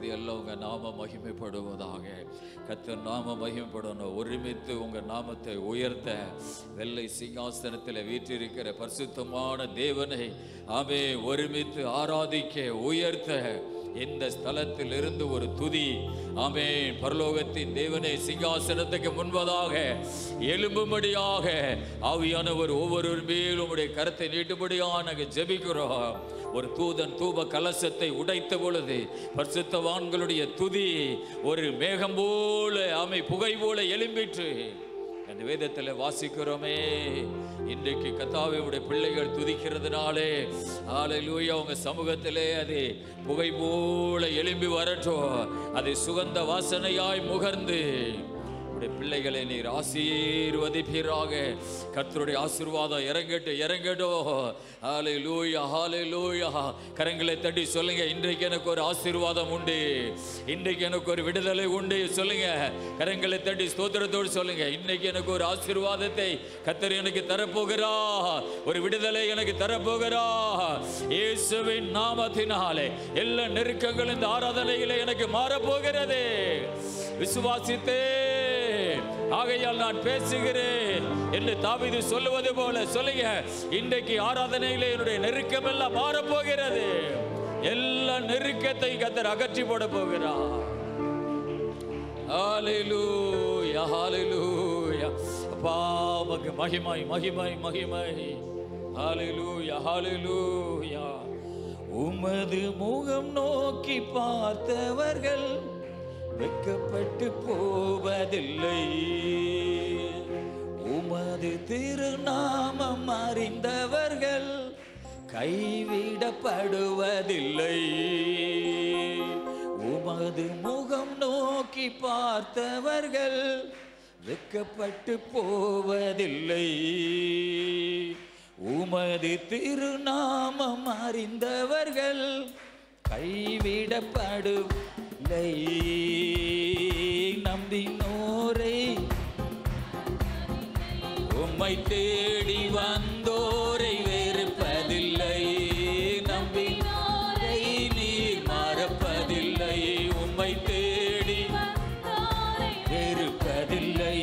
சொல்லி எல்லாம் உங்க நாம மகிமைப்படுவதாக. கர்த்தர் நாம மகிமைப்படணும். ஒருமித்து உங்க நாமத்தை உயர்த்த வெள்ளை சிங்காசனத்தில் வீற்றிருக்கிற பரிசுத்தமான தேவனை ஆமே ஒருமித்து ஆராதிக்க உயர்த்த இந்த ஸ்தலத்தில் இருந்து ஒரு துதி ஆமென். பரலோகத்தின் தேவனே சிங்காசனத்துக்கு முன்பதாக எழும்பும்படியாக ஆவியானவர் ஒவ்வொரு மேலும் உடைய கரத்தை நீட்டும்படியாக நாங்கள் ஜெபிக்கிறோம். ஒரு தூதன் தூப கலசத்தை உடைத்த பொழுது பரிசுத்தவான்களுடைய துதி ஒரு மேகம் போல ஆமை புகை போல எழும்பிற்று. அந்த வேதத்தில் வாசிக்கிறோமே. இன்றைக்கு கர்த்தாவே உடைய பிள்ளைகள் துதிக்கிறதுனாலே ஹல்லேலூயா உங்க சமூகத்திலே அது புகை போல எழும்பி வரட்டும். அது சுகந்த வாசனையாய் முகர்ந்து உடைய பிள்ளைகளை நீர் ஆசீர்வதிப்பீராக. கர்த்தருடைய ஆசீர்வாதம் இறங்கட்டும். ஹல்லேலூயா ஹல்லேலூயா. கரங்களை தட்டி சொல்லுங்க, இன்றைக்கு எனக்கு ஒரு ஆசீர்வாதம் உண்டு, இன்றைக்கு எனக்கு ஒரு விடுதலை உண்டு. சொல்லுங்க, கரங்களை தட்டி ஸ்தோத்திரத்தோடு சொல்லுங்க, இன்றைக்கு எனக்கு ஒரு ஆசீர்வாதத்தை கர்த்தர் எனக்கு தரப்போகிறா, ஒரு விடுதலை எனக்கு தரப்போகிறா. இயேசுவின் நாமத்தினாலே எல்லா நெருக்கங்களும் இந்த ஆராதனையிலே எனக்கு மாறப்போகிறது. விசுவாசித்தே ஆகையால் நான் பேசுகிறேன் என்று தாவீது சொல்லுவது போல சொல்லுங்க, இன்றைக்கு ஆராதனையிலே என்னுடைய நெருக்கம் எல்லாம் மாறப்போகிறது. எல்லா நெருக்கத்தை கர்த்தர் அகற்றி போட போகிறார். ஹல்லேலூயா ஹல்லேலூயா. அப்பா உமக்கு மகிமை மகிமை மகிமை. ஹல்லேலூயா ஹல்லேலூயா. உமது முகம் நோக்கி பார்த்தவர்கள் வெட்கப்பட்டு போவதில்லை, உமது திருநாமம் அறிந்தவர்கள் கைவிடப்படுவதில்லை. உமது முகம் நோக்கி பார்த்தவர்கள் வெட்கப்பட்டு போவதில்லை, உமது திருநாமம் அறிந்தவர்கள் கைவிடப்படுவதில்லை. நம்பினோரை உம்மை தேடி வந்தோரை வெறுப்பதில்லை, நம்பினோரை நீர் மறப்பதில்லை, உம்மை தேடி வெறுப்பதில்லை.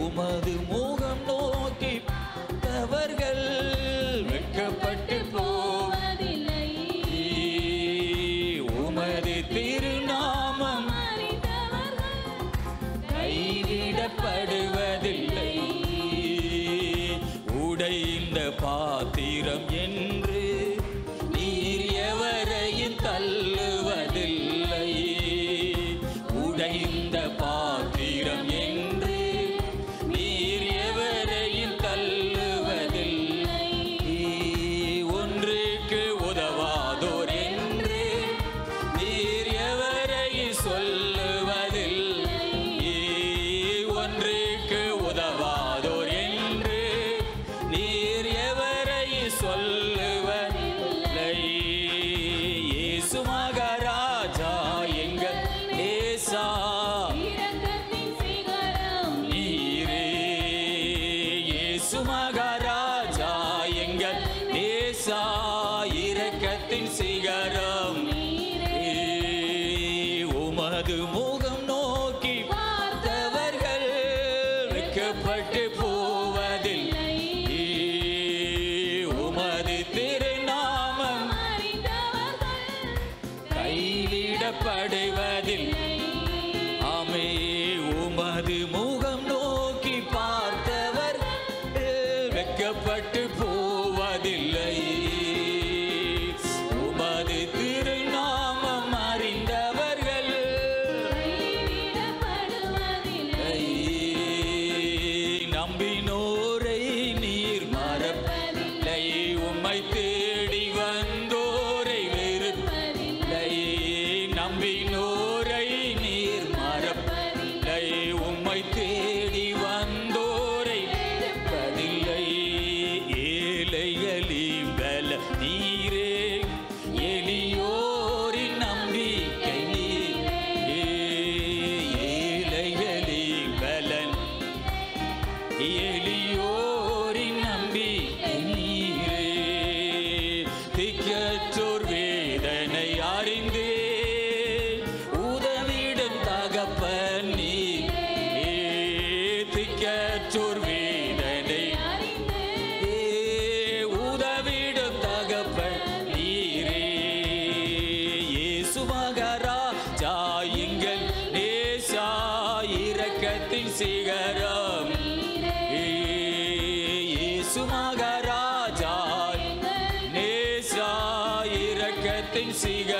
உமது முகம் நோக்கி பார்த்தவர்கள் வெட்கப்பட்டு போவதில்லை, உமது திருநாமம் கைவிடப்படுவதில்லை. உடைந்த பாத்திரம் என்று நீர் எவரையும் தள்ளுவதில்லை, உடைந்த பாத்திரம் என்று நீர் எவரையும் தள்ளுவதில்லை. ஒன்றுக்கு உதவாதோர் என்று நீர் எவரையும் சொல்லுவதில்லை, ஒன்றுக்கு உதவாதோர் என்று நீர் எவரையும் சொல்லுவதில்லை. இயேசு மகாராஜா எங்கள் ஏசா நீரே, இயேசு மகாராஜா எங்கள் ஏசா இரக்கத்தின் சிகரம் நீரே. உமது முகம் நோக்கி பார்த்தவர்கள் வெட்கப்பட்டு போவதில்லை, உமது திருநாமம் கைவிடப்படுவதில்லை. ஆமே, உமது முகம் நோக்கி பார்த்தவர்கள் வெட்கப்பட்டு போவதில்லை, உமது திருநாமம் அறிந்தவர்கள் நம்பினோரை நீர் மறப்பதில்லை, உம்மை தேடி வந்தோரை வெறுப்பதில்லை, நம்பினோரை நீர் மறப்பதில்லை, உம்மை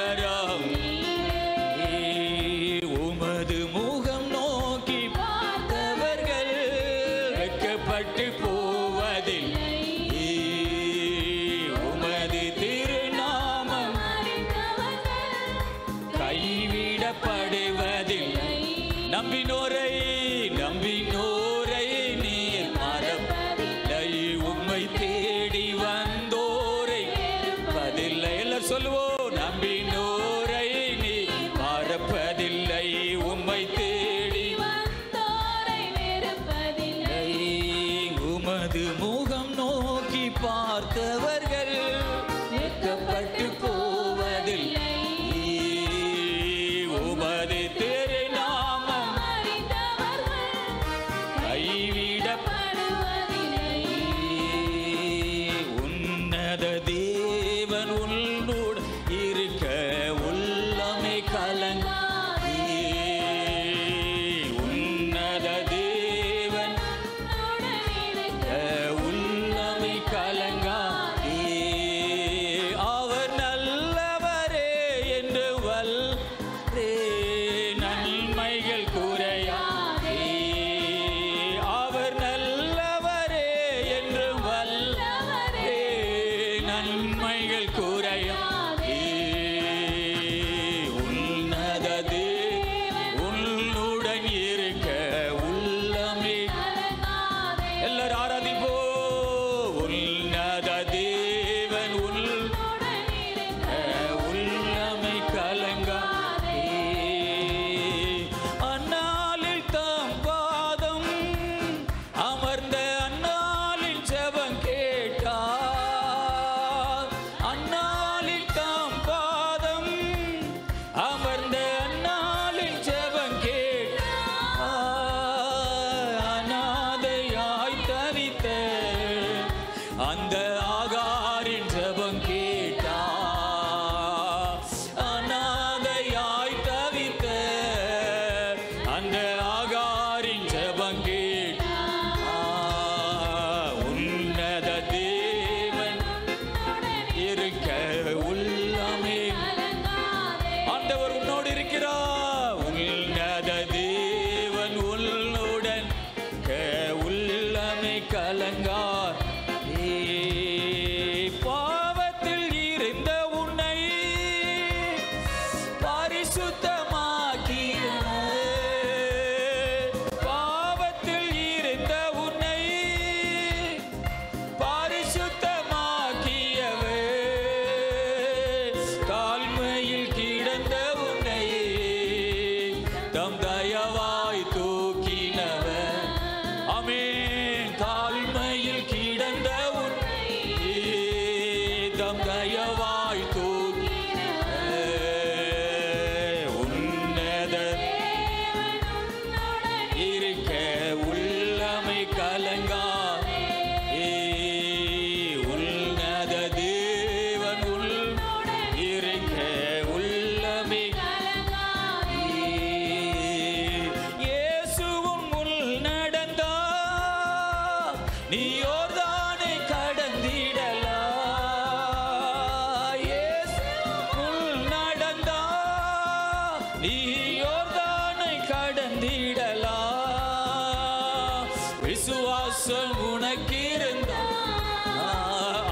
நல்லவராம். உமது முகம் நோக்கி பார்த்தவர்கள் வெட்கப்பட்டு போவதில்லை. உமது திருநாமம் கைவிடப்படுவதில்லை. நம்பினோரை நீர் மறப்பதில்லை. உம்மை தேடி வந்தோரை பதில்லை. எல்லாம் சொல்லுவோம். நம்பினோரை நீர் மறப்பதில்லை. உம்மை தேடி வந்தோரை வெறுப்பதில்லை. உமது முகம் நோக்கி பார்த்தவர்கள் வெட்கப்பட்டு போவதில்லை. உமது திருநாமம் கைவிடப்படுவதில்லை. உன்னத தேவன் உன்னோடு இருக்க உள்ளமே கலங்காதே. உன்னத தேவன் உள்ளமை கலங்காதே. அவர் நல்லவரே என்று வல்லே நன்மைகள் குறையாதே. அவர் நல்லவரே என்று வல்லே நன்மைகள் குறையாதே. உன்னத தேவன் உன்னுடன் இருக்க உள்ளமே. எல்லாரும் ஆராதிப்போ. உன்னத தேவன் உள்ளமை கலங்காதே. அந்நாளில் தாம் பாதம் அமர்ந்த அந்நாளில் ஜெபம் கேட்டார். அந்நாளில் தாம் பாதம் அமர்ந்த அந்நாளில் ஜெபம் கேட்டார். அநாதையாய் தவித்த அந்த ஆகாரின் ஜெபம் கேட்டார். அநாதையாய் தவித்த அந்த ஆகாரின் ஜெபம் கேட்டார். உன்னத தேவன் இருக்க உள்ளமே. ஆண்டவர் உன்னோடு இருக்கிறார். உன்னத தேவன் உன்னுடன் உள்ளமை கலங்கார். பாவத்தில் இருந்த உன்னை பரிசுத்தமாக்கியவர். பாவத்தில் இருந்த உன்னை பரிசுத்தமாக்கியவர். தாழ்மையில் கிடந்த உன்னை தம் தயவாய் தூக்கினவர். ஆமென். தாழ்மையில் கிடந்த உன்னை தம் தயவாய் தூக்கினவர். உன்னத இருக்க உள்ளமை கலங்காதே. உன்னத தேவன் இருக்க உள்ளமை இயேசுவும் முள் நடந்தார். நீ யோர்தானை கடந்திடலாம். இயேசு முள் நடந்தார். நீ யோர்தானை கடந்திடலாம். விசுவாசம் உனக்கிருந்தா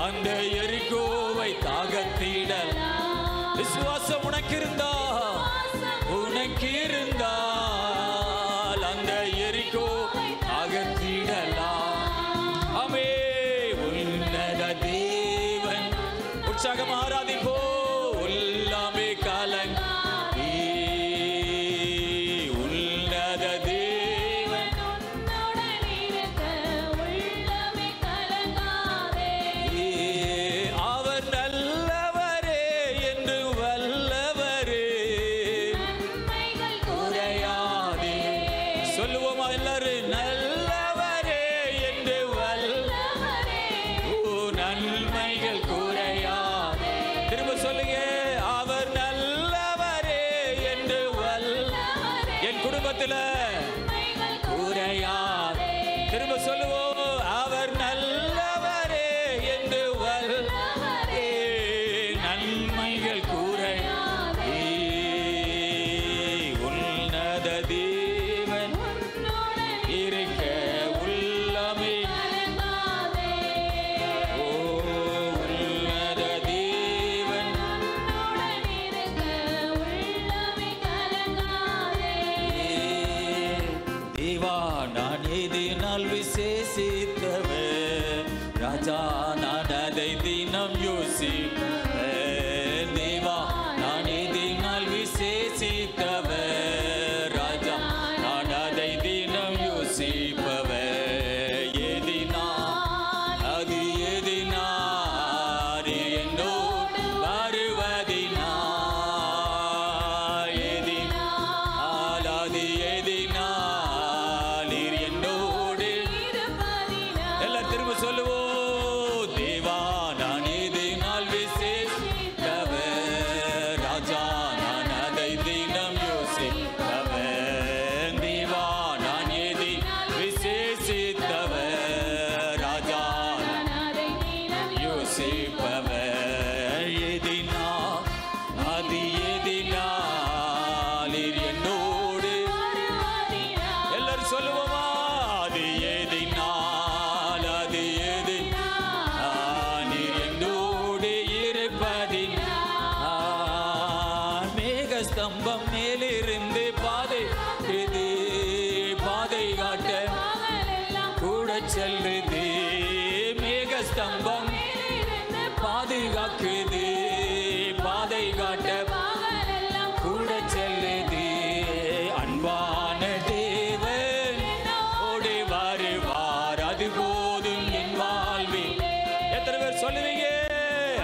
அந்த எரிகோவை தாகத்திடலாம். விசுவாசம் உனக்கிருந்தால் அந்த எரிகோவை தாகத்திடலாம். ஆமே. உன்னத தேவன் உற்சாகம் ஆராதிப்போ. உள்ளமே கலங்காதே. உன்னத தேவன் அவர் நல்லவரே என்று வல்லவரே குறையாதே. சொல்லுவோமா எல்லாரும்? நல்லவரே என்று நன்மைகள் குறையாதே. திரும்ப சொல்லுங்க. அவர் நல்லவரே என்று என் குடும்பத்தில் குறையாதே. திரும்ப சொல்லுவோம். அவர் நல்லவரே என்று நன்மைகள் குறையாதே. ஸ்தம்பம் மேலிருந்து பாதை காட்ட கூட செல்லுது. மேக ஸ்தம்பம் பாதுகாக்குது, பாதை காட்ட கூட செல்லுது. அன்பான தேவன் ஓடி வருவார், அது போதும் என் வாழ்வில். எத்தனை பேர் சொல்லுவீங்க?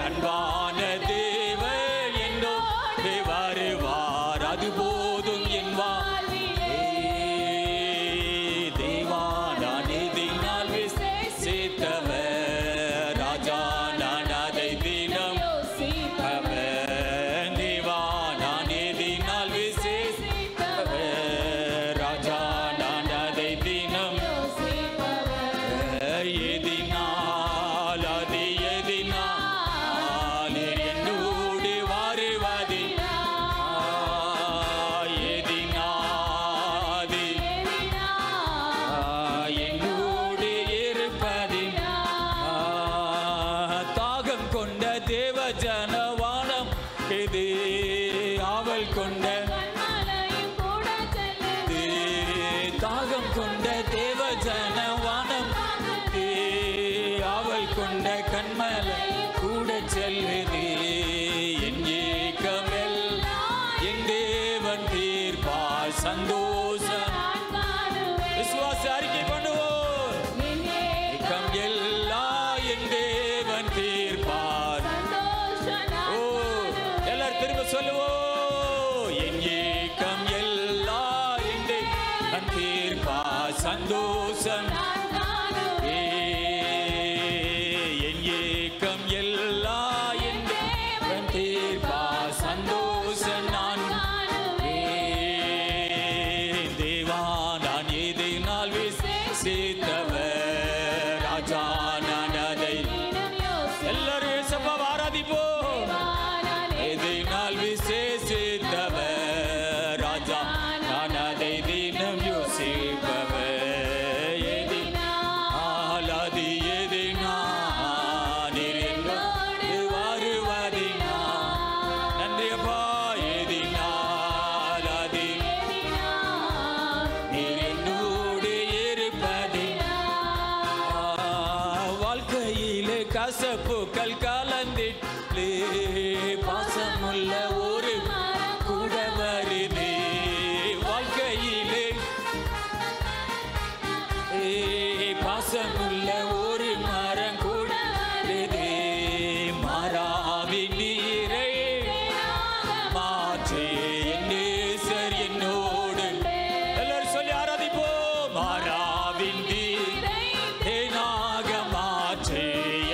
அன்பான தேவன் என்னோடு வருவார், அது போதும் என் வாழ்விலே. தேவா நான் எதினால் விசேஷித்தவர், ராஜா நான் அதை தினம் யோசிப்பவர். தேவா நான் எதினால் விசேஷித்தவர், ராஜா நான் அதை தினம் யோசிப்பவர். எதினால் அது எதினால் என்னோடு வருவதினால், எதினால் என்னோடு இருப்பதினால். தாகம் கொண்ட தேவ ஜனவானம் இது, ஆவல் கொண்ட தாகம் கொண்ட தேவ ஜனவானம், ஆவல் கொண்ட கண்மலை கூட செல்லுது. என் ஏக்கமெல் என் தேவன் தீர்ப்பார், சந்தோஷம். விசுவாச அறிக்கை பண்ணுவோம். ஏக்கம் எல்லாம் என் தேவன் தீர்ப்பார். ஓ எல்லாரும் திரும்ப சொல்லுவோம். என் ஏக்கம் எல்லாம் என் தேவன் தீர்ப்பார், சந்தோஷம். என் ஏக்கம் எல்லாம் என் தேவன் தீர்ப்பார், சந்தோஷம். நான் தேவா நான் எதினால் விசேஷித்தவர், ராஜா நான் அதை. எல்லாரும் இயேசுவை ஆராதிப்போம். எதினால் விசேஷித்தவர், ராஜா நான் அதை தினம் யோசிப்பவர். எதினால் அது எதினால் நீர் என்னோடு வருவதினால். நன்றி அப்பா. எதினால் அது நீர் என்னோடு இருப்பதினால். வாழ்க்கையிலே கசப்புக்கள் கலந்திட்டு பாசமுள்ள ஒரு கூட வருது. வாழ்க்கையிலே பாசமுள்ள ஒரு மரம் கூட வருது. மாறாவின் நீரை மாற்றி என் நேசர் என்னோடு. எல்லாரும் சொல்லி ஆராதிப்போம். மாறாவின் நீரை தேனாக மாற்றி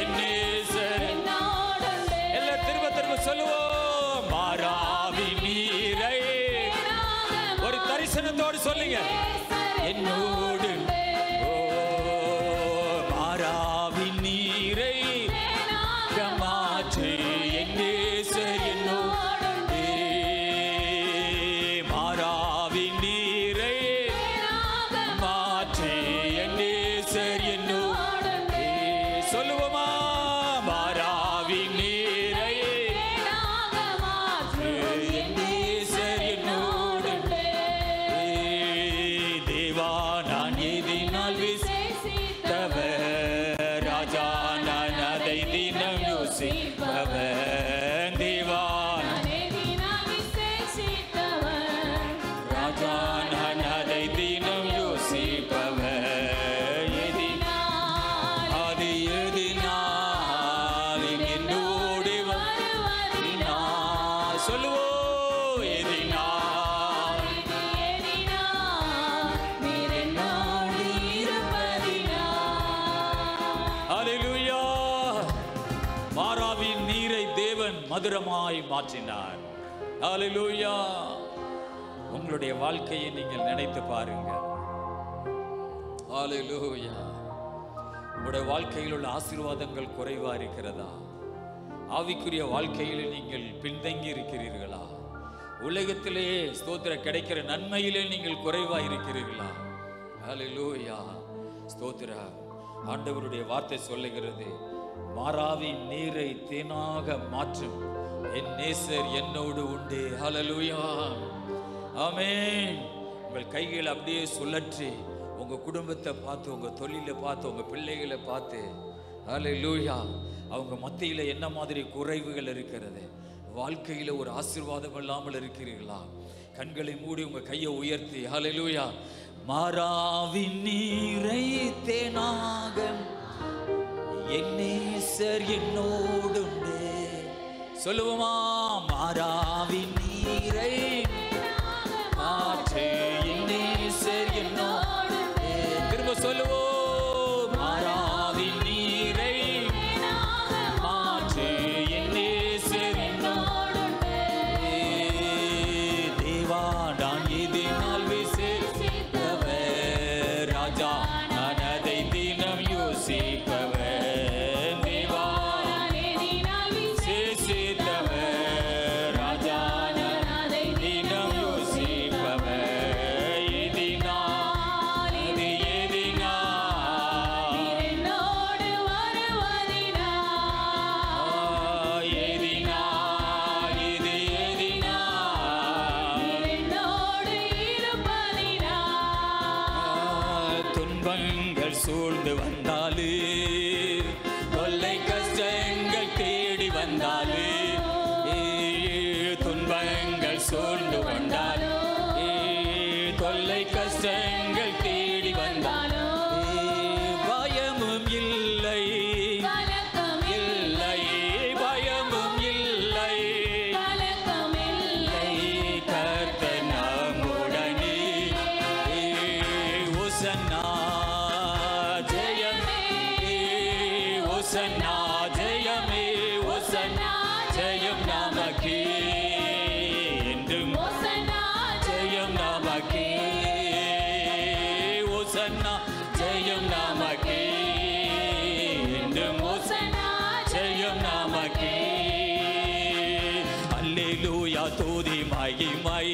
என் நேசர். எல்லாரும் திரும்ப திரும்ப சொல்லுவோம். மாறாவின் நீரை ஒரு தரிசனத்தோடு சொல்லுங்க. என்னோடு மாறாவின் நீரை மாற்றி என் நேசர் என்னோடு. மாறாவின் நீரை மாற்றி என் நேசர் என்னோடு. சொல்லுவோமா? மாறாவின் நீரை என் நேசர் என்னோடு. தேவா நான் எதினால் விசேஷித்தவர், ராஜா நான் அதை தினம் யோசிப்பவர். தேவா ராஜா நான் அதை தினம் யோசிப்பவர். அது எதினால் என்னோடு வருவதினால். சொல்லுவோம். எதினால் நீர் என்னோடு இருப்பதினால். ஹல்லேலூயா. மாறாவின் நீரை தேவன் மதுரமாய் மாற்றினார். ஹல்லேலூயா. உங்களுடைய வாழ்க்கையை நீங்கள் நினைத்து பாருங்கள். ஹல்லேலூயா. உங்களுடைய வாழ்க்கையில் உள்ள ஆசீர்வாதங்கள் குறைவா இருக்கிறதா? ஆவிக்குரிய வாழ்க்கையில் நீங்கள் பின்தங்கி இருக்கிறீர்களா? உலகத்திலே ஸ்தோத்திர கிடைக்கிற நன்மையிலே நீங்கள் குறைவா இருக்கிறீர்களா? ஹல்லேலூயா. ஸ்தோத்திர. ஆண்டவருடைய வார்த்தை சொல்லுகிறது, மாறாவின் நீரை தேனாக மாற்றும் என் நேசர் என்னோடு உண்டு. ஹல்லேலூயா, ஆமென். உங்கள் கைகளை அப்படியே சுழற்றி உங்க குடும்பத்தை பார்த்து, உங்க தொழிலை பார்த்து, உங்க பிள்ளைகளை பார்த்து, ஹல்லேலூயா, அவங்க மத்தியில் என்ன மாதிரி குறைவுகள் இருக்கிறது, வாழ்க்கையில் ஒரு ஆசீர்வாதம் இல்லாமல் இருக்கிறீர்களா? கண்களை மூடி உங்க கையை உயர்த்தி ஹல்லேலூயா. மாறாவின் நீரை தேனாக என் நேசர் என்னோடுண்டு. சொல்லுவோமா? மாறாவின் நீரை மாற்று என் நேசர் என்னோடுண்டு. திரும்ப சொல்லுவோம். மாறாவின் நீரை மாற்று என் நேசர் என்னோடுண்டு. தேவா நான் இதனால் விசேஷித்தவர், ராஜா நான் அதை தினம் யோசிப்பவர். தேவா நான் இதனால் விசேஷித்தவர், ராஜா நான் அதை தினம் யோசிப்பவர். எதினால் இது எதினால் என்னோடு வருவதினால், எதினால் இது எதினால் என்னோடு இருப்பதினால். துன்பங்கள் சூழ்ந்து வந்தாலே, தொல்லை கஷ்டங்கள் தேடி வந்தாலே, துன்பங்கள் சூழ்ந்து வந்தாலே, தொல்லை கஷ்டங்கள் தேடி வந்தாலே, பயமும் இல்லை இல்லை, பயமும் இல்லை கர்த்தர் நம்முடனே. ஓசன்னா ஜெயமே, ஓசன்னா ஜெயமே, ஓசன்னா ஜெயம் நமக்கே என்றும், ஜெயம் நமக்கே. ஓசன்னா ஜெயம் நமக்கே என்றும், ஓசன்னா ஜெயம் நமக்கே. அல்லேலூயா துதி மகிமை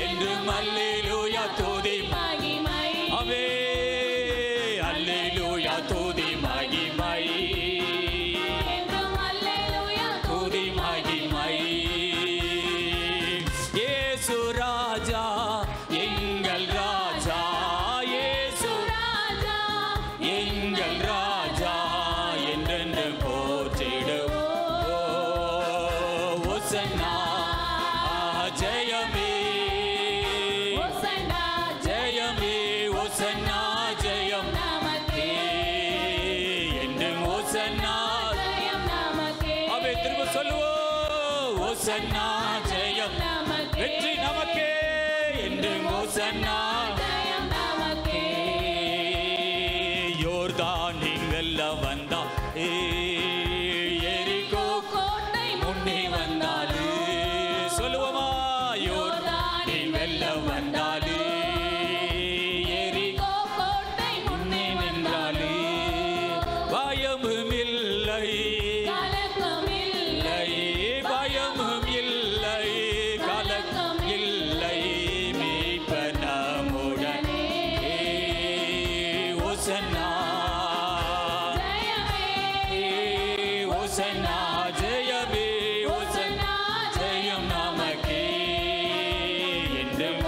என்றும், அல்லேலூயா துதி மகிமை. ஆமே அல்லேலூயா துதி மகிமை என்றும், அல்லேலூயா துதி மகிமை. இயேசு ராஜா எங்கள் ராஜா, இயேசு ராஜா எங்கள் ராஜா என்றென்று போற்றிடுவோம். ஓசன்னா ஜெயமே, ஜெயமே, ஓசன்னா ஜெயம் நமக்கே என்றும், ஓசன்னா அவை திரும்ப சொல்லுவோம். ஓசன்னா ஜெயம் வெற்றி நமக்கே என்றும், ஓசன்னா யோர்தானின் வெள்ளம் வந்தா, எரிகோ கோட்டை முன்னே வந்தாலே, சொல்லுவோமா? யோர்தானின் வெள்ளம் வந்தாலே, எரிகோ கோட்டை முன்னே நின்றாலே, பயமும் இல்லை இல்லை, பயமும் இல்லை கலக்கம் இல்லை, மீட்பர் நம்முடனே. ஓசன்னா ஓசன்னா ஜெயமே, ஓசன்னா ஜெயம் நமக்கே என்றும்,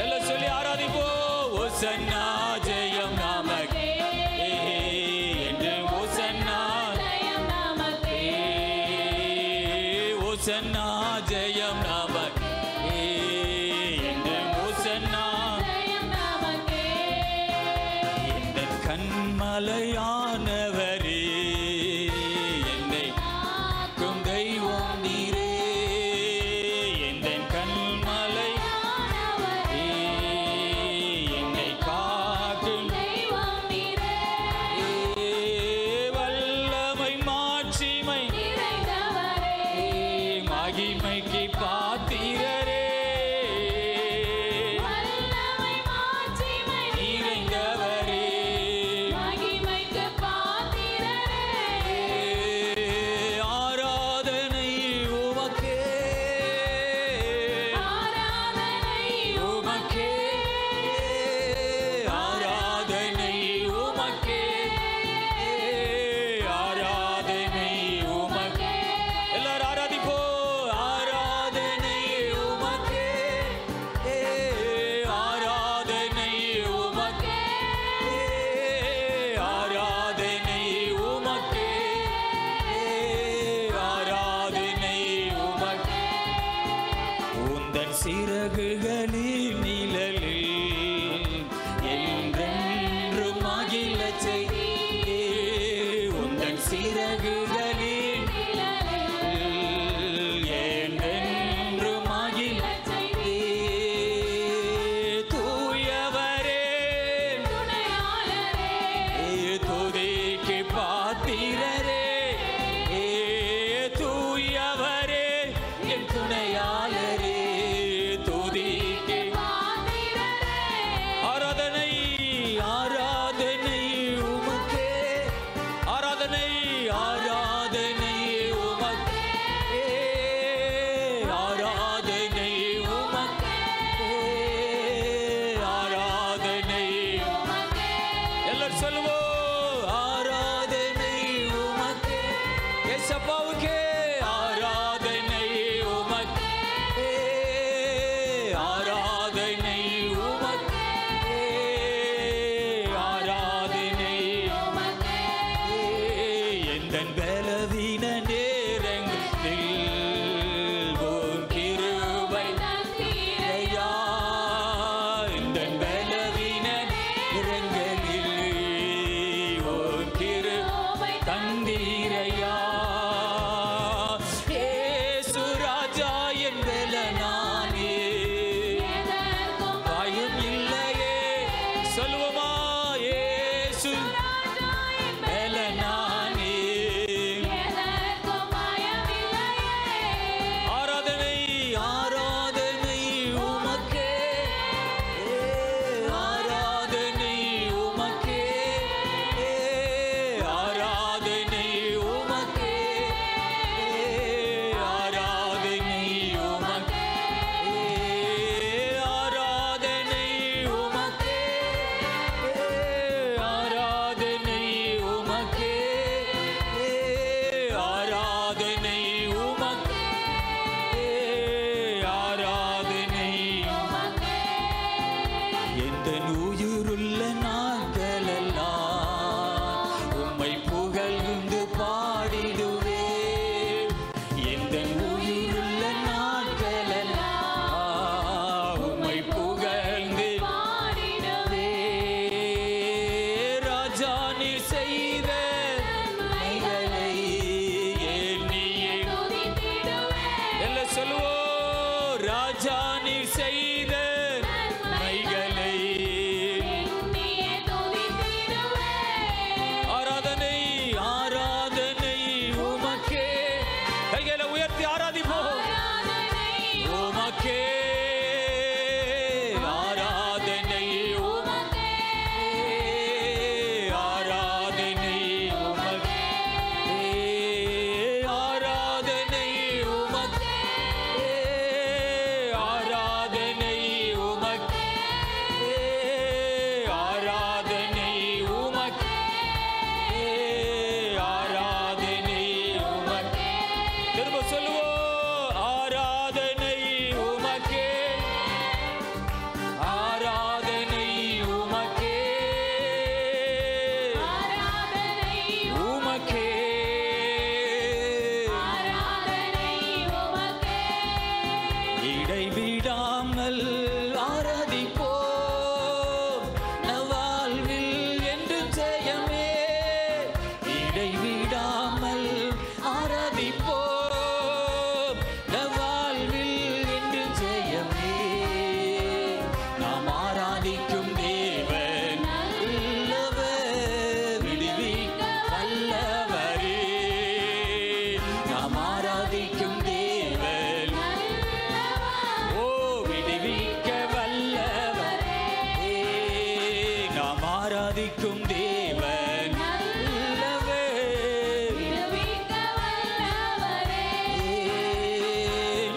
எல்லாம் சொல்லி ஆராதிப்போம். ஓசன்னா ஜெயம் நமக்கே என்றும், ஓசன்னா ஓசன்னா ஜெயம் நமக்கே என்றும், ஓசன்னா. இந்த கண்மலையானவரே, என்னை காக்கும் தெய்வம் நீரே, இந்த கண்மலை என்னை காக்கும் வல்லமை மாட்சிமை மகிமைக்கு பாத்திரரே, நிறைந்தவரே, ஆராதனை உமக்கே, உமக்கே, ஆராதனை உமக்கே, ஆராதனை உந்தன் சிறகுகளின் நிழலில் என்றென்றும் மகிழச் செய்தீரே. உந்தன் சிறகுகளின் நிழலில் என்றென்றும் மகிழச் செய்தீரே. தூயவரே துணையாளரே, துதிக்கு பாத்திரரே. தூயவரே என் துணையாளரே, துதிக்கு பாத்திரரே. ஆராதனை ஆராதனை உமக்கே, ஆராதனை ஆராதனை உமக்கே, ஆராதனை உமக்கே, ஆராதனை உமக்கே. எல்லாரும் சொல்லுவோம், ஆராதனை உமக்கே. ஏசப்பாவுக்கே ஆராதனை உமக்கே, ஆராதனை உமக்கே, ஆராதனை உமக்கே. எந்தன் பலவீன நேரங்களில் உம் கிருபை தந்தீரையா. எந்தன் பலவீன நேரங்களில் உம் கிருபை தந்தீரையா. ஏசு ராஜா என் பலனானே, பயம் இல்லையே. சொல்லுவோமா, ஏசு பலனானே. ஆராதனை ஆராதனை உமக்கே, ஆராதனை உமக்கே, ஆராதனை உமக்கே, ஆராதனை உமக்கே, ஆராதனை உமக்கே, ஆராதனை உமக்கே, ஆராதனை உமக்கே, ஆராதனை உமக்கே. எந்தன் உயிருள்ள நாட்களெல்லாம் உம்மை புகழ்ந்து பாடிடுவே. எந்தன் உயிருள்ள நாட்களெல்லாம் உம்மை புகழ்ந்து பாடிடுவே. ராஜா நீ செய்த நன்மைகளை எண்ணியே எல்லாம் சொல்லுவோம். ராஜா நீ செய்த நன்மைகளை ஆராதனை ஆராதனை உமக்கே. கைகளை உயர்த்தி ஆராதிப்போம். உமக்கே ஆராதனை உமக்கே, ஆராதனை உமக்கே, ஆராதனை உமக்கே, ஆராதனை உமக்கே, ஆராதனை உமக்கே, ஆராதனை உமக்கே. திரும்ப சொல்லுவோம், ஆராதனை உமக்கே, ஆராதனை உமக்கே, உமக்கே, இடைவிடாமல் ஆராதிப்போம் நவாழ்வில் என்று ஜெயமே. இடைவிடாமல் ஆராதிப்போம் நவாழ்வில் என்று ஜெயமே. நாம் ஆராதிக்கும் தேவன் நல்லவர், விடுவிக்க வல்லவரே. நாம் ஆராதிக்கும் தேவன் ஓ விடுவிக்க வல்லவரே. நாம் ஆராதிக்கும் தேவன் நல்லவர்,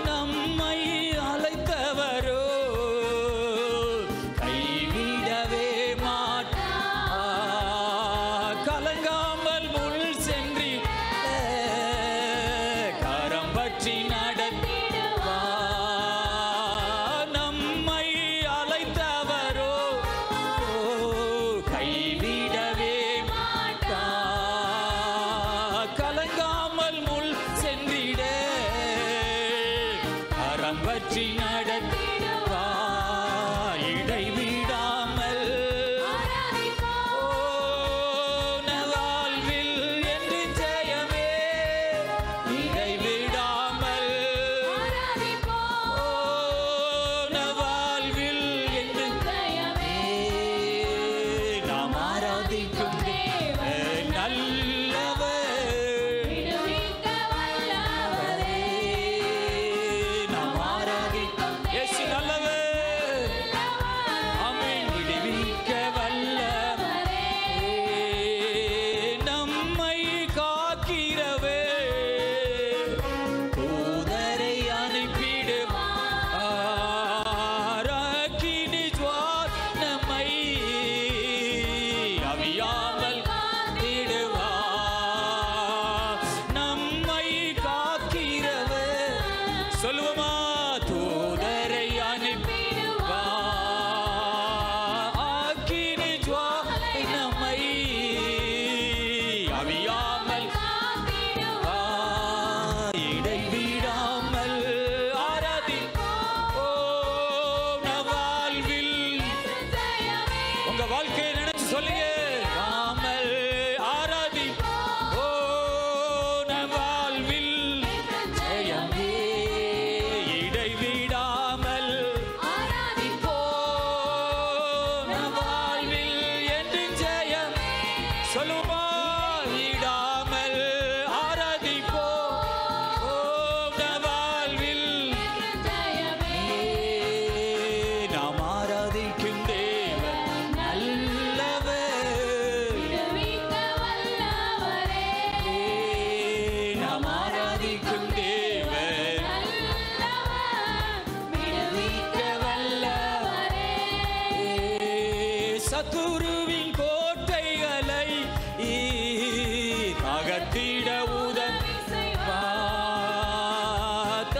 நம்மை அழைத்தவரோ கைவிடவே மாட்டார். கலங்காமல் முள் சென்றி கரம் பற்றி நடத்திடுவார். நம்மை அழைத்தவரோ கைவிடவே மாட்டார். கலங்காமல் முள் சென்றிட கரம் பற்றி நடத்த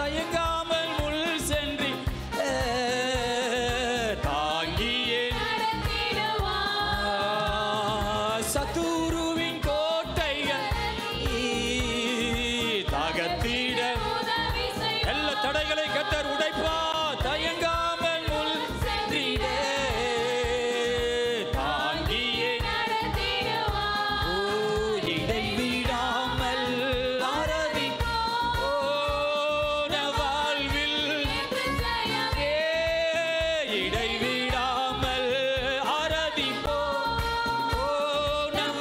தயங்காமல் முள் சென்றி தாங்கியே சத்துருவின் கோட்டைகள் தகர்த்திட எல்லா தடைகளை கர்த்தர் உடைப்பா. தயங்காமல் முள் சென்றிட தாங்கியே இடைவிடாமல் ஆராதிப்போன வாழ்வில் இடைவிடாமல் ஆராதிப்போன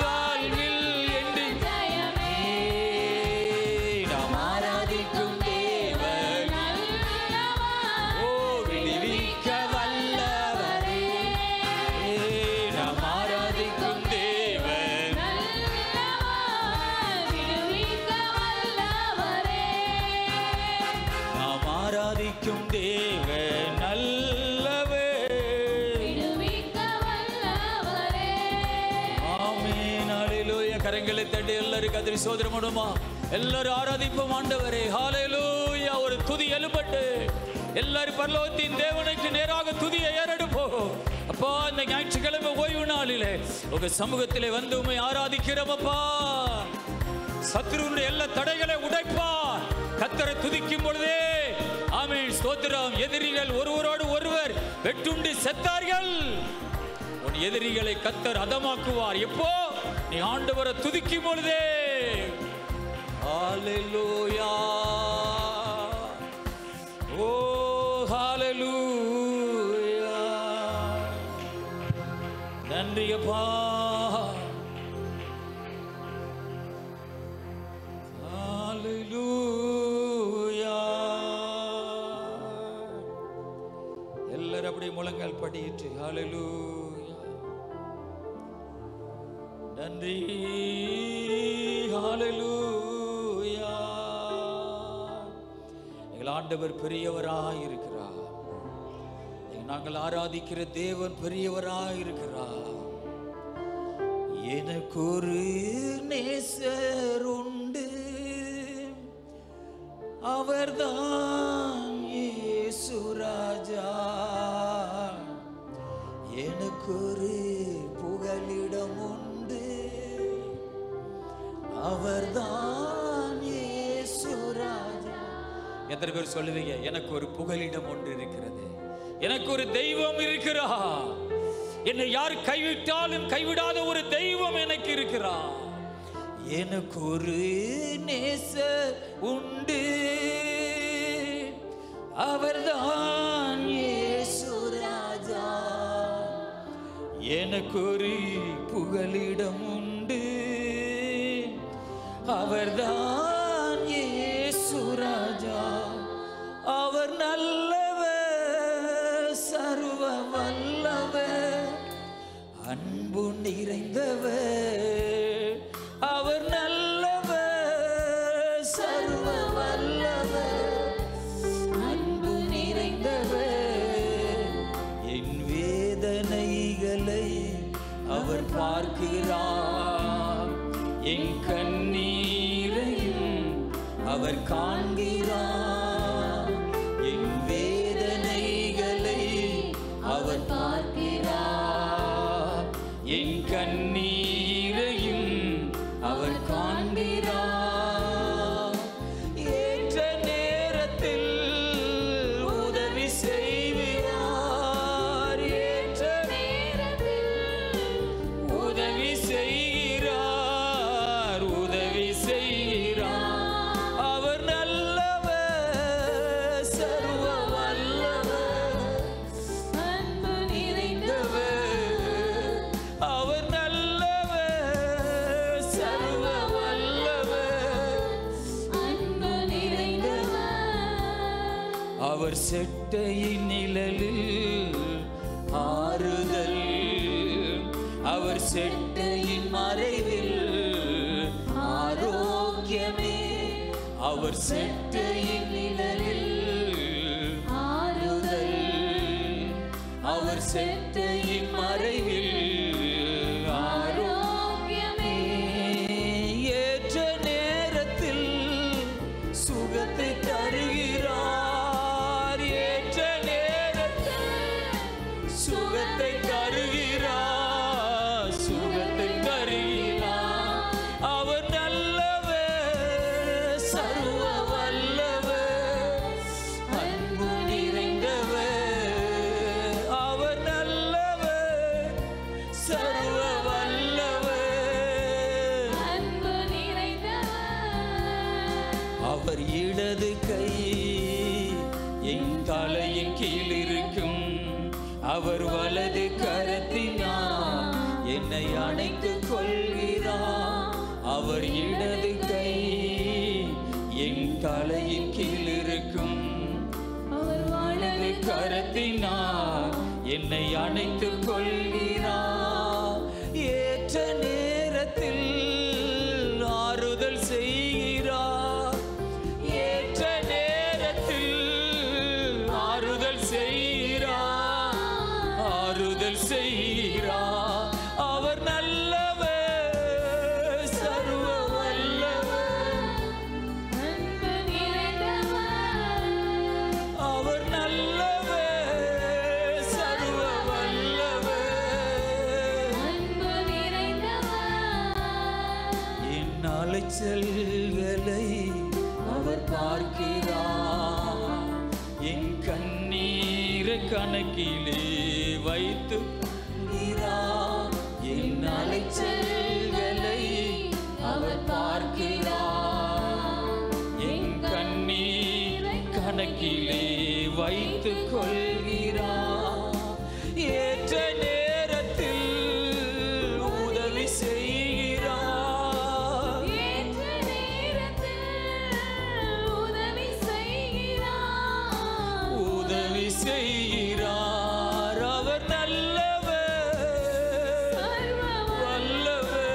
வாழ்வில் என்று நாம் ஆராதிக்கும் தேவன் விடுவிக்க வல்லவரே. நாம் ஆராதிக்கும் தேவன் நாம் ஆராதிக்கும் தேவன் நல்லவர். ஆமென். ஹல்லேலூயா. கரங்களை தட்டி எல்லாரும் கர்த்தரை ஸ்தோத்திரம் பண்ணுமா. எல்லாரும் ஆராதிப்போம் ஆண்டவரே. ஹல்லேலூயா. ஒரு துதி எழுப்பட்டு எல்லாரும் பரலோகத்தின் தேவனுக்கு நேராக துதியை ஏறெடுப்போம். அப்பா, இந்த ஞாயிற்றுக்கிழமை ஓய்வு நாளிலே உங்க சமூகத்திலே வந்து உம்மை ஆராதிக்கிறோம் அப்பா. சத்துருவினுடைய எல்லா தடைகளை உடைப்பார். கர்த்தரை துதிக்கும் பொழுதே ஆமென் ஸ்தோத்திரம். எதிரிகள் ஒருவரோடு ஒருவர் வெட்டுண்டு செத்தார்கள். உன் எதிரிகளை கர்த்தர் அதமாக்குவார். எப்போ நீ ஆண்டவரை துதிக்கும் பொழுதே. ஹல்லேலூயா. ஓ ஹல்லேலூயா. நன்றி அப்பா. ஹல்லேலூயா. எல்லாரும் அப்படியே முழங்கால் படியிட்டு ஹல்லேலூயா. நன்றி. ஹல்லேலூயா. எங்கள் ஆண்டவர் பெரியவராய் இருக்கிறார். நாங்கள் ஆராதிக்கிற தேவன் பெரியவராய் இருக்கிறார். எனக்கு ஒரு நேசர் உண்டு, அவர்தான் இயேசு ராஜா. எனக்கு ஒரு புகலிடம் உண்டு, அவர்தான் இயேசு ராஜா. எத்தனை பேர் சொல்லுவீங்க எனக்கு ஒரு புகலிடம் ஒன்று இருக்கிறது, எனக்கு ஒரு தெய்வம் இருக்கிறார், என்னை யார் கைவிட்டாலும் கைவிடாத ஒரு தெய்வம் எனக்கு இருக்கிறார். எனக்கு ஒரு நேசர் உண்டு, அவர்தான் இயேசு ராஜா. எனக்கு ஒரு புகலிடம் உண்டு, அவர்தான் இயேசு ராஜா. அவர் நல்லவர், சர்வ வல்லவர், அன்பு நிறைந்தவர். அவர் நல்லவர், சர்வ வல்லவர், அன்பு நிறைந்தவர். என் வேதனைகளை அவர் பார்க்கிறார், என் கண்ணீரையும் அவர் காண்கிறார். என் வேதனைகளை அவர் பார்க்கிறார், என் கண்ணீரையும் அவர் காண்கிறார். ஏற்ற நேரத்தில் உதவி செய்வார், ஏற்ற நேரத்தில் உதவி செய்கிறார், உதவி செய்கிறார். அவர் நல்லவர், சர்வ வல்லவர், அன்பு நிறைந்தவர். அவர் நல்லவர், சர்வ வல்லவர், அன்பு நிறைந்தவர். அவர் செட்டையின் நிழலில் ஆறுதல், அவர் செட்டையின் மறைவில் ஆரோக்கியமே. அவர் செட்டையின் நிழலில் ஆறுதல், அவர் செட்டையின் மறைவில் ஆரோக்கியமே. ஏற்ற நேரத்தில் சுகத்தை தருகிறார், கை என் தலையின் கீழ் இருக்கும். அவர் வலது கரத்தினால் என்னை அணைத்துக் கொள்கிறார். அவர் இடது கை என் தலையின் கீழ் இருக்கும். அவர் வலது கரத்தினால் என்னை அணைத்துக் கொள்கிறார். ஏற்ற நேரத்தில் ஆறுதல் செய்கிறார். ஏற்ற நேரத்தில் ஆறுதல் செய்கிறார். ஆறுதல் செய்கிறார். அவர் நல்லவர், சர்வ வல்லவர். அவர் நல்லவர், சர்வ வல்லவர். என் அலைச்சல்களை அவர் பார்க்கிறார். என் கண்ணீரை கணக்கிலே வைத்து என் அலைச்சல்களை அவர் பார்க்கிறார். என் கண்ணீரை கணக்கிலே வைத்துக் கொள்கிறார். ஏற்ற நேரத்தில் உதவி செய்கிறார். ஏற்ற நேரத்தில் உதவி செய்கிறார். உதவி செய்கிறார். அவர் நல்லவர், வல்லவர்,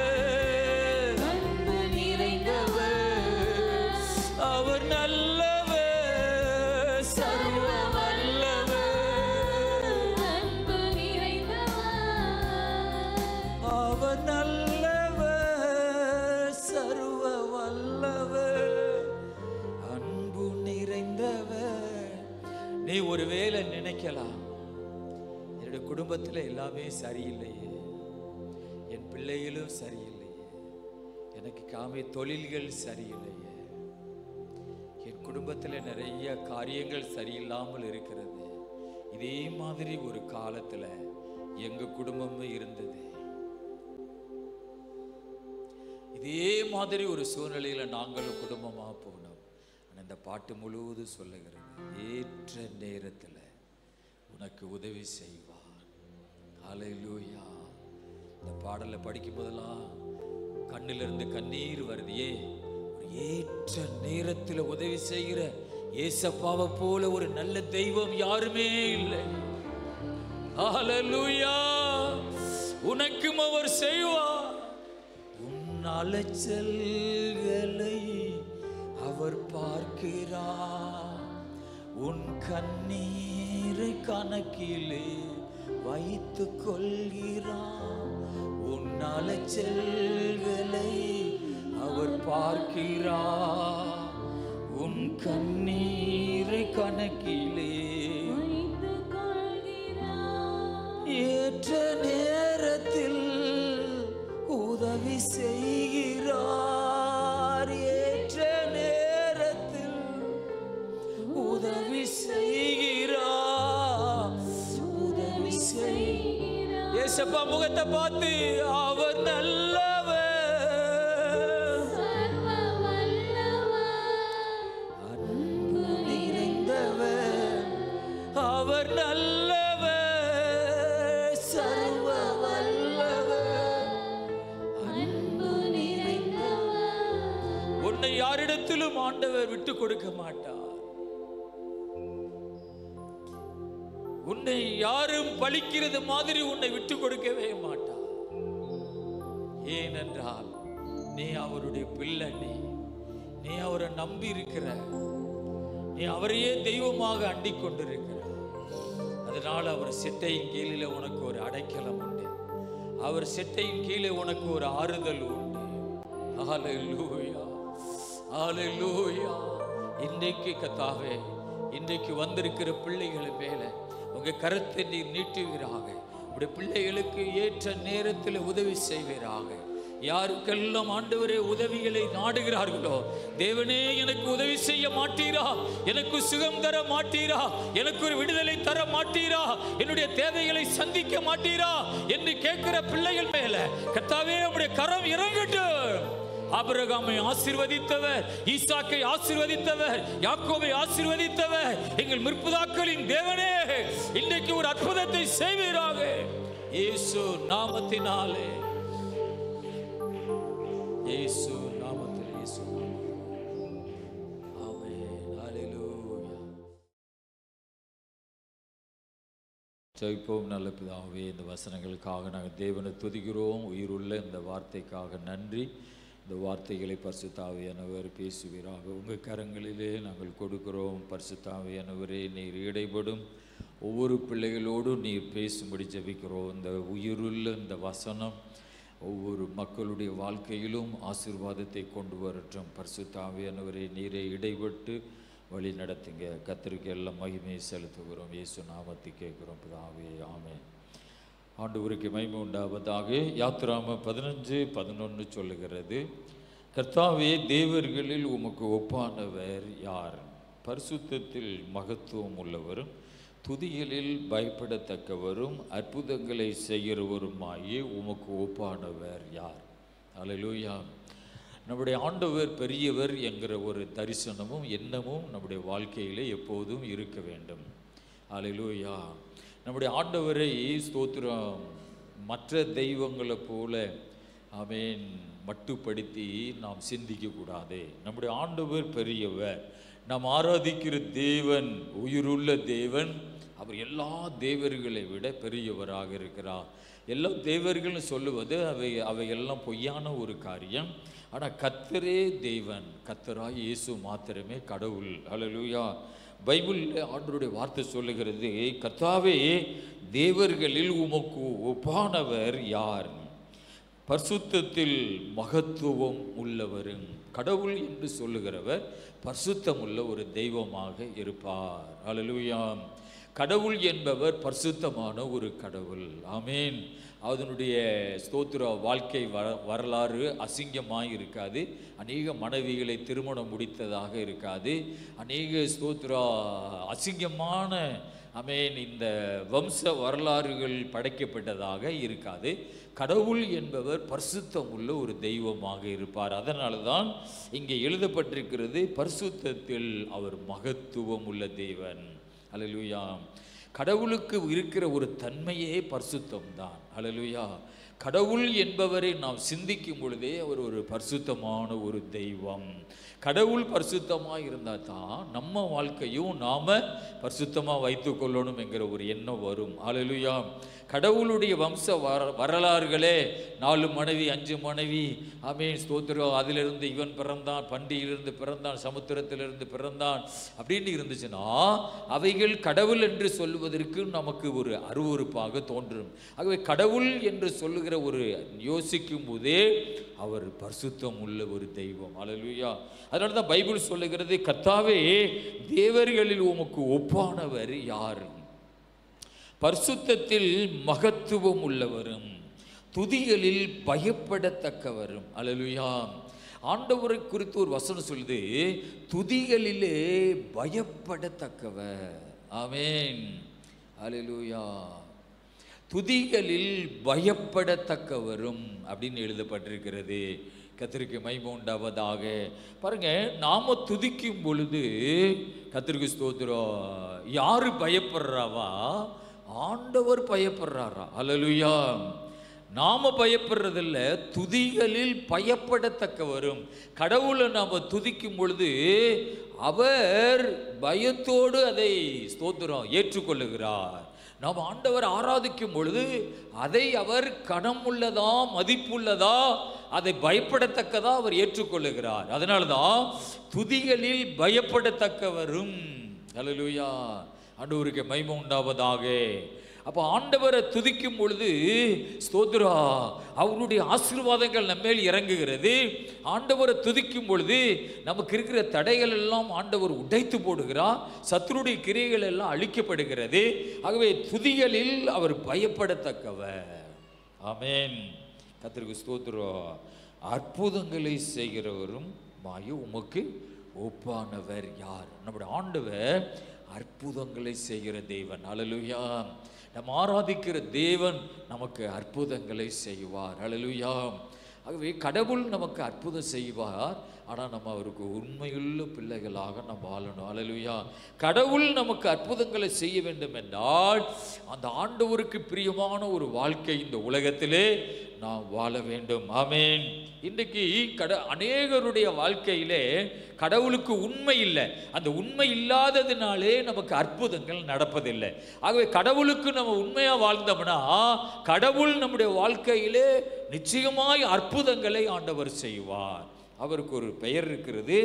அன்பு நிறைந்தவர். அவர் நல்லவர், சர்வ வல்லவர். அன்பு நிறைந்தவர். அவர் நல்லவர், சர்வ வல்லவர், அன்பு நிறைந்தவர். நீ ஒருவேளை நினைக்கலாம், என்னுடைய குடும்பத்தில் எல்லாமே சரியில்லையே, என் பிள்ளைகளும் சரியில்லையே, எனக்கு காமே தொழில்கள் சரியில்லையே, என் குடும்பத்தில் நிறைய காரியங்கள் சரியில்லாமல் இருக்கிறது. இதே மாதிரி ஒரு காலத்துல எங்க குடும்பமும் இருந்தது. இதே மாதிரி ஒரு சூழ்நிலையில நாங்களும் குடும்பமா போனோம். இந்த பாட்டு முழுவதும் சொல்லுகிறது, ஏற்ற நேரத்துல உனக்கு உதவி செய்வார். ஹல்லேலூயா. இந்த பாடலை படிக்கும் போதெல்லாம் கண்ணிலிருந்து கண்ணீர் வருது. ஏற்ற நேரத்தில் உதவி செய்கிற ஏசப்பாவை போல ஒரு நல்ல தெய்வம் யாருமே இல்லை. ஹல்லேலூயா. உனக்கும் அவர் செய்வார். உன் அலைச்சல்களை அவர் பார்க்கிறார். உன் கண்ணீரை கணக்கிலே வைத்துக் கொள்கிறார். உன் அலைச்சல்களை அவர் பார்க்கிறார். உன் கண்ணீரை கணக்கிலே வைத்துக் கொள்கிறார். ஏற்ற நேரத்தில் உதவி செய்கிறார். ஏற்ற நேரத்தில் உதவி செய்கிறார். உதவி செய்கிறார். ஏசப்பா முகத்தை பார்த்து, அவர் நல்லவர், சர்வ வல்லவர். அன்பு நிறைந்தவர். அவர் நல்லவர், சர்வ வல்லவர், அன்பு நிறைந்தவர். உன்னை யாரிடத்திலும் ஆண்டவர் விட்டு கொடுக்க மாட்டார். உன்னை யாரும் பழிக்கிறது மாதிரி உன்னை விட்டு கொடுக்கவே மாட்டார். ஏனென்றால் நீ அவருடைய பிள்ளை. நீ அவரை நம்பி இருக்கிற, நீ அவரையே தெய்வமாக அண்டிக் கொண்டிருக்கிற. அதனால அவர் செட்டையின் கீழே உனக்கு ஒரு அடைக்கலம் உண்டு. அவர் செட்டையின் கீழே உனக்கு ஒரு ஆறுதல் உண்டு. ஹல்லேலூயா, ஹல்லேலூயா. இன்றைக்கு கர்த்தாவே, இன்றைக்கு வந்திருக்கிற பிள்ளைகள் மேல உங்க கரத்தை நீர் நீட்டுவீராக. உடைய பிள்ளைகளுக்கு ஏற்ற நேரத்தில் உதவி செய்வீராக. யாருக்கெல்லாம் ஆண்டவரே உதவிகளை நாடுகிறார்களோ, தேவனே எனக்கு உதவி செய்ய மாட்டீரா, எனக்கு சுகம் தர மாட்டீரா, எனக்கு ஒரு விடுதலை தர மாட்டீரா, என்னுடைய தேவைகளை சந்திக்க மாட்டீரா என்று கேட்கிற பிள்ளைகள் மேல கர்த்தாவே உம்முடைய கரம் இறங்கட்டும். ஆபிரகாமை ஆசீர்வதித்தவர், ஈசாக்கை ஆசீர்வதித்தவர், யாக்கோபை ஆசீர்வதித்தவர் எங்கள் முற்பிதாக்களின் தேவனே, இன்றைக்கு ஒரு அற்புதத்தை செய்வீராக இயேசு நாமத்தினாலே. இயேசு நாமத்தில், இயேசு ஆமென். ஹல்லேலூயா. ஜெபிப்போம். நல்ல பிதாவே, இந்த வசனங்களுக்காக நாங்கள் தேவனை துதிக்கிறோம். உயிருள்ள இந்த வார்த்தைக்காக நன்றி. இந்த வார்த்தைகளை பரிசுத்த ஆவியானவர் பேசுவீராக. உங்கள் கரங்களிலே நாங்கள் கொடுக்கிறோம். பரிசுத்த ஆவியானவரே, நீர் இடைபடும் ஒவ்வொரு பிள்ளைகளோடும் நீர் பேசும்படி ஜெபிக்கிறோம். இந்த உயிருள்ள இந்த வசனம் ஒவ்வொரு மக்களுடைய வாழ்க்கையிலும் ஆசீர்வாதத்தை கொண்டு வரட்டும். பரிசுத்த ஆவியானவரே, நீரை இடைபட்டு வழி நடத்துங்க. கர்த்தருக்கு எல்லாம் மகிமையை செலுத்துகிறோம். இயேசு நாமத்தை கேட்கிறோம் பிதாவே, ஆமென். ஆண்டவருக்கு மகிமை உண்டாவதாக. யாத்திராம 15:11 சொல்லுகிறது, கர்த்தாவே, தேவர்களில் உமக்கு ஒப்பானவர் யார்? பரிசுத்தத்தில் மகத்துவம் உள்ளவரும் துதிகளில் பயப்படத்தக்கவரும் அற்புதங்களை செய்கிறவருமாயி உமக்கு ஒப்பானவர் யார்? அல்லேலூயா. நம்முடைய ஆண்டவர் பெரியவர் என்கிற ஒரு தரிசனமும் எண்ணமும் நம்முடைய வாழ்க்கையிலே எப்போதும் இருக்க வேண்டும். அல்லேலூயா. நம்முடைய ஆண்டவரை ஸ்தோத்திரம் மற்ற தெய்வங்களை போல ஆமென் மட்டுப்படுத்தி நாம் சிந்திக்கக்கூடாது. நம்முடைய ஆண்டவர் பெரியவர். நாம் ஆராதிக்கிற தேவன் உயிருள்ள தேவன். அவர் எல்லா தேவர்களை விட பெரியவராக இருக்கிறார். எல்லா தேவர்கள்னு சொல்லுவது அவையெல்லாம் பொய்யான ஒரு காரியம். ஆனால் கர்த்தரே தேவன், கர்த்தராய் இயேசு மாத்திரமே கடவுள். அல்லேலூயா. பைபிளில் ஆண்டவருடைய வார்த்தை சொல்லுகிறது, கர்த்தாவே, தேவர்களில் உமக்கு ஒப்பானவர் யார்? பரிசுத்தத்தில் மகத்துவம் உள்ளவரும். கடவுள் என்று சொல்லுகிறவர் பரிசுத்தம் உள்ள ஒரு தெய்வமாக இருப்பார். அல்லேலூயா. கடவுள் என்பவர் பரிசுத்தமான ஒரு கடவுள். ஆமேன். அதனுடைய ஸ்தோத்திர வாழ்க்கை வரலாறு அசிங்கமாக இருக்காது. அநேக மனைவிகளை திருமணம் முடித்ததாக இருக்காது. அநேக ஸ்தோத்திர அசிங்கமான ஆமேன் இந்த வம்ச வரலாறுகள் படைக்கப்பட்டதாக இருக்காது. கடவுள் என்பவர் பரிசுத்தம் உள்ள ஒரு தெய்வமாக இருப்பார். அதனால தான் இங்கே எழுதப்பட்டிருக்கிறது, பரிசுத்தத்தில் அவர் மகத்துவம் உள்ள தேவன். அல்லேலூயா. கடவுளுக்கு இருக்கிற ஒரு தன்மையே பரிசுத்தம் தான். அல்லேலூயா. கடவுள் என்பவரை நாம் சிந்திக்கும் பொழுதே அவர் ஒரு பரிசுத்தமான ஒரு தெய்வம். கடவுள் பரிசுத்தமாக இருந்தால் தான் நம்ம வாழ்க்கையும் நாம் பரிசுத்தமாக வைத்து கொள்ளணும் என்கிற ஒரு எண்ணம் வரும். அல்லேலூயா. கடவுளுடைய வம்ச வரலாறுகளே 4 மனைவி 5 மனைவி ஆமேன் ஸ்தோத்திரம், அதிலிருந்து இவன் பிறந்தான், பண்டியிலிருந்து பிறந்தான், சமுத்திரத்திலிருந்து பிறந்தான் அப்படின்னு இருந்துச்சுன்னா அவைகள் கடவுள் என்று சொல்லுவதற்கு நமக்கு ஒரு அருவருப்பாக தோன்றும். ஆகவே கடவுள் என்று சொல்லுகிற ஒரு யோசிக்கும் போதே அவர் பரிசுத்தம் உள்ள ஒரு தெய்வம். அல்லேலூயா. அதனால தான் பைபிள் சொல்லுகிறது, கர்த்தாவே, தேவர்களில் உமக்கு ஒப்பானவர் யார்? பரிசுத்தத்தில் மகத்துவம் உள்ளவரும் துதிகளில் பயப்படத்தக்கவரும். அல்லேலூயா. ஆண்டவரை குறித்து ஒரு வசனம் சொல்லுது, துதிகளிலே பயப்படத்தக்கவர். ஆமென். அல்லேலூயா. துதிகளில் பயப்படத்தக்கவரும் அப்படின்னு எழுதப்பட்டிருக்கிறது. கர்த்தருக்கு மகிமை உண்டாவதாக. பாருங்க, நாம துதிக்கும் பொழுது கர்த்தருக்கு ஸ்தோத்திரம், யாரு பயப்படுறாவா? ஆண்டவர் பயப்படுறாரா? அல்லேலூயா. நாம பயப்படுறதில்ல, துதிகளில் பயப்படத்தக்கவரும். கடவுளை நாம துதிக்கும் பொழுது அவர் பயத்தோடு அதை ஸ்தோத்திரம் ஏற்றுக்கொள்ளுகிறார். நாம் ஆண்டவர் ஆராதிக்கும் பொழுது அதை அவர் கனம் உள்ளதா மதிப்புள்ளதா அதை பயப்படத்தக்கதா அவர் ஏற்றுக்கொள்ளுகிறார். அதனால தான் துதிகளில் பயப்படத்தக்கவரும். அல்லேலூயா. ஆண்டவருக்கு மகிமை உண்டாவதாக. அப்போ ஆண்டவரை துதிக்கும் பொழுது ஸ்தோத்திரா அவருடைய ஆசீர்வாதங்கள் நம்ம மேல் இறங்குகிறது. ஆண்டவரை துதிக்கும் பொழுது நமக்கு இருக்கிற தடைகள் எல்லாம் ஆண்டவர் உடைத்து போடுகிறார். சத்துருடைய கிரியைகள் எல்லாம் அழிக்கப்படுகிறது. ஆகவே துதிகளில் அவர் பயப்படத்தக்கவர். ஆமென். கர்த்தருக்கு ஸ்தோத்திரம். அற்புதங்களை செய்கிறவரும் மாயு உமக்கு ஒப்பானவர் யார்? நம்முடைய ஆண்டவர் அற்புதங்களை செய்கிற தேவன். அல்லேலூயா. நம்ம ஆராதிக்கிற தேவன் நமக்கு அற்புதங்களை செய்வார். அல்லேலூயா. ஆகவே கடவுள் நமக்கு அற்புதம் செய்வார், ஆனால் நம்ம அவருக்கு உண்மையுள்ள பிள்ளைகளாக நம்ம வாழணும். அல்லேலூயா. கடவுள் நமக்கு அற்புதங்களை செய்ய வேண்டும் என்றால் அந்த ஆண்டவருக்கு பிரியமான ஒரு வாழ்க்கை இந்த உலகத்திலே நாம் வாழ வேண்டும். ஆமென். இன்றைக்கு அநேகருடைய வாழ்க்கையிலே கடவுளுக்கு உண்மை இல்லை. அந்த உண்மை இல்லாததினாலே நமக்கு அற்புதங்கள் நடப்பதில்லை. ஆகவே கடவுளுக்கு நம்ம உண்மையாக வாழ்ந்தோம்னா கடவுள் நம்முடைய வாழ்க்கையிலே நிச்சயமாய் அற்புதங்களை ஆண்டவர் செய்வார். அவருக்கு ஒரு பெயர் இருக்கிறது,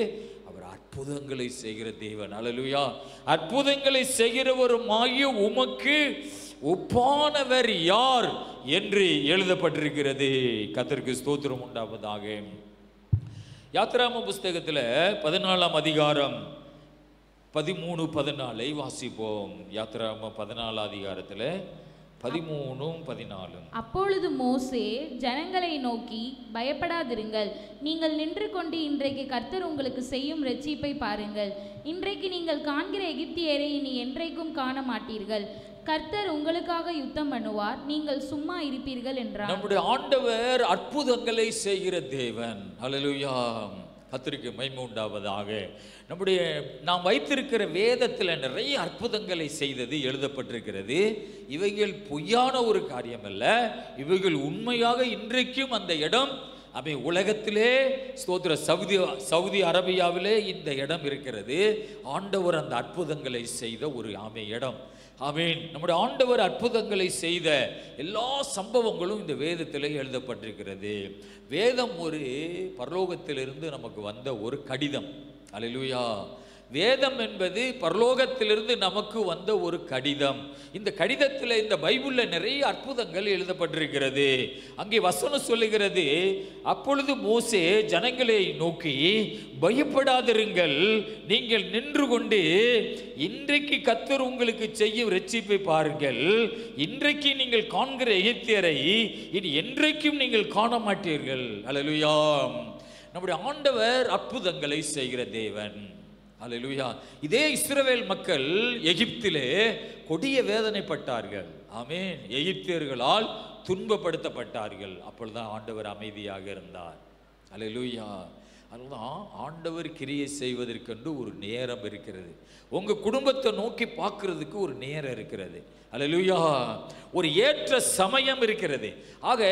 அவர் அற்புதங்களை செய்கிற தேவன். அல்லேலூயா. அற்புதங்களை செய்கிறவருமாகிய உமக்கு ஒப்பானவர் யார் என்று எழுதப்பட்டிருக்கிறது. கர்த்தருக்கு ஸ்தோத்திரம் உண்டாவதாக. யாத்திராம புஸ்தகத்தில் 14ஆம் அதிகாரம் 13-14 வாசிப்போம். யாத்திராம 14 அதிகாரத்தில் 13-14. அப்பொழுது மோசே ஜனங்களை நோக்கி, பயப்படாதிருங்கள், நீங்கள் நின்று கொண்டு இன்றைக்கு கர்த்தர் உங்களுக்கு செய்யும் இரட்சிப்பை பாருங்கள். இன்றைக்கு நீங்கள் காண்கிற எகிப்தியரை இனி என்றைக்கும் காண மாட்டீர்கள். கர்த்தர் உங்களுக்காக யுத்தம் பண்ணுவார், நீங்கள் சும்மா இருப்பீர்கள் என்றார். நம்முடைய ஆண்டவர் அற்புதங்களை செய்கிற தேவன். அல்லேலூயா. கர்த்தருக்கு மகிமை உண்டாவதாக. நாம் வைத்திருக்கிற வேதத்தில் நிறைய அற்புதங்களை செய்தது எழுதப்பட்டிருக்கிறது. இவைகள் பொய்யான ஒரு காரியம் அல்ல, இவைகள் உண்மையாக இன்றைக்கும் அந்த இடம் உலகத்திலே ஸ்தோத்திர சவுதி அரேபியாவிலே இந்த இடம் இருக்கிறது. ஆண்டவர் அந்த அற்புதங்களை செய்த ஒரு இடம். ஆமென். நம்முடைய ஆண்டவர் அற்புதங்களை செய்த எல்லா சம்பவங்களும் இந்த வேதத்தில் எழுதப்பட்டிருக்கிறது. வேதம் ஒரு பரலோகத்திலிருந்து நமக்கு வந்த ஒரு கடிதம். அல்லேலூயா. வேதம் என்பது பரலோகத்திலிருந்து நமக்கு வந்த ஒரு கடிதம். இந்த கடிதத்தில், இந்த பைபிளில் நிறைய அற்புதங்கள் எழுதப்பட்டிருக்கிறது. அங்கே வசனம் சொல்லுகிறது, அப்பொழுது மோசே ஜனங்களை நோக்கி, பயப்படாதிருங்கள், நீங்கள் நின்று கொண்டு இன்றைக்கு கர்த்தர் உங்களுக்கு செய்யும் இரட்சிப்பை பாருங்கள். இன்றைக்கு நீங்கள் காண்கிற எகிப்தியரை இனி என்றைக்கும் நீங்கள் காண மாட்டீர்கள். அல்லேலூயா. நம்முடைய ஆண்டவர் அற்புதங்களை செய்கிற தேவன். அல்லேலூயா. இதே இஸ்ரவேல் மக்கள் எகிப்திலே கொடிய வேதனைப்பட்டார்கள். ஆமென். எகிப்தியர்களால் துன்பப்படுத்தப்பட்டார்கள். அப்பொழுதுதான் ஆண்டவர் அமைதியாக இருந்தார். அல்லேலூயா. அதுதான் ஆண்டவர் கிரியை செய்வதற்கென்று ஒரு நேரம் இருக்கிறது. உங்க குடும்பத்தை நோக்கி பார்க்கிறதுக்கு ஒரு நேரம் இருக்கிறது. அல்லேலூயா. ஒரு ஏற்ற சமயம் இருக்கிறது. ஆக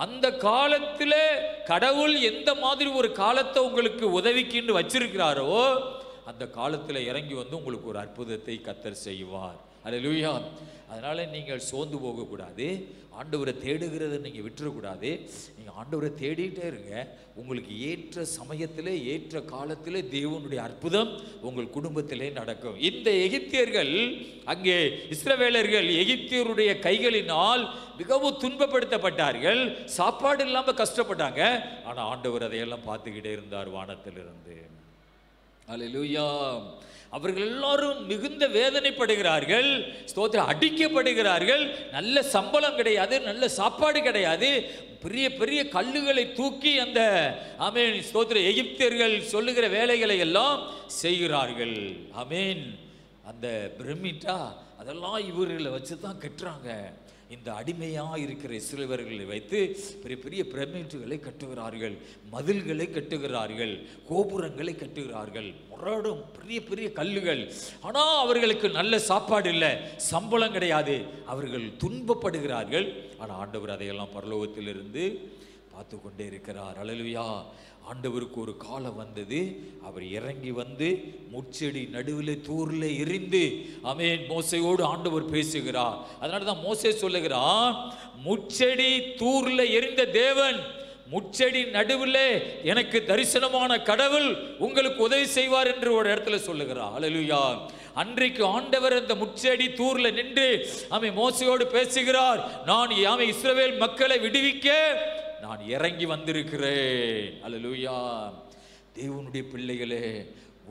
அந்த காலத்தில் கடவுள் எந்த மாதிரி ஒரு காலத்தை உங்களுக்கு உதவிக்கின்னு வச்சிருக்கிறாரோ அந்த காலத்தில் இறங்கி வந்து உங்களுக்கு ஒரு அற்புதத்தை கர்த்தர் செய்வார். அல்லேலூயா. அதனால நீங்கள் சோர்ந்து போகக்கூடாது. ஆண்டவரை தேடுகிறத நீங்கள் விட்டுறக்கூடாது. நீங்கள் ஆண்டவரை தேடிட்டே இருங்க. உங்களுக்கு ஏற்ற சமயத்திலே ஏற்ற காலத்திலே தேவனுடைய அற்புதம் உங்கள் குடும்பத்திலே நடக்கும். இந்த எகிப்தியர்கள், அங்கே இஸ்ரவேலர்கள் எகிப்தியருடைய கைகளினால் மிகவும் துன்பப்படுத்தப்பட்டார்கள். சாப்பாடு இல்லாமல் கஷ்டப்பட்டாங்க. ஆனால் ஆண்டவர் அதையெல்லாம் பார்த்துக்கிட்டே இருந்தார் வானத்திலிருந்து. அல்லேலூயா. அவர்கள் எல்லாரும் மிகுந்த வேதனைப்படுகிறார்கள். ஸ்தோத்திரம். அடிக்கப்படுகிறார்கள். நல்ல சம்பளம் கிடையாது, நல்ல சாப்பாடு கிடையாது. பெரிய பெரிய கல்லுகளை தூக்கி அந்த ஆமென் ஸ்தோத்திரம் எகிப்தியர்கள் சொல்லுகிற வேலைகளை எல்லாம் செய்கிறார்கள். ஆமென். அந்த பிரமிட்டா அதெல்லாம் இவர்களை வச்சு தான் கட்டுறாங்க. இந்த அடிமையாக இருக்கிற இஸ்ரவேலர்களை வைத்து பெரிய பெரிய பிரமிட்டுகளை கட்டுகிறார்கள், மதில்களை கட்டுகிறார்கள், கோபுரங்களை கட்டுகிறார்கள், முரடும் பெரிய பெரிய கல்லுகள். ஆனால் அவர்களுக்கு நல்ல சாப்பாடு இல்லை, சம்பளம் கிடையாது, அவர்கள் துன்பப்படுகிறார்கள். ஆனால் ஆண்டவர் அதையெல்லாம் பரலோகத்திலிருந்து பார்த்து கொண்டே இருக்கிறார். அல்லேலூயா. ஆண்டவருக்கு ஒரு காலம் வந்தது. அவர் இறங்கி வந்து முட்செடி நடுவில் தூரில் எரிந்து ஆமென் மோசையோடு ஆண்டவர் பேசுகிறார். அதனால தான் மோசே சொல்லுகிறான், முட்செடி தூரில் எரிந்த தேவன் முட்செடி நடுவில் எனக்கு தரிசனமான கடவுள் உங்களுக்கு உதவி செய்வார் என்று ஒரு இடத்துல சொல்லுகிறார். அல்லேலூயா. அன்றைக்கு ஆண்டவர் அந்த முட்செடி தூரில் நின்று ஆமென் மோசையோடு பேசுகிறார். நான் இஸ்ரவேல் மக்களை விடுவிக்க நான் இறங்கி வந்திருக்கிறேன். அல்லேலூயா. தேவனுடைய பிள்ளைகளே,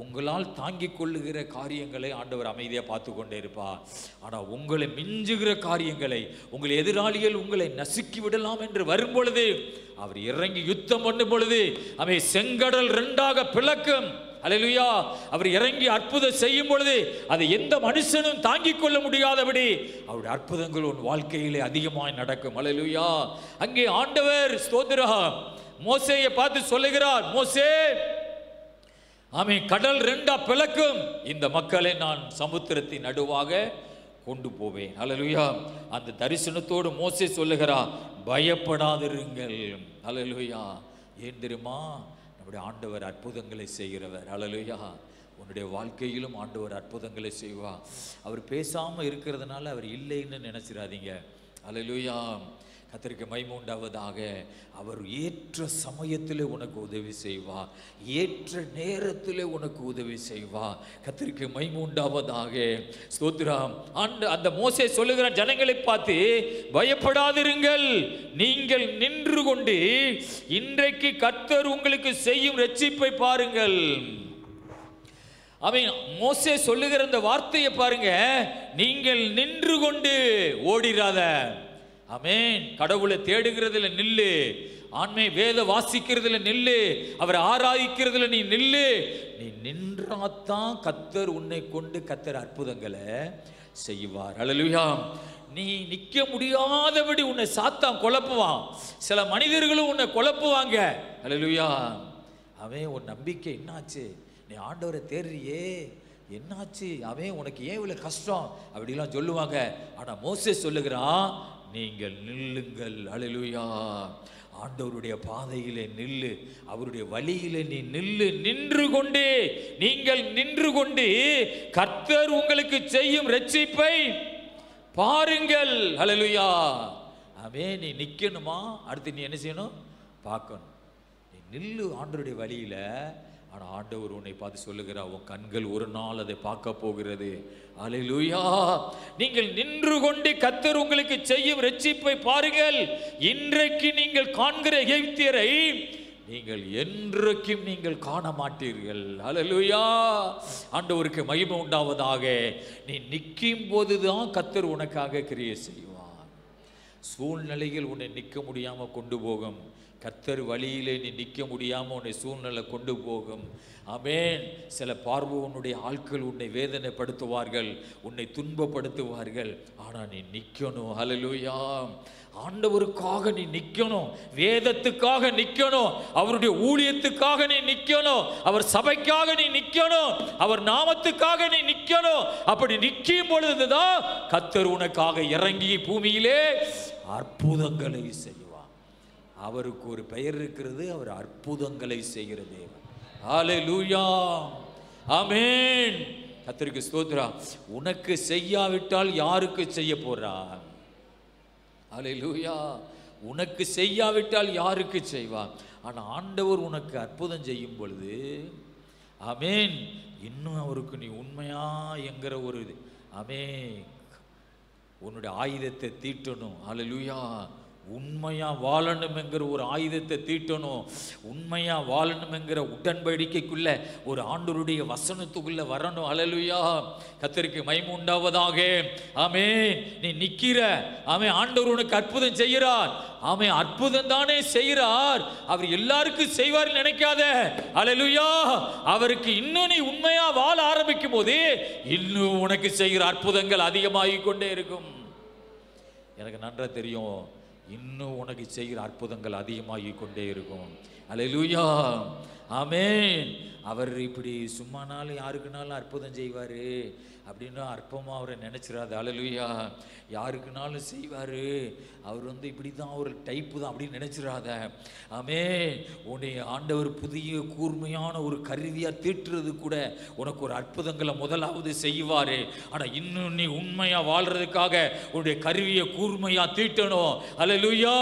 உங்களால் தாங்கிக் கொள்ளுகிற காரியங்களை ஆண்டவர் அமைதியாக பார்த்து கொண்டே இருப்பார். ஆனால் உங்களை மிஞ்சுகிற காரியங்களை, உங்கள் எதிராளிகள் உங்களை நசுக்கி விடலாம் என்று வரும் பொழுது அவர் இறங்கி யுத்தம் பண்ணும் பொழுது அவை செங்கடல் ரெண்டாக பிளக்கும். அல்லேலூயா. அவர் இறங்கி அற்புதம் செய்யும் பொழுது அதை எந்த மனுஷனும் தாங்கிக் கொள்ள முடியாதபடி அவருடைய அற்புதங்கள் உன் வாழ்க்கையிலே அதிகமாய் நடக்கும். அல்லேலூயா. அங்கே ஆண்டவர் ஸ்தோத்திரம் மோசேயை பார்த்து சொல்லுகிறார், மோசே, ஆமென், கடல் ரெண்டா பிளக்கும், இந்த மக்களை நான் சமுத்திரத்தின் நடுவாக கொண்டு போவேன். அல்லேலூயா. அந்த தரிசனத்தோடு மோசே சொல்லுகிறார், பயப்படாதிருங்கள். அல்லேலூயா. ஏன் தெரியுமா? நம்முடைய ஆண்டவர் அற்புதங்களை செய்கிறவர். அல்லேலூயா. உன்னுடைய வாழ்க்கையிலும் ஆண்டவர் அற்புதங்களை செய்வார். அவர் பேசாமல் இருக்கிறதுனால அவர் இல்லைன்னு நினைச்சிடாதீங்க. அல்லேலூயா. கர்த்தருக்கு மகிமை உண்டாவதாக. அவர் ஏற்ற சமயத்தில் உனக்கு உதவி செய்வார், ஏற்ற நேரத்தில் உனக்கு உதவி செய்வார். கர்த்தருக்கு மகிமை உண்டாவதாக. ஸ்தோத்திரம். அந்த மோசே சொல்லுகிற ஜனங்களை பார்த்து, பயப்படாதிருங்கள், நீங்கள் நின்று கொண்டு இன்றைக்கு கர்த்தர் உங்களுக்கு செய்யும் இரட்சிப்பை பாருங்கள். அவன் மோசே சொல்லுகிற அந்த வார்த்தையை பாருங்க, நீங்கள் நின்று கொண்டு ஓடிராத. ஆமென். கடவுளை தேடுகிறதுல நில்லு, ஆண்மை வேத வாசிக்கிறதுல நில்லு, அவரை ஆராதிக்கிறதுல நீ நில்லு. நீ நின்றாத்தான் கர்த்தர் உன்னை கொண்டு கர்த்தர் அற்புதங்களை செய்வார். அல்லேலூயா. நீ நிற்க முடியாதபடி உன்னை சாத்தான் குழப்புவான், சில மனிதர்களும் உன்னை குழப்புவாங்க. அல்லேலூயா. அவன் உன் நம்பிக்கை என்னாச்சு? நீ ஆண்டவரை தேடுறியே, என்னாச்சு? அவன் உனக்கு ஏன் இவ்வளவு கஷ்டம் அப்படிலாம் சொல்லுவாங்க. ஆனா மோசே சொல்லுகிறான், நீங்கள் நில்லுங்கள். அல்லேலூயா. ஆண்டவருடைய பாதையிலே நில்லு, அவருடைய வழியிலே நீ நில்லு. நின்று கொண்டு, நீங்கள் நின்று கொண்டு கர்த்தர் உங்களுக்கு செய்யும் இரட்சிப்பை பாருங்கள். அல்லேலூயா. ஆமென். நீ நிக்கணுமா? அடுத்து நீ என்ன செய்யணும்? பார்க்கணும். நீ நில்லு ஆண்டவருடைய வழியில. ஆனா ஆண்டவர் உன்னை பார்த்து சொல்லுகிறார், உன் கண்கள் ஒரு நாள் அதை பார்க்க போகிறது. அல்லேலூயா. நீங்கள் நின்று கொண்டு கர்த்தர் உங்களுக்கு செய்யும் இரட்சிப்பை பாருங்கள். இன்றைக்கு நீங்கள் காண்கிற எகிப்தியரை நீங்கள் என்றைக்கும் நீங்கள் காண மாட்டீர்கள். அல்லேலூயா. ஆண்டவருக்கு மகிமை உண்டாவதாக. நீ நிற்கும் போதுதான் கர்த்தர் உனக்காக கிரியை செய்வார். சூழ்நிலையில் உன்னை நிற்க முடியாம கொண்டு போகும். கர்த்தர் வழியிலே நீ நிற்க முடியாமல் உன்னை சூழ்நிலை கொண்டு போகும். ஆமென். சில பார்வோனுடைய ஆட்கள் உன்னை வேதனைப்படுத்துவார்கள், உன்னை துன்பப்படுத்துவார்கள். ஆனால் நீ நிற்கணும். அல்லேலூயா. ஆண்டவருக்காக நீ நிற்கணும், வேதத்துக்காக நிற்கணும், அவருடைய ஊழியத்துக்காக நீ நிற்கணும், அவர் சபைக்காக நீ நிற்கணும், அவர் நாமத்துக்காக நீ நிற்கணும். அப்படி நிற்கும் பொழுதுதான் கர்த்தர் உனக்காக இறங்கி பூமியிலே அற்புதங்களை செய்வார். அவருக்கு ஒரு பெயர் இருக்கிறது, அவர் அற்புதங்களை செய்கிற தேவன். அல்லேலூயா. ஆமென். கர்த்தருக்கு ஸ்தோத்திரம். உனக்கு செய்யாவிட்டால் யாருக்கு செய்ய போறார்? அல்லேலூயா. உனக்கு செய்யாவிட்டால் யாருக்கு செய்வார்? ஆனா ஆண்டவர் உனக்கு அற்புதம் செய்யும் பொழுது, ஆமென், இன்னும் அவருக்கு நீ உண்மையா என்கிற ஒரு ஆமென் உன்னுடைய ஆயுதத்தை தீட்டணும். அல்லேலூயா. உண்மையா வாழணும் என்கிற ஒரு ஆயுதத்தை தீட்டணும். உண்மையா வாழணும் என்கிற உடன்படிக்கைக்குள்ள ஒரு ஆண்டவருடைய வசனத்துக்குள்ள வரணும். அல்லேலூயா. கர்த்தருக்கு மகிமை உண்டாவதாக. ஆமென். நீ நிக்கிற, ஆமென், ஆண்டவர் உனக்கு அற்புதம் செய்கிறார். ஆமென். அற்புதம் தானே செய்கிறார், அவர் எல்லாருக்கும் செய்வார் நினைக்காத. அல்லேலூயா. அவருக்கு இன்னும் நீ உண்மையா வாழ ஆரம்பிக்கும் போது இன்னும் உனக்கு செய்கிற அற்புதங்கள் அதிகமாகிக் கொண்டே இருக்கும். எனக்கு நன்றா தெரியும், இன்னும் உனக்கு செய்கிற அற்புதங்கள் அதிகமாகி கொண்டே இருக்கும். அல்லேலூயா. ஆமென். அவர் இப்படி சும்மானாலும் யாருக்குனாலும் அற்புதம் செய்வார் அப்படின்னு அற்பமாக அவரை நினச்சிடாது. அல்லேலூயா. யாருக்குனாலும் செய்வார், அவர் இப்படி தான் ஒரு டைப்பு தான் அப்படின்னு நினச்சிடாத. ஆமென். உன்னை ஆண்டவர் புதிய கூர்மையான ஒரு கருவியாக தீட்டுறது கூட உனக்கு ஒரு அற்புதங்களை முதலாவது செய்வார். ஆனால் இன்னும் நீ உண்மையாக வாழ்றதுக்காக உன்னுடைய கருவியை கூர்மையாக தீட்டணும். அல்லேலூயா.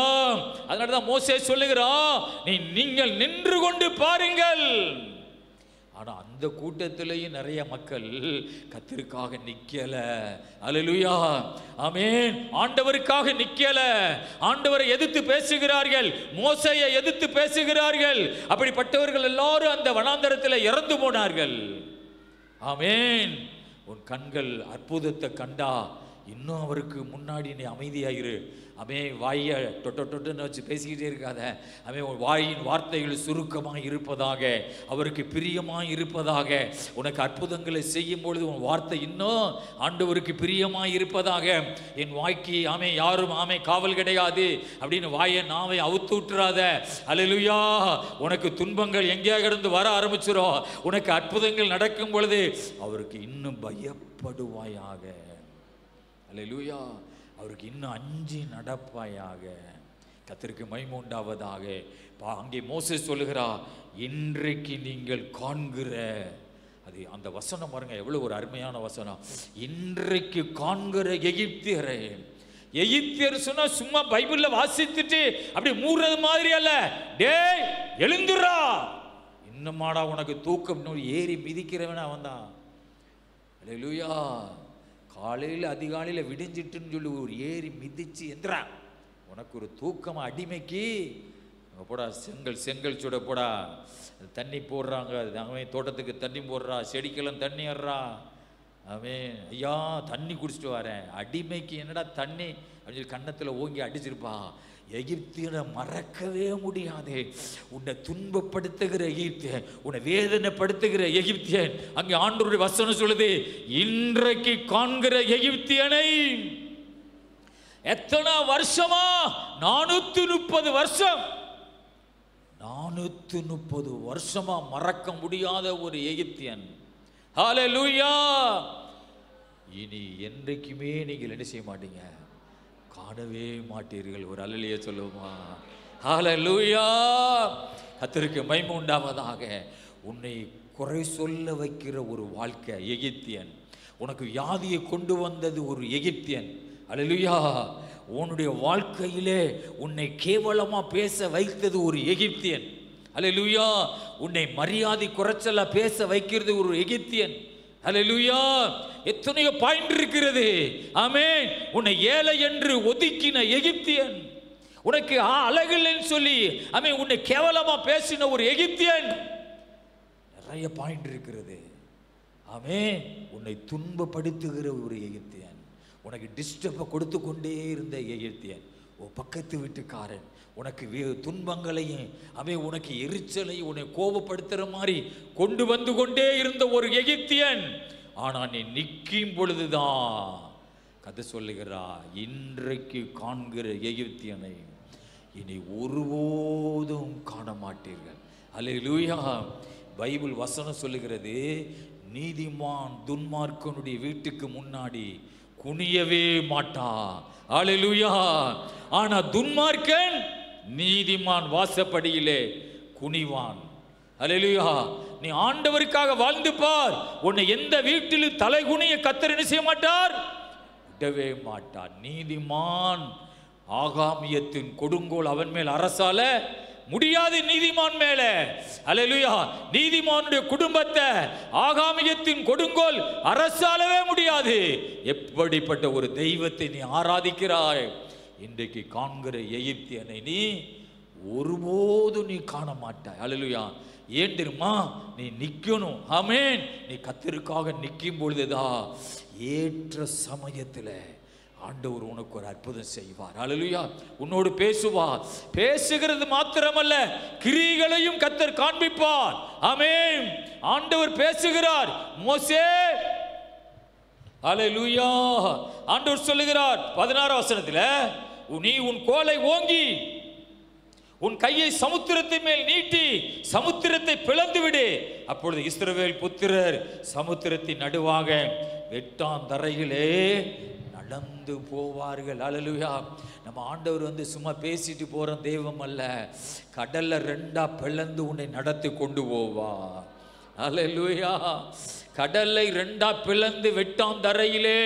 அதனால தான் மோசே சொல்லுகிறான், நீங்கள் நின்று கொண்டு பாருங்கள். ஆனால் அந்த கூட்டத்திலேயும் நிறைய மக்கள் கர்த்தருக்காக நிற்கல. அல்லேலூயா. ஆமென். ஆண்டவருக்காக நிற்கல. ஆண்டவரை எதிர்த்து பேசுகிறார்கள், மோசேயை எதிர்த்து பேசுகிறார்கள். அப்படிப்பட்டவர்கள் எல்லாரும் அந்த வனாந்தரத்தில் இறந்து போனார்கள். ஆமென். உன் கண்கள் அற்புதத்தை கண்டா இன்னும் அவருக்கு முன்னாடி நீ அமைதியாயிரு. அவன் வாயை டொட்டுன்னு வச்சு பேசிக்கிட்டே இருக்காத. அவன் வாயின் வார்த்தைகள் சுருக்கமாக இருப்பதாக, அவருக்கு பிரியமாக இருப்பதாக. உனக்கு அற்புதங்களை செய்யும் பொழுது உன் வார்த்தை இன்னும் ஆண்டவருக்கு பிரியமாக இருப்பதாக. என் வாய்க்கு யாரும் காவல் கிடையாது அப்படின்னு வாயை நாவை அவுத்து விட்டுறாத. அல்லேலூயா. உனக்கு துன்பங்கள் எங்கேயா கிடந்து வர ஆரம்பிச்சிடும். உனக்கு அற்புதங்கள் நடக்கும் பொழுது அவருக்கு இன்னும் பயப்படுவாயாக. அல்லேலூயா. அவருக்கு இன்னும் அஞ்சி நடப்பாயாக. கர்த்தருக்கு மகிமை உண்டாவதாக. அங்கே மோசேஸ் சொல்லுகிறா, இன்றைக்கு நீங்கள் காண்கிற அது அந்த வசனம் பாருங்க, எவ்வளவு ஒரு அருமையான வசனம். இன்றைக்கு காண்கிற எகிப்தியரை. எகிப்தியர் சொன்னா சும்மா பைபிள்ல வாசித்துட்டு அப்படி மூடுறது மாதிரி அல்ல. டேய் எழுந்துறா, இன்னுமாடா உனக்கு தூக்கம் ஏறி மிதிக்கிறவன அவன் தான். அல்லேலூயா. காலையில் அதிகாலையில் விடிஞ்சிட்டுன்னு சொல்லி ஒரு ஏறி மிதிச்சு எந்திரா, உனக்கு ஒரு தூக்கம் அடிமைக்கு போடா. செங்கல் சுட போடா. தண்ணி போடுறாங்க, அவன் தோட்டத்துக்கு தண்ணி போடுறா, செடிக்கெல்லாம் தண்ணி ஏறா. அவன் ஐயா தண்ணி குடிச்சிட்டு வரேன். அடிமைக்கு என்னடா தண்ணி அப்படின்னு சொல்லி கன்னத்தில் ஓங்கி அடிச்சிருப்பான். எகிப்தியனை மறக்கவே முடியாது. உன்னை துன்பப்படுத்துகிற எகிப்தியன், உன்னை வேதனைப்படுத்துகிற எகிப்தியன். அங்கே ஆண்டவருடைய வசனம் சொல்லுது, இன்றைக்கு காண்கிற எகிப்தியனை. எத்தனை வருஷமா? 430 வருஷம். 430 வருஷமா மறக்க முடியாத ஒரு எகிப்தியன். ஹல்லேலூயா. இனி என்றைக்குமே நீங்கள் என்ன செய்ய மாட்டீங்க, காணவே மாட்டீர்கள். ஒரு அல்லேலூயா சொல்லுவோமா? ஹல்லேலூயா. கர்த்தருக்கு மகிமை உண்டாவதாக. உன்னை குறை சொல்ல வைக்கிற ஒரு வாழ்க்கை எகிப்தியன். உனக்கு வியாதியை கொண்டு வந்தது ஒரு எகிப்தியன். அல்லேலூயா. உன்னுடைய வாழ்க்கையிலே உன்னை கேவலமா பேச வைத்தது ஒரு எகிப்தியன். அல்லேலூயா. உன்னை மரியாதை குறைச்சலா பேச வைக்கிறது ஒரு எகிப்தியன். அல்லேலூயா. எத்தனையோ பாயிண்ட் இருக்கிறது. ஆமென். உன்னை ஏழை என்று ஒதுக்கின எகிப்தியன், உனக்கு அழகில்லைன்னு சொல்லி ஆமென் உன்னை கேவலமா பேசின ஒரு எகிப்தியன். நிறைய பாயிண்ட் இருக்கிறது. ஆமென். உன்னை துன்பப்படுத்துகிற ஒரு எகிப்தியன், உனக்கு டிஸ்டர்பை கொடுத்து கொண்டே இருந்த எகிப்தியன், பக்கத்து வீட்டுக்காரன், உனக்கு துன்பங்களையும் அவன் உனக்கு எரிச்சலையும் உன்னை கோபப்படுத்துற மாதிரி கொண்டு வந்து கொண்டே இருந்த ஒரு எகிப்தியன். ஆனா நீ நிற்கும் பொழுதுதான் கதை சொல்லுகிறா, இன்றைக்கு காண்கிற எகிப்தியனை இனி ஒருபோதும் காண மாட்டீர்கள். அல்லேலூயா. பைபிள் வசனம் சொல்லுகிறது, நீதிமான் துன்மார்க்கனுடைய வீட்டுக்கு முன்னாடி குனியவே மாட்டான். அல்லேலூயா. ஆனா துன்மார்க்கன் நீதிமான் வாசப்படியிலே குனிவான். அல்லேலூயா. நீ ஆண்டவருக்காக வாழ்ந்து பார். உன்னை எந்த வீட்டிலும் தலை குனிய கர்த்தர் என்ன செய்ய மாட்டார், விடவே மாட்டார். நீதிமான் ஆகாமியத்தின் கொடுங்கோல் அவன் மேல் அரசால முடியாது. நீதிமான் மேல அல்லேலூயா. நீதிமானுடைய குடும்பத்தை ஆகாமியத்தின் கொடுங்கோல் அரசாலவே முடியாது. எப்படிப்பட்ட ஒரு தெய்வத்தை நீ ஆராதிக்கிறாய். இன்றைக்கு காண்கிற எகிப்தியனை நீ ஒருபோதும் நீ காண மாட்டாய். அல்லேலூயா. ஏன் தெரியுமா? நீ நிக்கணும். ஆமென். நீ கர்த்தருக்காக நிற்கும் பொழுதுதான் ஏற்ற சமயத்தில் ஆண்டவர் உனக்கு ஒரு அற்புதம் செய்வார். அல்லேலூயா. உன்னோடு பேசுவார். பேசுகிறது மாத்திரமல்ல, கிரியைகளையும் கர்த்தர் காண்பிப்பார். ஆமென். ஆண்டவர் பேசுகிறார். மோசே அல்லேலூயா. ஆண்டவர் சொல்லுகிறார் 16 வசனத்தில், நீ உன் கோலை ஓங்கி உன் கையை சமுத்திரத்தின் மேல் நீட்டி சமுத்திரத்தை பிளந்து விடு. அப்பொழுது இஸ்ரவேல் புத்திரர் சமுத்திரத்தின் நடுவாக வெட்டாந்தரையிலே நடந்து போவார்கள். அல்லேலூயா. நம்ம ஆண்டவர் சும்மா பேசிட்டு போற தெய்வம் அல்ல. கடல்ல 2ஆ பிளந்து உன்னை நடத்தி கொண்டு போவார். அல்லேலூயா. கடலை 2ஆ பிளந்து வெட்டாந்தரையிலே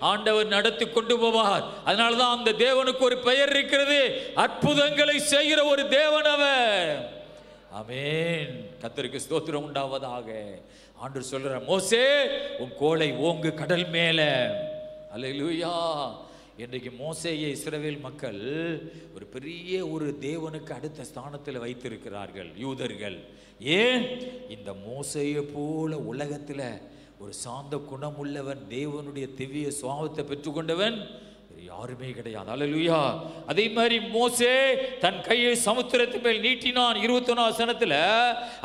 ஆண்டவர் நடத்தி கொண்டு போவார். அதனாலதான் அந்த தேவனுக்கு ஒரு பெயர் இருக்கிறது, அற்புதங்களை செய்கிற ஒரு தேவன் அவர். ஆமென். கர்த்தருக்கு ஸ்தோத்திரம் உண்டாவதாக. ஆண்டவர் சொல்ற, மோசே உன் கோலை ஓங்கு கடல் மேல. அல்லேலூயா. இன்றைக்கு மோசேயை இஸ்ரவேல் மக்கள் ஒரு பெரிய ஒரு தேவனுக்கு அடுத்த ஸ்தானத்தில் வைத்திருக்கிறார்கள் யூதர்கள். ஏன்? இந்த மோசேயை போல உலகத்தில் ஒரு சாந்த குணமுள்ளவன், தேவனுடைய திவ்ய சுபாவத்தை பெற்றுக்கொண்டவன் யாருமே கிடையாது. அல்லேலூயா. அதே மாதிரி மோசே தன் கையை சமுத்திரத்தின் மேல் நீட்டினான். 21 வசனத்துல,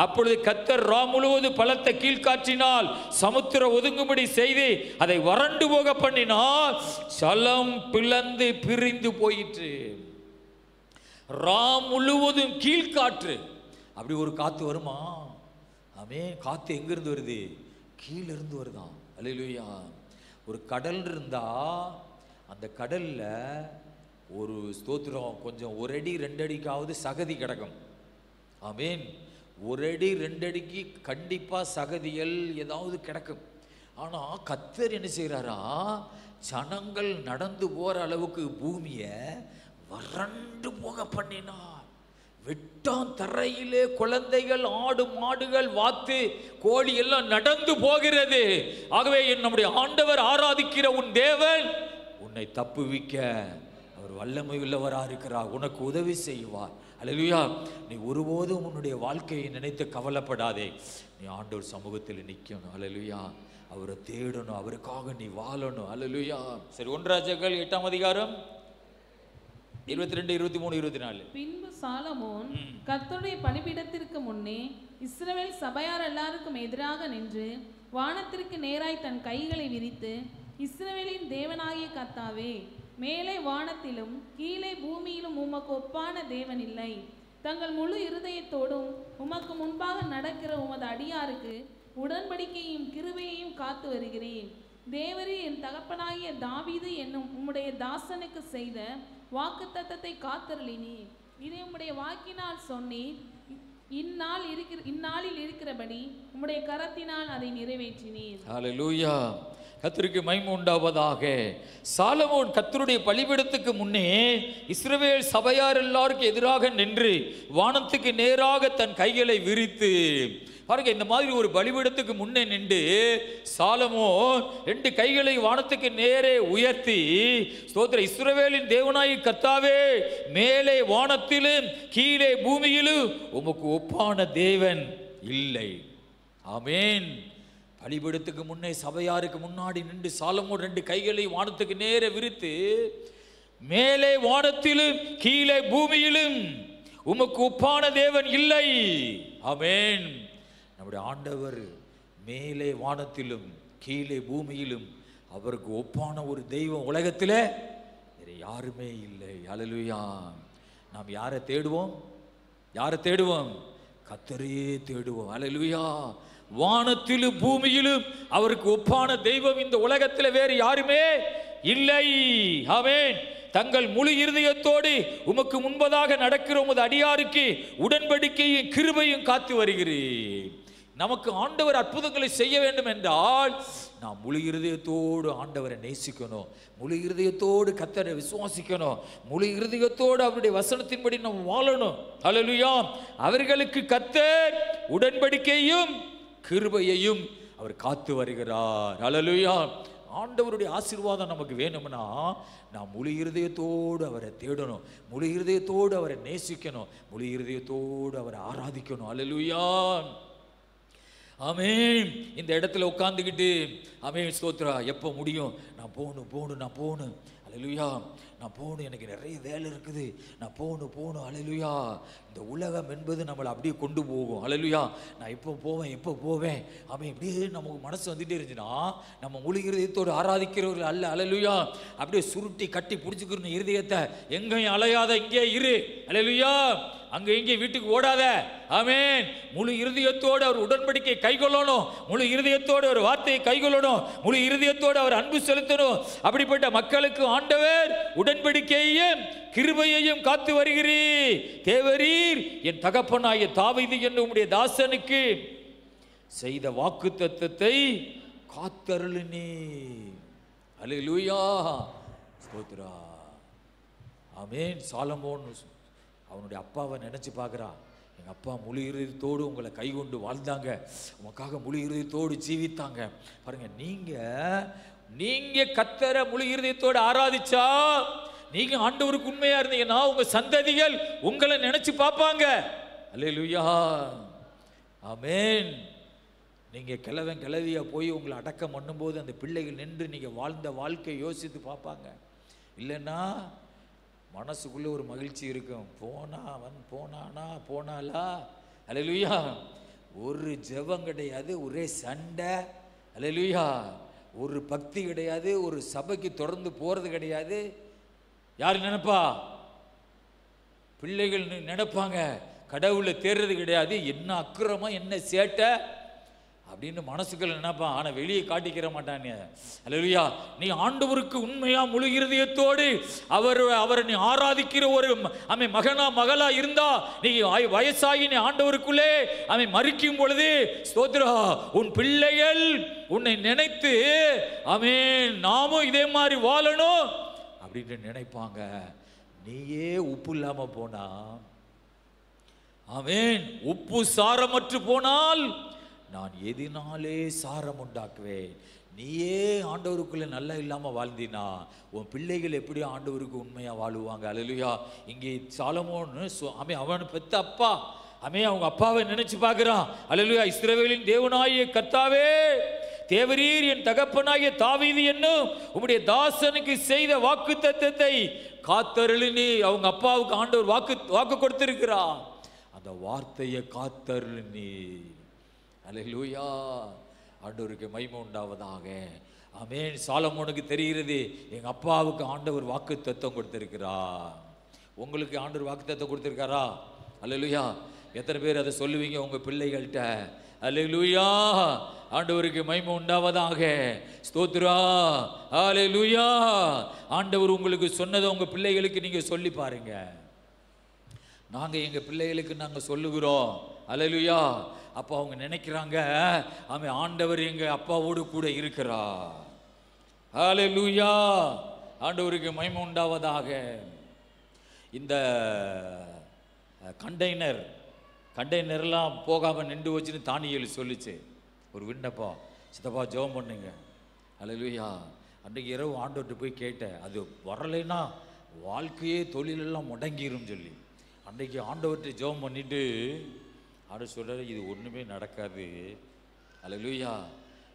அப்பொழுது கர்த்தர் ரா முழுவதும் பலத்த கீழ்காற்றினால் சமுத்திரம் ஒதுங்கும்படி செய்து அதை வறண்டு போக பண்ணினார். சலம் பிளந்து பிரிந்து போயிற்று. ரா முழுவதும் கீழ்காற்று. அப்படி ஒரு காத்து வருமா? ஆமே. காத்து எங்கிருந்து வருது? கீழிருந்து வருதான். அல்லேலூயா. ஒரு கடல் இருந்தா அந்த கடல்ல ஒரு ஸ்தோத்திரம் கொஞ்சம் 1 அடி 2 அடிக்காவது சகதி கிடக்கும். ஆமீன். 1 அடி 2 அடிக்கு கண்டிப்பா சகதிகள் ஏதாவது கிடக்கும். ஆனா கர்த்தர் என்ன செய்யறாரா? ஜனங்கள் நடந்து போற அளவுக்கு பூமியை வறண்டு போக பண்ணினார். வெட்டான் தரையிலே குழந்தைகள், ஆடு மாடுகள், வாத்து கோழி எல்லாம் நடந்து போகிறது. ஆகவே நம்முடைய ஆண்டவர் ஆராதிக்கிற உன் தேவன் உன்னை தப்புவிக்க அவர் வல்லமை உள்ளவராக இருக்கிறார். உனக்கு உதவி செய்வார். அல்லேலூயா. நீ ஒருபோதும் உன்னுடைய வாழ்க்கையை நினைத்து கவலைப்படாதே. நீ ஆண்டவர் சமூகத்தில் நிற்கணும். அல்லேலூயா. அவரை தேடணும், அவருக்காக நீ வாழணும். அல்லேலூயா. சரி, 1 ராஜாக்கள் 8ஆம் அதிகாரம் 22, 23, 24. பின்பு சாலமோன் கர்த்தருடைய பலிபீடத்திற்கு முன்னே இஸ்ரவேல் சபையார் எல்லாருக்கும் எதிராக நின்று வானத்திற்கு நேராய் தன் கைகளை விரித்து, இஸ்ரவேலின் தேவனாகிய கர்த்தாவே, மேலே வானத்திலும் கீழே பூமியிலும் உமக்கு ஒப்பான தேவன் இல்லை. தங்கள் முழு இருதயத்தோடும் உமக்கு முன்பாக நடக்கிற உமது அடியாருக்கு உடன்படிக்கையும் கிருபையையும் காத்து வருகிறேன். தேவரீர் என் தகப்பனாகிய தாவீது என்னும் உம்முடைய தாசனுக்கு செய்த வாக்குத்தத்தத்தை காத்தருளினீர். இதை உம்முடைய வாக்கினால் சொன்னீர். இந்நாளில் இருக்கிறபடி உம்முடைய கரத்தினால் அதை நிறைவேற்றினீர். ஹல்லேலூயா. கர்த்தருக்கு மகிமை உண்டாவதாக. சாலமோன் கர்த்தருடைய பலிபீடத்துக்கு முன்னே இஸ்ரவேல் சபையார் எல்லாருக்கும் எதிராக நின்று வானத்துக்கு நேராக தன் கைகளை விரித்து, பாருங்க, இந்த மாதிரி ஒரு பலிபீடத்துக்கு முன்னே நின்று சாலமோன் 2 கைகளை வானத்துக்கு நேரே உயர்த்தி, ஸ்தோத்திர, இஸ்ரவேலின் தேவனாகிய கர்த்தாவே, மேலே வானத்திலும் கீழே பூமியிலும் உமக்கு ஒப்பான தேவன் இல்லை. ஆமென். பலிபீடத்துக்கு முன்னே சபையாருக்கு முன்னாடி நின்று சாலமோன் 2 கைகளை வானத்துக்கு நேரே விரித்து, மேலே வானத்திலும் கீழே பூமியிலும் உமக்கு ஒப்பான தேவன் இல்லை. ஆமென். நம்முடைய ஆண்டவர் மேலே வானத்திலும் கீழே பூமியிலும் அவருக்கு ஒப்பான ஒரு தெய்வம் உலகத்திலே வேற யாருமே இல்லை. அல்லேலூயா. நாம் யாரை தேடுவோம்? யாரை தேடுவோம்? கர்த்தரையே தேடுவோம். அல்லேலூயா. வானத்திலும் பூமியிலும் அவருக்கு ஒப்பான தெய்வம் இந்த உலகத்தில் வேறு யாருமே இல்லை. ஆமென். தங்கள் முழு இருதயத்தோடு உமக்கு முன்பதாக நடக்கிற உமது அடியாருக்கு உடன்படிக்கையும் கிருபையும் காத்து வருகிறேன். நமக்கு ஆண்டவர் அற்புதங்களை செய்ய வேண்டும் என்றால் நாம் முழு இருதயத்தோடு ஆண்டவரை நேசிக்கணும், முழு இருதயத்தோடு கர்த்தரை விசுவாசிக்கணும், முழு இருதயத்தோடு அவருடைய வசனத்தின்படி நாம் வாழணும். அல்லேலூயா. அவர்களுக்கு கர்த்தர் உடன்படிக்கையும் கிருபையையும் அவர் காத்து வருகிறார். அல்லேலூயா. ஆண்டவருடைய ஆசீர்வாதம் நமக்கு வேணும்னா நாம் முழு இருதயத்தோடு அவரை தேடணும், முழு இருதயத்தோடு அவரை நேசிக்கணும், முழு இருதயத்தோடு அவரை ஆராதிக்கணும். அல்லேலூயா. ஆமென். இந்த இடத்துல உட்காந்துக்கிட்டு ஆமென் ஸ்தோத்திரா, எப்போ முடியும், நான் போகணும். அல்லேலூயா. நான் போகணும், எனக்கு நிறைய வேலை இருக்குது, நான் போகணும். அல்லேலூயா. இந்த உலகம் என்பது நம்மளை அப்படியே கொண்டு போகும். அல்லேலூயா. நான் எப்போ போவேன். ஆமென். இப்படியே நமக்கு மனசு வந்துட்டே இருந்துச்சுன்னா நம்ம முழு இருதயத்தோடு ஆராதிக்கிறவர்கள் அல்ல. அல்லேலூயா. அப்படியே சுருட்டி கட்டி பிடிச்சிக்கிறணும் இருதயத்தை. எங்கேயும் அலையாத, இங்கே இரு. அல்லேலூயா. அங்கே இங்கே வீட்டுக்கு ஓடாத. ஆமென். முழு இருதயத்தோடு அவர் உடன்படிக்கை கைக்கொள்ளணும், முழு இருதயத்தோடு அவர் வார்த்தையை கைக்கொள்ளணும், முழு இருதயத்தோடு அவர் அன்பு செலுத்தணும். அப்படிப்பட்ட மக்களுக்கு ஆண்டவர் உடன்படிக்கையையும் கிருபையையும் காத்து வருகிறீர். தேவரீர் என் தகப்பனாகிய தாவீது என்னும் உம்முடைய தாசனுக்கு செய்த வாக்குத்தத்தத்தை காத்தருளினீர். அல்லேலூயா. ஸ்தோத்திரா. ஆமென். சாலமோன் அவனுடைய அப்பாவை நினைச்சு பார்க்குறான். எங்கள் அப்பா முழு இருதயத்தோடு உங்களை கை கொண்டு வாழ்ந்தாங்க, உங்களுக்காக முழு இருதயத்தோடு ஜீவித்தாங்க. பாருங்க, நீங்க கர்த்தரை முழு இருதயத்தோடு ஆராதிச்சா, நீங்க ஆண்டவருக்கு உண்மையா இருந்தீங்கன்னா உங்க சந்ததிகள் உங்களை நினைச்சு பார்ப்பாங்க. அல்லேலூயா. ஆமென். நீங்கள் கிளவியாக போய் உங்களை அடக்கம் பண்ணும்போது அந்த பிள்ளைகள் நின்று நீங்கள் வாழ்ந்த வாழ்க்கை யோசித்து பார்ப்பாங்க. இல்லைன்னா மனசுக்குள்ளே ஒரு மகிழ்ச்சி இருக்கும், போனானா போனாலா. அல்லேலூயா. ஒரு ஜெபம் கிடையாது, ஒரே சண்டை. அல்லேலூயா. ஒரு பக்தி கிடையாது, ஒரு சபைக்கு தொடர்ந்து போகிறது கிடையாது. யார் நினைப்பா? பிள்ளைகள் நினைப்பாங்க கடவுளை தேர்றது கிடையாது, என்ன அக்கிரமம் என்ன சேட்டை அப்படின்னு மனசுக்குள்ள நினைப்பான். ஆனால் வெளியே காட்டிக்கிற மாட்டானே. அல்லேலூயா. நீ ஆண்டவருக்கு உண்மையா முழு இருதயத்தோடு அவரை நீ ஆராதிக்கிற ஒரு மகனா மகளா இருந்தா, நீ வயசாகி நீ ஆண்டவருக்குள்ளே மறிக்கும் பொழுது ஸ்தோத்திரா, உன் பிள்ளைகள் உன்னை நினைத்து நாமும் இதே மாதிரி வாழணும் அப்படின்னு நினைப்பாங்க. நீயே உப்பு இல்லாம போனா, உப்பு சாரமற்று போனால் நான் எதினாலே சாரம் உண்டாக்குவேன். நீயே ஆண்டவருக்குள்ள நல்லா இல்லாம வாழ்ந்தினா உன் பிள்ளைகள் எப்படி ஆண்டவருக்கு உண்மையா வாழுவாங்க? அல்லேலூயா. இங்கே சாலமோன் அவன் பெத்த அப்பா, அவங்க அப்பாவை நினைச்சு பார்க்கிறான். அல்லேலூயா. இஸ்ரவேலின் தேவனாகிய கர்த்தாவே, தேவரீர் என் தகப்பனாகிய தாவீது என்னும் உம்முடைய தாசனுக்கு செய்த வாக்குத்தத்தத்தை காத்தருளினி. அவங்க அப்பாவுக்கு ஆண்டவர் வாக்கு கொடுத்திருக்கிறார். அந்த வார்த்தையை காத்தருளினி. அல்லேலூயா. ஆண்டவருக்கு மகிமை உண்டாவதாக. ஆமென். சாலமோனுக்கு தெரிகிறது, எங்க அப்பாவுக்கு ஆண்டவர் வாக்குத்தத்தம் கொடுத்திருக்கிறார். உங்களுக்கு ஆண்டவர் வாக்குத்தத்தம் கொடுத்திருக்காரா? அல்லேலூயா. எத்தனை பேர் அதை சொல்லுவீங்க உங்க பிள்ளைகள்கிட்ட? அல்லேலூயா. ஆண்டவருக்கு மகிமை உண்டாவதாக. ஸ்தோத்திரா. அல்லேலூயா. ஆண்டவர் உங்களுக்கு சொன்னதை உங்க பிள்ளைகளுக்கு நீங்க சொல்லி பாருங்க. நாங்க எங்க பிள்ளைகளுக்கு நாங்க சொல்லுகிறோம். அல்லேலூயா. அப்போ அவங்க நினைக்கிறாங்க, ஆண்டவர் எங்க அப்பாவோடு கூட இருக்கிறார். அல்லேலூயா. ஆண்டவருக்கு மகிமை உண்டாவதாக. இந்த கண்டெய்னர்லாம் போகாமல் நின்று வச்சுன்னு தானியேல் சொல்லிச்சு. ஒரு விண்ணப்பா, சித்தப்பா ஜெபம் பண்ணுங்க. அல்லேலூயா. அன்றைக்கு இரவு ஆண்டவர்கிட்ட போய் கேட்டேன், அது வரலைன்னா வாழ்க்கையே தொழிலெல்லாம் முடங்கிரும் சொல்லி. அன்றைக்கு ஆண்டவர்கிட்ட ஜெபம் பண்ணிட்டு ஆண்டவர் சொல்கிறாரு, இது ஒன்றுமே நடக்காது. அல்லேலூயா.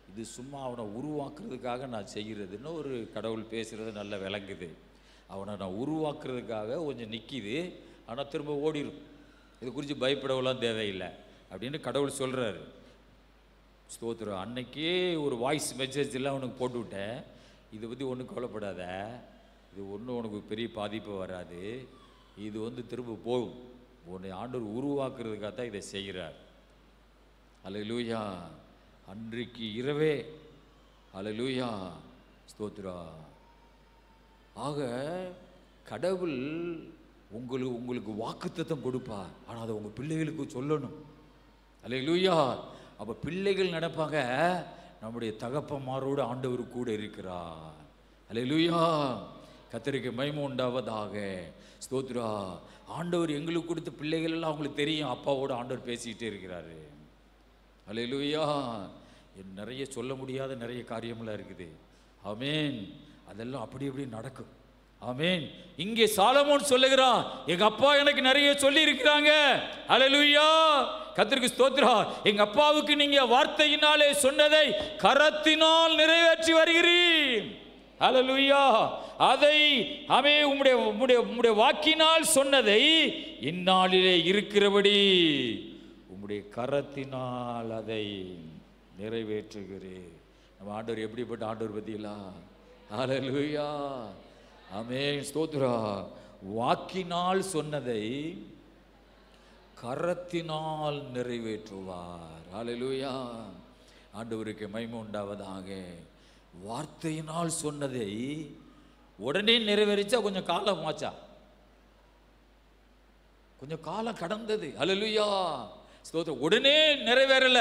இது சும்மா அவனை உருவாக்குறதுக்காக நான் செய்கிறதுன்னு ஒரு கடவுள் பேசுகிறது நல்லா விளங்குது. அவனை நான் உருவாக்குறதுக்காக கொஞ்சம் நிற்கிது, ஆனால் திரும்ப ஓடிடும். இது குறித்து பயப்படவெல்லாம் தேவையில்லை அப்படின்னு கடவுள் சொல்கிறாரு. ஸ்தோத்திரம். அன்னைக்கே ஒரு வாய்ஸ் மெசேஜில் அவனுக்கு போட்டு விட்டேன், இதை பற்றி ஒன்றும் கவலைப்படாத, இது ஒன்றும் உனக்கு பெரிய பாதிப்பு வராது, இது திரும்ப போகும், உன்னை ஆண்டவர் உருவாக்குறதுக்காக தான் இதை செய்கிறார். அல்லேலூயா. அன்றைக்கு இரவே அல்லேலூயா. ஸ்தோத்திரா. ஆக கடவுள் உங்களுக்கு வாக்குத்தத்தம் கொடுப்பார், ஆனால் அதை உங்கள் பிள்ளைகளுக்கு சொல்லணும். அல்லேலூயா. அப்போ பிள்ளைகள் நடப்பாங்க, நம்முடைய தகப்பன்மாரோடு ஆண்டவர் கூட இருக்கிறார். அல்லேலூயா. கர்த்தருக்கு மகிமை உண்டாவதாக. ஸ்தோத்திரா. ஆண்டவர் எங்களுக்கு கொடுத்த பிள்ளைகள் எல்லாம் அவங்களுக்கு தெரியும், அப்பாவோடு ஆண்டவர் பேசிக்கிட்டே இருக்கிறாரு. அல்லேலூயா. நிறைய சொல்ல முடியாத நிறைய காரியமெல்லாம் இருக்குது. ஆமென். அதெல்லாம் அப்படி அப்படி நடக்கும். ஆமென். இங்கே சாலமோன் சொல்லுகிறான், எங்க அப்பா எனக்கு நிறைய சொல்லி இருக்கிறாங்க. அல்லேலூயா. கர்த்தருக்கு ஸ்தோத்திரம். எங்க அப்பாவுக்கு நீங்க வார்த்தையினாலே சொன்னதை கரத்தினால் நிறைவேற்றி வருகிறீர். அல்லேலூயா. அதை உம்முடைய வாக்கினால் சொன்னதை இந்நாளிலே இருக்கிறபடி உம்முடைய கரத்தினால் அதை நிறைவேற்றுகிறேன். நம்ம ஆண்டவர் எப்படிப்பட்ட ஆண்டவர் பத்தியா? அல்லேலூயா. ஆமென். ஸ்தோத்திரா. வாக்கினால் சொன்னதை கரத்தினால் நிறைவேற்றுவார். அல்லேலூயா. ஆண்டவருக்கு மகிமை உண்டாவதாக. வார்த்தையினால் சொன்னதை உடனே நிறைவேறிச்சா கொஞ்சம் காலம் ஆச்சா? கொஞ்சம் காலம் கடந்தது. அல்லேலூயா. ஸ்தோத்திரம். உடனே நிறைவேறல.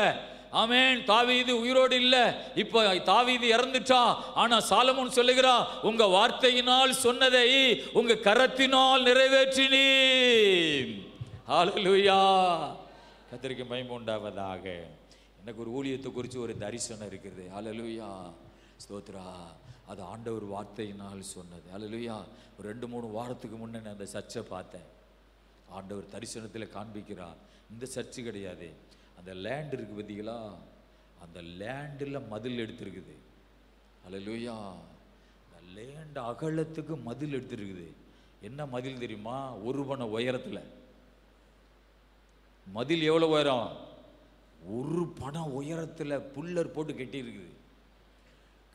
ஆமென். தாவீது உயிரோடு இல்ல, இப்போ தாவீது இறந்துட்டான். ஆனா சாலமோன் சொல்லுகிறான், உங்க வார்த்தையினால் சொன்னதை உங்க கரத்தினால் நிறைவேற்றினீர். அல்லேலூயா. கர்த்தருக்கு மகிமை உண்டாவதாக. எனக்கு ஒரு ஊழியத்தை குறித்து ஒரு தரிசனம் இருக்குது. அல்லேலூயா. ஸ்தோத்ரா. அது ஆண்டவர் வார்த்தையினால் சொன்னது. அல்லேலூயா. ஒரு 2-3 வாரத்துக்கு முன்னே நான் அந்த சர்ச்சை பார்த்தேன். ஆண்டவர் தரிசனத்தில் காண்பிக்கிறார். இந்த சர்ச்சு கிடையாது, அந்த லேண்ட் இருக்குது பார்த்தீங்களா, அந்த லேண்டில் மதில் எடுத்திருக்குது. அல்லேலூயா. அந்த லேண்ட் அகலத்துக்கு மதில் எடுத்திருக்குது. என்ன மதில் தெரியுமா? 1 பண உயரத்தில். மதில் எவ்வளோ உயரம்? 1 பண உயரத்தில் புல்லர் போட்டு கட்டி இருக்குது.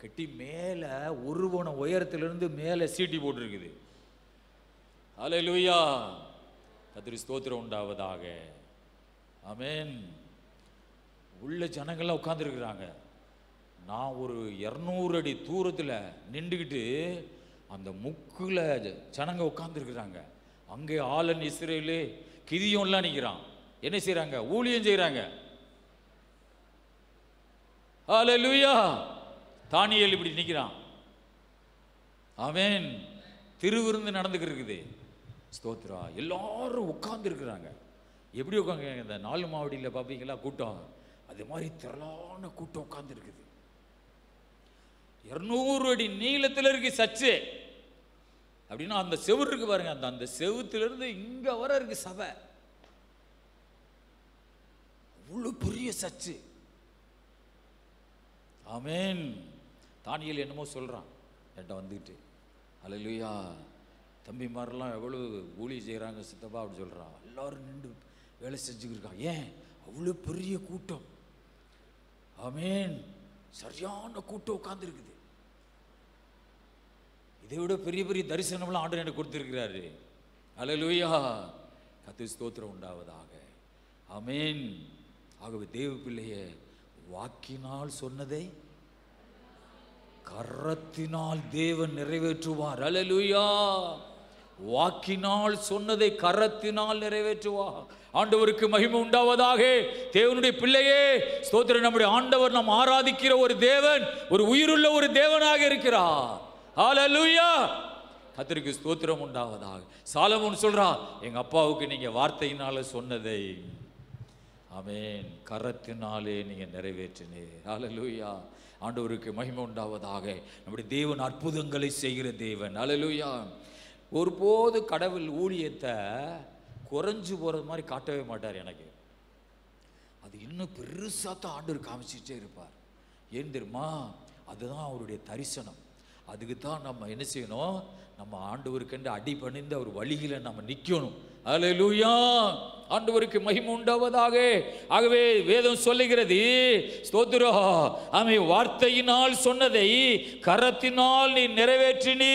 கட்டி மேலே 1 பண உயரத்திலிருந்து மேலே சீட்டி போட்டிருக்குது. அல்லேலூயா. கர்த்தருக்கு ஸ்தோத்திரம் உண்டாவதாக. ஆமென். உள்ள ஜனங்கள்லாம் உட்கார்ந்துருக்குறாங்க. நான் ஒரு 200 அடி தூரத்தில் நின்றுக்கிட்டு அந்த முக்குல ஜனங்க உட்கார்ந்துருக்குறாங்க. அங்கே ஆலன் இஸ்ரேலு கிதியோன்லாம் நிற்கிறான். என்ன செய்கிறாங்க? ஊழியம் செய்கிறாங்க. அல்லேலூயா. தானியேல் இப்படி நிற்கிறான். ஆமென். திருவிருந்து நடந்துக்கிட்டு இருக்குது. ஸ்தோத்ரா. எல்லாரும் உட்கார்ந்துருக்குறாங்க. எப்படி உட்காந்து? இந்த 4 மாவடியில் பார்ப்பீங்களா கூட்டம், அது மாதிரி திரளான கூட்டம் உட்கார்ந்துருக்குது. 200 அடி நீளத்தில் இருக்கு சர்ச்சு. அப்படின்னா அந்த செவுரு இருக்கு பாருங்க, அந்த செவுத்திலிருந்து இங்க வர இருக்கு சபை. அவ்வளவு பெரிய சர்ச்சு. ஆமென். தானியேல் என்னமோ சொல்றான் என்கிட்ட வந்துக்கிட்டு. அல்லேலூயா. தம்பிமாரெல்லாம் எவ்வளோ ஊழியம் செய்கிறாங்க சித்தப்பா அப்படி சொல்கிறான். எல்லாரும் நின்று வேலை செஞ்சுக்கிருக்காங்க. ஏன்? அவ்வளோ பெரிய கூட்டம். ஆமென். சரியான கூட்டம் உட்கார்ந்துருக்குது. இதை விட பெரிய பெரிய தரிசனம்லாம் ஆண்டவர் எனக்கு கொடுத்துருக்கிறாரு. அல்லேலூயா. கர்த்தருக்கு ஸ்தோத்திரம் உண்டாவதாக. ஆமென். ஆகவே தேவ பிள்ளையே, வாக்கினால் சொன்னதை கரத்தினால் தேவன் நிறைவேற்றுவார். அல்லேலூயா. வாக்கினால் சொன்னதை கரத்தினால் நிறைவேற்றுவார். ஆண்டவருக்கு மகிமை உண்டாவதாக. தேவனுடைய பிள்ளையே, ஸ்தோத்திரம். நம்முடைய ஆண்டவர் நாம் ஆராதிக்கிற ஒரு தேவன், ஒரு உயிருள்ள ஒரு தேவனாக இருக்கிறார். அல்லேலூயா. கர்த்தருக்கு ஸ்தோத்திரம் உண்டாவதாக. சாலமோன் சொல்றா, எங்க அப்பாவுக்கு நீங்க வார்த்தையினால சொன்னதை ஆமென் கரத்தினாலே நீங்க நிறைவேற்றினீர். அல்லேலூயா. ஆண்டவருக்கு மகிமை உண்டாவதாக. நம்முடைய தேவன் அற்புதங்களை செய்கிற தேவன். அல்லேலூயா. ஒருபோது கடவுள் ஊழியத்தை குறைஞ்சு போகிறது மாதிரி காட்டவே மாட்டார். எனக்கு அது இன்னும் பெருசாக தான் ஆண்டவர் காமிச்சிட்டே இருப்பார். ஏன் தெரியுமா? அதுதான் அவருடைய தரிசனம். அதுக்கு தான் நம்ம என்ன செய்யணும்? நம்ம ஆண்டவருக்கென்று அடி பணிந்து அவர் வழியில் நம்ம நிற்கணும். அல்லேலூயா. ஆண்டவருக்கு மகிமை உண்டாவதாக. ஆகவே வேதம் சொல்லுகிறது, ஸ்தோத்திரம், ஆமென், வார்த்தையினால் சொன்னதை கரத்தினால் நீ நிறைவேற்றினீ.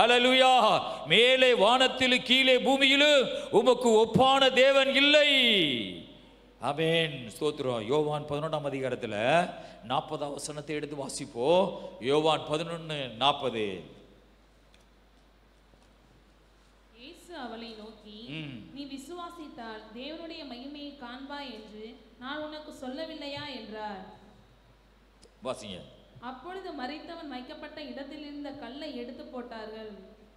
அல்லேலூயா. மேலே வானத்திலும் கீழே பூமியிலும் உமக்கு ஒப்பான தேவன் இல்லை. ஆமென். ஸ்தோத்திரம். யோவான் 11ஆம் அதிகாரத்தில் 40ஆம் வசனத்தை எடுத்து வாசிப்போம். யோவான் 11:40. இயேசு அவளை நோக்கி, நீ விசுவாசித்தால் தேவனுடைய மகிமையை காண்பாய் என்று நான் உனக்கு சொல்லவில்லையா என்றார். வாசிங்க. அப்பொழுது மரித்தவன் வைக்கப்பட்ட இடத்தில் இருந்த கல்லை எடுத்து போட்டார்கள்.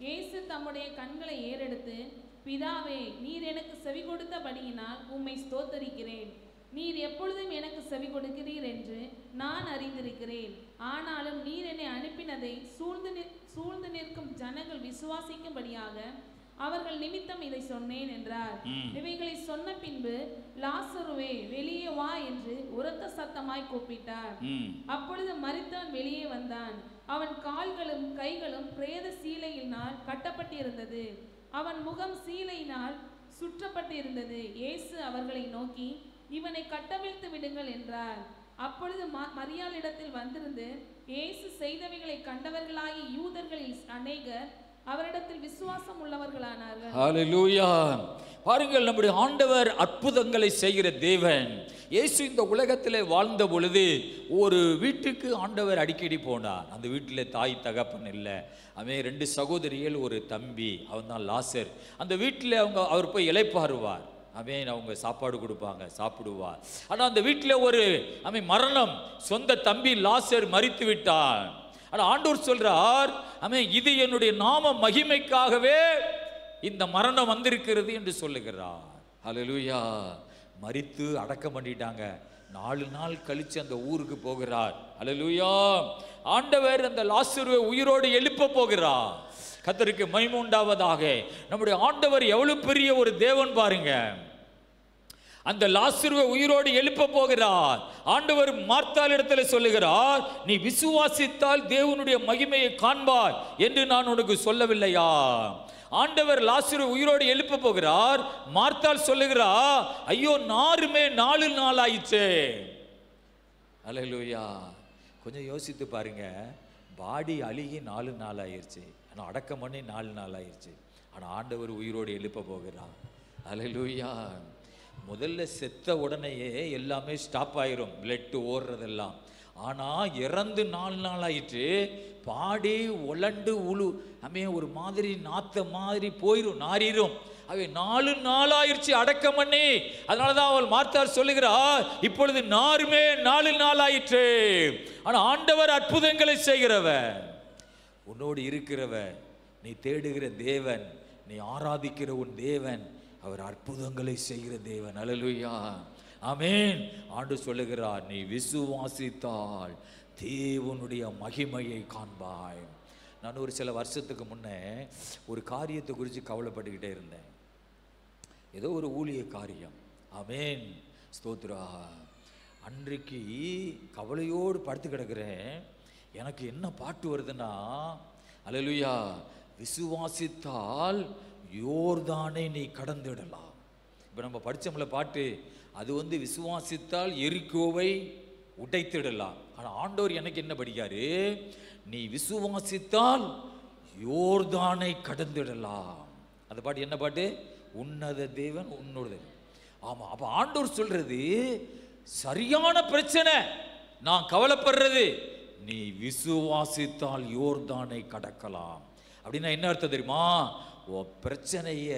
இயேசு தம்முடைய கண்களை ஏறெடுத்து, பிதாவே, நீர் எனக்கு செவி கொடுத்தபடியினால் உம்மை ஸ்தோத்தரிக்கிறேன். நீர் எப்பொழுதும் எனக்கு செவி கொடுக்கிறீர் என்று நான் அறிந்திருக்கிறேன். ஆனாலும் நீர் என்னை அனுப்பினதை சூழ்ந்து நிற்கும் ஜனங்கள் விசுவாசிக்கும்படியாக அவர்கள் நிமித்தம் இதை சொன்னேன் என்றார். இவைகளை சொன்ன பின்பு, லாசருவே, வெளியே வா என்று உரத்த சத்தமாய் கூப்பிட்டார். அப்பொழுது மரித்தவன் வெளியே வந்தான். அவன் கால்களும் கைகளும் பிரேத சீலையினால் கட்டப்பட்டிருந்தது. அவன் முகம் சீலையினால் சுற்றப்பட்டிருந்தது. இயேசு அவர்களை நோக்கி, இவனை கட்டவிழ்த்து விடுங்கள் என்றார். அப்பொழுது மரியாளிடத்தில் வந்திருந்து இயேசு செய்தவைகளை கண்டவர்களாகி யூதர்களில் அநேகர் அவரிடத்தில் விசுவாசம் உள்ளவர்களானார்கள். ஹல்லேலூயா. பாருங்கள், நம்முடைய ஆண்டவர் அற்புதங்களை செய்கிற தேவன். இயேசு இந்த உலகத்திலே வாழ்ந்த பொழுது ஒரு வீட்டுக்கு ஆண்டவர் அடிக்கடி போனார். அந்த வீட்டில் தாய் தகப்பன் இல்லை. அவன் 2 சகோதரிகள், ஒரு தம்பி, அவன் தான் லாசர். அந்த வீட்டில் அவர் போய் இளைப்பாறுவார். அவன் அவங்க சாப்பாடு கொடுப்பாங்க, சாப்பிடுவார். ஆனால் அந்த வீட்டில் ஒரு மரணம். சொந்த தம்பி லாசர் மரித்து விட்டான். ஆனால் ஆண்டவர் சொல்றார், இது என்னுடைய நாம மகிமைக்காகவே இந்த மரணம் வந்திருக்கிறது என்று சொல்லுகிறார். ஹல்லேலூயா. மரித்து அடக்கம் பண்ணிட்டாங்க. 4 நாள் கழிச்சு அந்த ஊருக்கு போகிறார். ஹல்லேலூயா. ஆண்டவர் அந்த லாசருவை உயிரோடு எழுப்ப போகிறார். கர்த்தருக்கு மகிமை உண்டாவதாக. நம்முடைய ஆண்டவர் எவ்வளவு பெரிய ஒரு தேவன் பாருங்க. அந்த லாசருவை உயிரோடு எழுப்ப போகிறார். ஆண்டவர் மார்த்தாள் இடத்துல சொல்லுகிறார், நீ விசுவாசித்தால் தேவனுடைய மகிமையை காண்பாய் என்று நான் உனக்கு சொல்லவில்லையா? ஆண்டவர் லாசரு உயிரோடு எழுப்ப போகிறார். மார்த்தாள் சொல்லுகிறார், ஐயோ நாருமே 4 நாள் ஆயிடுச்சே. அல்லேலூயா. கொஞ்சம் யோசித்து பாருங்க, பாடி அழுகி 4 நாள் ஆயிடுச்சு, ஆனால் அடக்கம் பண்ணி 4 நாள் ஆயிடுச்சு. ஆனால் ஆண்டவர் உயிரோடு எழுப்ப போகிறார். அல்லேலூயா. முதல்ல செத்த உடனேயே எல்லாமே ஸ்டாப் ஆயிரும், பிளட் ஓடுறதெல்லாம். ஆனால் இறந்து 4 நாள் ஆயிட்டு பாடி உலண்டு உழு ஒரு மாதிரி நாத்த மாதிரி போயிடும், நாரிரும். அவை 4 நாள் ஆயிடுச்சு அடக்கம் பண்ணி. அதனாலதான் அவள் மார்த்தாள் சொல்லுகிறார், இப்பொழுது நாருமே 4 நாள் ஆயிற்று. ஆனா ஆண்டவர் அற்புதங்களை செய்கிறவர், உன்னோடு இருக்கிறவர், நீ தேடுகிற தேவன், நீ ஆராதிக்கிற உன் தேவன், அவர் அற்புதங்களை செய்கிற தேவன். அல்லேலூயா. ஆமென். ஆண்டு சொல்லுகிறார், நீ விசுவாசித்தால் தேவனுடைய மகிமையை காண்பாய். நான் ஒரு சில வருஷத்துக்கு முன்னே ஒரு காரியத்தை குறித்து கவலைப்பட்டுக்கிட்டே இருந்தேன். ஏதோ ஒரு ஊழிய காரியம். ஆமென், ஸ்தோத்ரா. அன்றைக்கு கவலையோடு படுத்து கிடக்கிறேன். எனக்கு என்ன பாட்டு வருதுன்னா, அல்லேலூயா, விசுவாசித்தால் யோர்தானை நீ கடந்துடலாம். இப்போ நம்ம படித்தோம்ல பாட்டு, அது விசுவாசித்தால் எரிகோவை உடைத்திடலாம். ஆனால் ஆண்டவர் எனக்கு என்ன படிக்காரு, நீ விசுவாசித்தால் யோர்தானை கடந்துடலாம். அந்த பாட்டு என்ன பாட்டு? உன்னத தேவன் உன்னோட. ஆமாம், அப்போ ஆண்டவர் சொல்றது சரியான பிரச்சனை. நான் கவலைப்படுறது, நீ விசுவாசித்தால் யோர்தானை கடக்கலாம். அப்படின்னா என்ன அர்த்தம் தெரியுமா? உன் பிரச்சனைய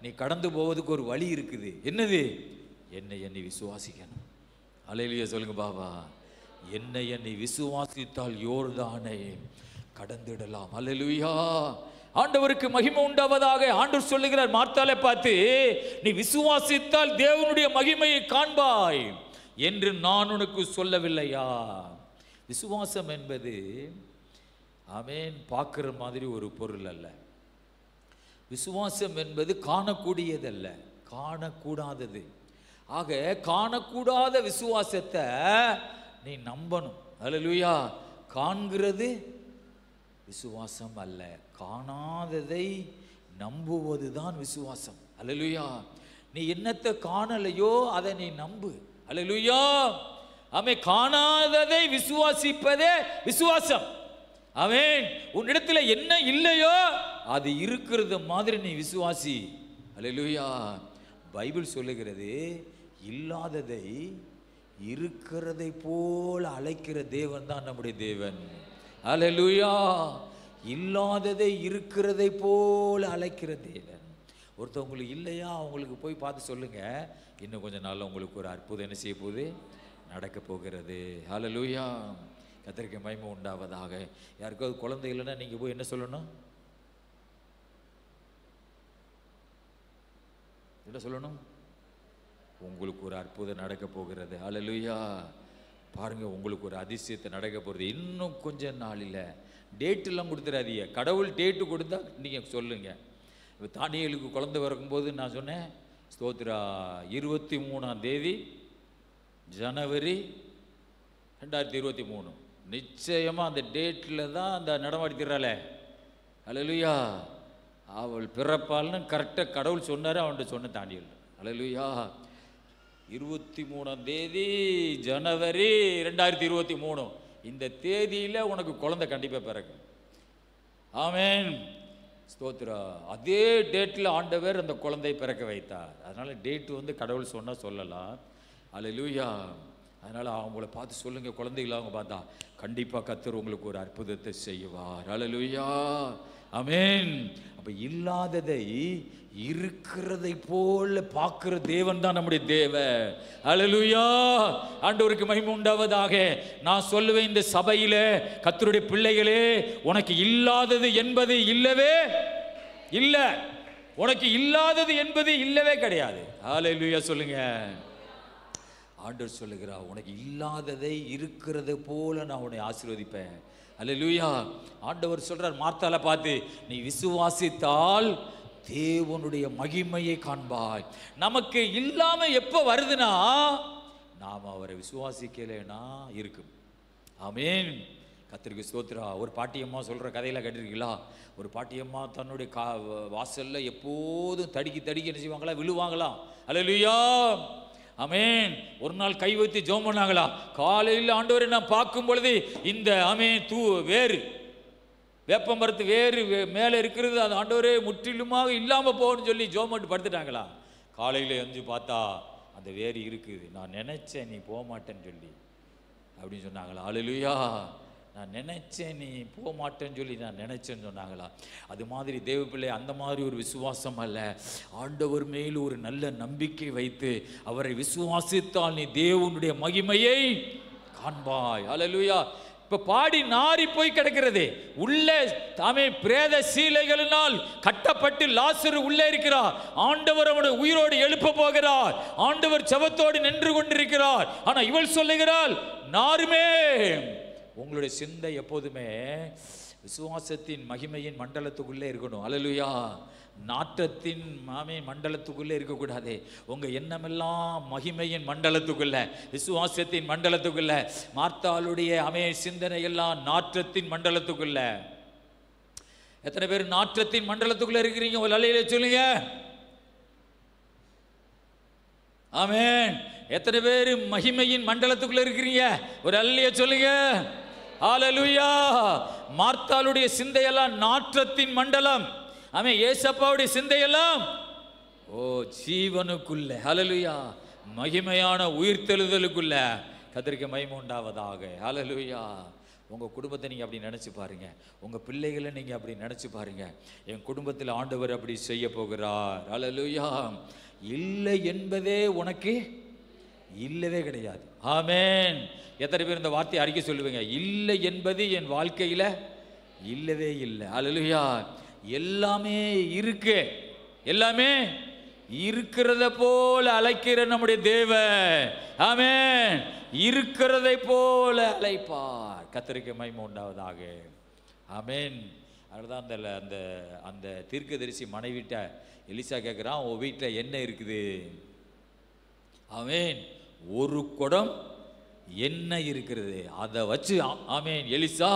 நீ கடந்து போவதுக்கு ஒரு வழி இருக்குது. என்னது? என்னை விசுவாசிக்கணும். அல்லேலூயா சொல்லுங்க பாபா. என்னை விசுவாசித்தால் யோர்தானை கடந்துடலாம். அல்லேலூயா. ஆண்டவருக்கு மகிமை உண்டாவதாக. ஆண்டவர் சொல்லுகிறார் மார்த்தாளை பார்த்து, நீ விசுவாசித்தால் தேவனுடைய மகிமையை காண்பாய் என்று நான் உனக்கு சொல்லவில்லையா? விசுவாசம் என்பது ஆமென் பார்க்கிற மாதிரி ஒரு பொருள் அல்ல. விசுவாசம் என்பது காணக்கூடியதல்ல, காணக்கூடாதது. ஆக காணக்கூடாத விசுவாசத்தை நீ நம்பணும். அல்லேலூயா. காண்கிறது விசுவாசம் அல்ல, காணாததை நம்புவதுதான் விசுவாசம். அல்லேலூயா. நீ என்னத்தை காணலையோ அதை நீ நம்பு. அல்லேலூயா. ஆமென். காணாததை விசுவாசிப்பதே விசுவாசம். ஆமென். உன்னிடத்துல என்ன இல்லையோ அது இருக்கிறது மாதிரி நீ விசுவாசி. அல்லேலூயா. பைபிள் சொல்லுகிறது, இல்லாததை இருக்கிறதை போல அழைக்கிற தேவன் தான் நம்முடைய தேவன். அல்லேலூயா. இல்லாததை இருக்கிறதை போல அழைக்கிற தேவன். ஒருத்தவங்களுக்கு இல்லையா, அவங்களுக்கு போய் பார்த்து சொல்லுங்க, இன்னும் கொஞ்ச நாள் உங்களுக்கு ஒரு அற்புதம் என்ன செய்ய போகுது, நடக்க போகிறது. அல்லேலூயா. கர்த்தருக்கு மகிமை உண்டாவதாக. யாருக்காவது குழந்தை இல்லைன்னா நீங்க போய் என்ன சொல்லணும்? என்ன சொல்லணும்? உங்களுக்கு ஒரு அற்புதம் நடக்க போகிறது. அல்லேலூயா. பாருங்க, உங்களுக்கு ஒரு அதிசயத்தை நடக்க போகிறது. இன்னும் கொஞ்ச நாளில் டேட்டெல்லாம் கொடுத்துடாதீங்க. கடவுள் டேட்டு கொடுத்தா நீங்கள் சொல்லுங்க. இப்போ தானியேலுக்கு குழந்தை பிறக்கும்போது நான் சொன்னேன், ஸ்தோத்ரா 23ஆம் தேதி ஜனவரி 2023. நிச்சயமாக அந்த டேட்டில் தான் அந்த நடமாடிக்கிறாளே. அல்லேலூயா. அவள் பிறப்பாள்னு கரெக்டாக கடவுள் சொன்னார், அவன்கிட்ட சொன்ன தானியேல். அல்லேலூயா. 23ஆம் தேதி ஜனவரி 2023. இந்த தேதியில் உனக்கு குழந்தை கண்டிப்பாக பிறக்கும். ஆமென், ஸ்தோத்ரா. அதே டேட்டில் ஆண்டவர் அந்த குழந்தை பிறக்க வைத்தார். அதனால் டேட்டு கடவுள் சொன்னால் சொல்லலாம். அல்லேலூயா. அதனால் அவங்கள பார்த்து சொல்லுங்கள், குழந்தைகளை அவங்க பார்த்தா கண்டிப்பாக கர்த்தர் உங்களுக்கு ஒரு அற்புதத்தை செய்வார். அல்லேலூயா. ஆமென். அப்போ இல்லாததை இருக்கிறதை போல பார்க்கிற தேவன் தான் நம்முடைய தேவன். அல்லேலூயா. ஆண்டவருக்கு மகிமை உண்டாவதாக. நான் சொல்லுவேன், இந்த சபையில கர்த்தருடைய பிள்ளைகளே, உனக்கு இல்லாதது என்பது இல்லவே இல்லை. உனக்கு இல்லாதது என்பது இல்லவே கிடையாது. அல்லேலூயா சொல்லுங்க. ஆண்டவர் சொல்லுகிறார், உனக்கு இல்லாததை இருக்கிறது போல நான் உன்னை ஆசீர்வதிப்பேன். அல்லேலூயா. ஆண்டவர் சொல்றார் மார்த்தாளை பார்த்து, நீ விசுவாசித்தால் தேவனுடைய மகிமையை காண்பாய். நமக்கு இல்லாம எப்ப வருதுன்னா நாம் அவரை விசுவாசிக்கலைன்னா இருக்கும். ஆமேன். கர்த்தருக்கு ஸ்தோத்திரா. ஒரு பாட்டியம்மா சொல்கிற கதையில் கேட்டிருக்கீங்களா? ஒரு பாட்டியம்மா தன்னுடைய வாசலில் எப்போதும் தடிக்கி என்ன செய்வாங்களா? விழுவாங்களாம். அல்லேலூயா. ஆமேன். ஒரு நாள் கை வைத்து ஜெபம் பண்ணாங்களா? காலையில் ஆண்டவரை நான் பார்க்கும் பொழுது இந்த வேறு வேப்ப மரத்து வேறு மேலே இருக்கிறது, அது ஆண்டவரே முற்றிலுமாக இல்லாமல் போகணும்னு சொல்லி ஜெபம் பண்ணி படுத்துட்டாங்களா? காலையில் எஞ்சி பார்த்தா அந்த வேறு இருக்குது. நான் நினைச்சேன் நீ போக மாட்டேன்னு சொல்லி அப்படின்னு சொன்னாங்களா? அல்லேலூயா. நான் நினைச்சேன் நீ போக மாட்டேன்னு சொல்லி நான் நினைச்சேன்னு சொன்னாங்களா? அது மாதிரி தேவ பிள்ளை அந்த மாதிரி ஒரு விசுவாசம் அல்ல, ஆண்டவர் மேல் ஒரு நல்ல நம்பிக்கை வைத்து அவரை விசுவாசித்தால் நீ தேவனுடைய மகிமையை காண்பாய். அல்லேலூயா. இப்ப பாடி நாரி போய் கிடக்கிறது உள்ளே தாமே பிரேத சீலைகளினால் கட்டப்பட்டு லாசரு உள்ளே இருக்கிறார். ஆண்டவர் அவனை உயிரோடு எழுப்ப போகிறார். ஆண்டவர் செவத்தோடு நின்று கொண்டிருக்கிறார். ஆனா இவள் சொல்லுகிறாள், நாருமே. உங்களுடைய சிந்தை எப்போதுமே விசுவாசத்தின் மகிமையின் மண்டலத்துக்குள்ளே இருக்கணும். அல்லேலூயா. நாட்டத்தின் மண்டலத்துக்குள்ளே இருக்கக்கூடாது. உங்க எண்ணமெல்லாம் மகிமையின் மண்டலத்துக்குள்ள, விசுவாசத்தின் மண்டலத்துக்குள்ள. மார்த்தாளுடைய சிந்தனை எல்லாம் நாற்றத்தின் மண்டலத்துக்குள்ள. எத்தனை பேர் நாற்றத்தின் மண்டலத்துக்குள்ள இருக்கிறீங்க? ஒரு அல்லேலூயா சொல்லுங்க. ஆமென். எத்தனை பேர் மகிமையின் மண்டலத்துக்குள்ள இருக்கிறீங்க? ஒரு அல்லேலூயா சொல்லுங்க. ஹல்லேலூயா. மார்த்தாளுடைய சிந்தையெல்லாம் நாற்றத்தின் மண்டலம். ஆமென். ஏசப்பாவுடைய சிந்தையெல்லாம் ஜீவனுக்குள்ள. ஹல்லேலூயா. மகிமையான உயிர்த்தெழுதலுக்குள்ள. கர்த்தருக்கு மகிமை உண்டாவதாக. ஹல்லேலூயா. உங்க குடும்பத்தை நீங்க அப்படி நினைச்சு பாருங்க. உங்க பிள்ளைகளை நீங்க அப்படி நினைச்சு பாருங்க. என் குடும்பத்தில் ஆண்டவர் அப்படி செய்ய போகிறார். ஹல்லேலூயா. இல்லை என்பதே உனக்கு இல்லவே கிடையாது. ஆமென். எத்தனை பேர் இந்த வார்த்தையை அறிக்கை சொல்லுவீங்க? இல்லை என்பது என் வாழ்க்கையில இல்லவே இல்லை. ஹல்லேலூயா. எல்லாமே இருக்கு. எல்லாமே இருக்கிறத போல அழைக்கிற நம்முடைய தேவன். ஆமென். இருக்கிறதை போல அழைப்பார். கர்த்தருக்கு மகிமை உண்டாவதாக. ஆமென். அதுதான் அந்த அந்த தீர்க்கதரிசி மனைவிட்ட எலிசா கேட்குறான், உன் வீட்டில் என்ன இருக்குது? ஆமென். ஒரு குடம் எண்ணெய் இருக்கிறது. அதை வச்சு ஆமென் எலிசா